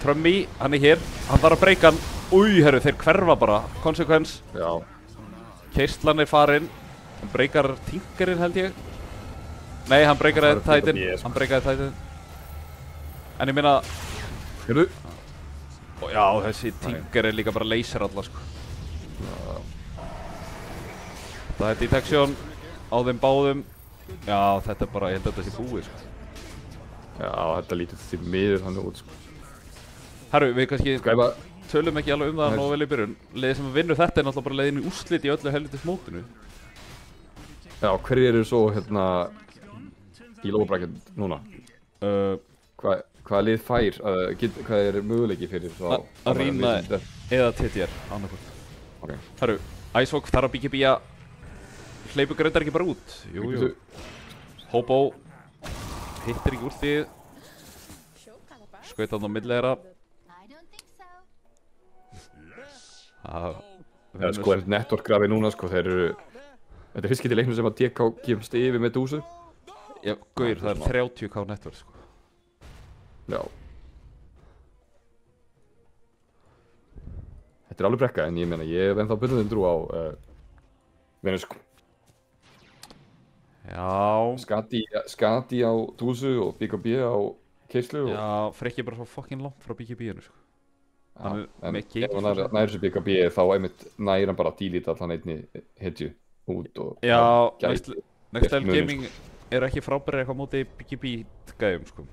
Trummy, hann er hér, hann þarf að breyka hann. Új, herru, þeir hverfa bara. Consequence.
Já.
Keistlan er farinn. Hann breykar Tinkerinn, held ég. Nei, hann breykaði tætin.
sko.
Hann breykaði tætin. En ég meina...
Hérðu?
Já, þessi Tinker er líka bara laser alla, sko. Það er detection á þeim báðum. Já, þetta er bara, ég held að þetta sé búið, sko.
Já, þetta lítið til miður þannig út, sko.
Herru, við kannski
Skræfa...
tölum ekki alveg um það nógu vel í byrjun. Leiðið sem vinnur þetta er náttúrulega bara leiðin í úrslit í öllu helvitis mótinu.
Já, hverju eru svo, hérna, í lóðbrækjum núna? Hvað lið fær, hvað er möguleiki fyrir þá?
Arena eða TTR, annarkvöld.
Ok.
Herru, Icewalk þarf að byggja bíja. Hleypur greindar ekki bara út. Jú, jú. Hobo hittir ekki úr því. Skaut hann á millera.
Það er sko network grafi núna, sko, þeir eru... Þetta er fyrst getið leiknum sem að DK kemst yfir með dúsu.
Já, gaur, það er 30k network, sko.
Já. Þetta er alveg brekka, en ég meina, ég hef ennþá byrðin trú á Venus, sko.
Já.
Skati á dúsu og BKB á keislu og...
Já, Freyki er bara svo fucking langt frá BKB-inu, sko.
Já,
Hann er
en
með gig,
ef hann nær þessu BKB þá einmitt nær hann bara að dílita allan einni hitju út og...
Já,
gæti
Next Level
muninn,
Gaming er ekki frábæri eitthvað móti BKB-gæjum, sko.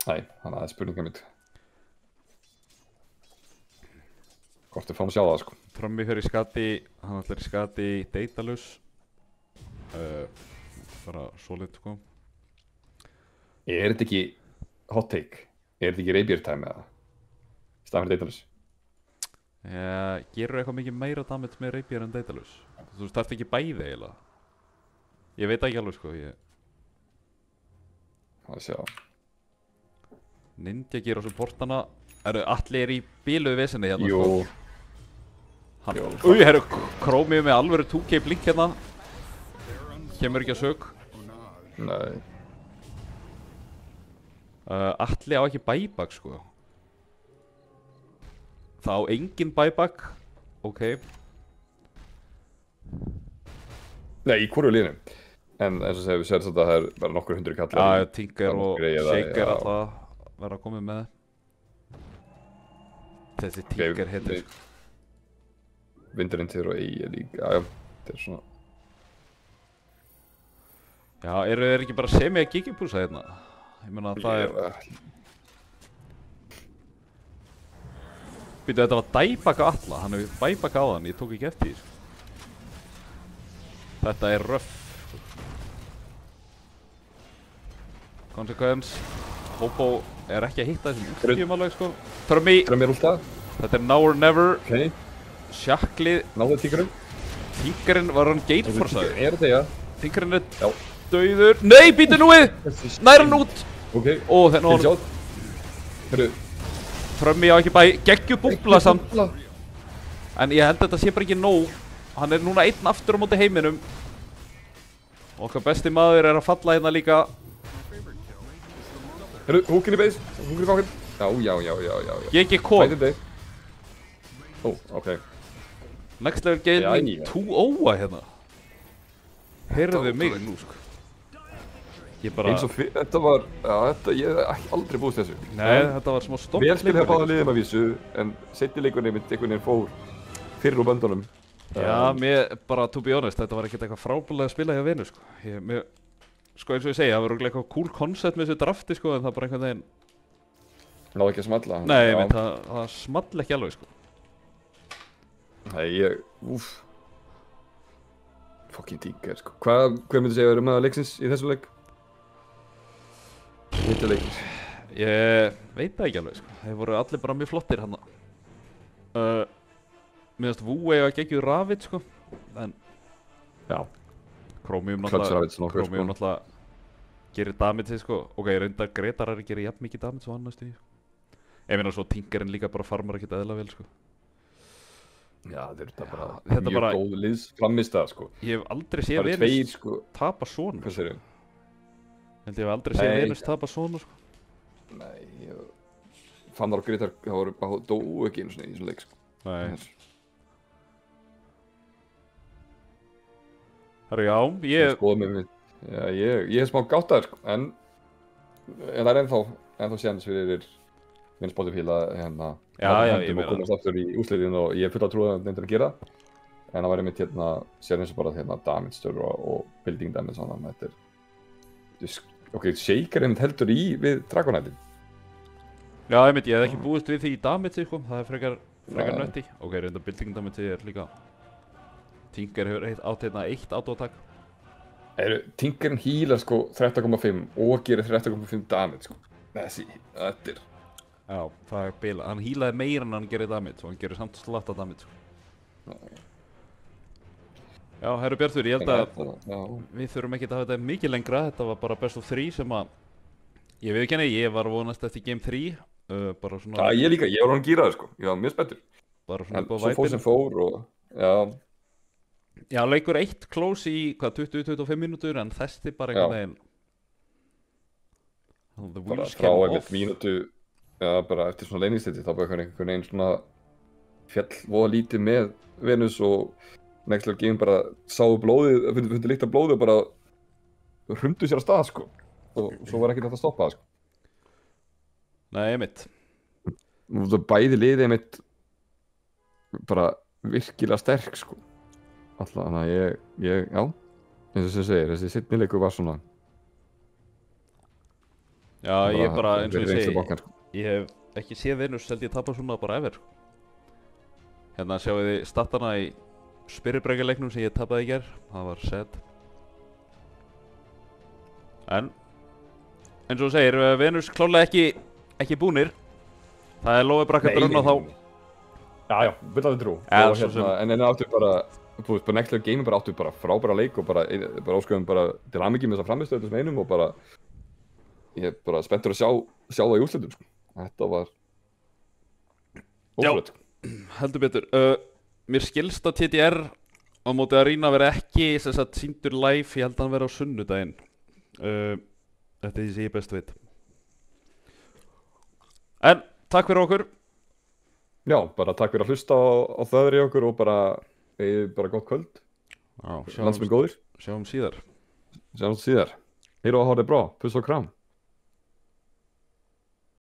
Nei, þannig að það er spurninga mitt. Hvort er fáum að sjá það, sko.
Trummy fyrir skati, hann ætlar í skati Daedalus. Bara solid, sko.
Er þetta ekki hot take? Er þetta ekki Rapier time eða? Staðan fyrir Daedalus?
Gerur eitthvað mikið meira damage með Rapier en Daedalus? Þú starft ekki bæði eiginlega. Ég veit ekki alveg, sko.
Það sjá.
Ninja gerir á supportana. Allir í bíluðu vesinni hérna,
Jú.
sko.
Jú.
Új, herru, Chromið með alvöru 2K blink hérna. Kemur ekki að sög.
Nei.
Allir á ekki buyback, sko. Það á engin buyback. Ok.
Nei, í hvoru liðinu. En eins og segja, við séum þetta að það er bara nokkur hundru kallar.
Já, Tinker og Shaker alltaf verða að koma með. Þessi Tinker heitir, sko.
Vindurinn til og eigi líka, já, þetta er svona...
Já, eru þeir ekki bara semi að gigipúsa hérna? Ég meina að það er... Býtu, þetta var dæbak á alla, hann hefur bæbak á hann, ég tók ekki eftir því, sko. Þetta er röff. Consequence. Hobo er ekki að hitta þessum útskjum alveg, sko. Trummy.
Trummy er últað.
Þetta er now or never.
Ok.
Sjaklið.
Náðu tíkurum.
Tinkerinn var hann gateforsaður.
Er þetta, já.
Tinkerinn er dauður. Nei, býtu nú við! Nær hann út!
Ok.
Ó, þennan var...
Hörru.
Trummy á ekki bæ... Geggju búbla samt. En ég held að þetta sé bara ekki nóg. Hann er núna einn aftur á móti heiminum. Okkar besti maður er að falla hérna líka.
Hörru, húkin í base. Húkin í fákinn. Já.
GG kom.
Ó, ok.
Next Level Gaming 2-0 hérna. Heyrðu mig nú, sko. Ég bara...
Eins og þetta var... Já, þetta... Ég hef aldrei búist þessu.
Nei, þetta var smá stopp.
Vel spilið að báða liðum að vísu, en seinni leikurinn einhvern veginn fór fyrir úr böndunum.
Já, mér bara, to be honest, þetta var ekkert eitthvað frábælega að spila hjá Venus, sko. Sko eins og ég segja, það var eitthvað cool concept með þessu drafti, sko, en það bara einhvern veginn...
náðu ekki að smalla.
Nei,
Já.
það small ekki alveg, sko.
Nei, fucking Tinker, sko. Hver myndi segja að leiksins í þessu leik? Þetta leikir.
Ég veit það ekki alveg, sko. Þeir voru allir bara mjög flottir hann. Mér finnst Wu eiga geggjur Ravage, sko. En
Já,
Chromium
Clutch Ravage nokkur, sko.
náttúrulega gerir damage, sko. Ok, reyndar Gretarar gerir jafn mikið damage og hann næstu í. Ég meina svo Tinkerinn líka bara farmar ekkert eðla vel, sko.
Já, þetta er bara
þetta
mjög
bara-
góð liðsframmistaða, sko.
Ég hef aldrei séð
Það eru tveir,
Venus
sko.
tapa svona.
Hvað segirðu?
Held ég hef aldrei séð
Nei.
Venus tapa svona, sko.
Nei, Fannar og Gretar, það voru bara dóu ekki einu sinni í þessum leik, sko.
Nei. Herru, já, ég...
Skoða mig við. Já, ég er smá gáttaður, sko, en það er ennþá séðans fyrir minn Spotify að hérna
Já, ég
og
meina
komast aftur í úrslitin og ég er full að trúa að það gera en það væri mitt hérna séðan eins og bara hérna damage störu og building damage svona, þetta er ok, Shaker einmitt heldur í við Dragonite.
Já, ég hef ekki búist við því í damage, sko. Það er frekar
Nei.
nötti. Ok, reynda building damage er líka... Tinker hefur átt hérna 1 auto-attack.
Tinkerinn healar sko 13,5 og gerir 13,5 damage, sko. Þetta er
Já, það er bila. Hann healaði meira en hann gerir damage og hann gerir samt slatta damage, sko. Já, herru Bjartur, ég held að
já.
við þurfum ekki að hafa þetta mikið lengra. Þetta var bara best of 3 sem að... Ég veit ekki henni, ég var vonast eftir game 3. Bara svona...
Já, ég líka, ég var hann gýraður, sko. Ég var mjög spenntur.
Bara svona
En
upp á
svo fór
væpinu.
sem fór og já,
Já, leikur 1 close í, hvað, 20-25 mínútur, en þessi bara
Já.
einhvern veginn... The
bara
wheels
frá
came
einmitt
off.
mínútu, já, bara eftir svona leyningstiti, þá bara einhvern veginn svona fjall voða lítið með Venus og Next Level Game bara sáu blóðið, fundi líkt af blóðið og bara hrumdu sér að stað, sko. Og svo var ekkert hægt að stoppa það, sko.
Nei, einmitt.
Og það bæði liðið einmitt bara virkilega sterk, sko. Alltaf, þannig að já, eins og sem segir, þessi seinni leikur var svona
Já, ég bara, eins og ég
reynslu
segi,
bankar, sko.
ég hef ekki séð Venus held ég tapa svona bara ever. Hérna sjáu þið statana í Spiritbreaker-leiknum sem ég tapaði í gær. Það var sad. En, eins og þú segir, Venus klálega ekki búnir. Það er lofið brakka brunn og þá...
Já, viljandi trú.
Ja,
Og
svo sem-
en áttu bara, þú veist, bara Next Level Game bara áttu bara frábæra leik og bara ósköfum bara til aðmyggjum þess að framistöðu þessum einum og bara ég er bara spenntur að sjá það í úrslitum, sko. Þetta var ótrúlegt, sko.
Heldur betur. Mér skilst að TTR á móti Arena verði ekki sem sagt sýndur live, ég held að hann verði á sunnudaginn. Þetta er því sem ég best veit. En, takk fyrir okkur.
Já, bara takk fyrir að hlusta á þöðri okkur og bara gott kvöld.
Já,
Landsmenn góðir.
sjáum síðar.
Sjáumst síðar. Heyru og hafa það bra. Puss og kram.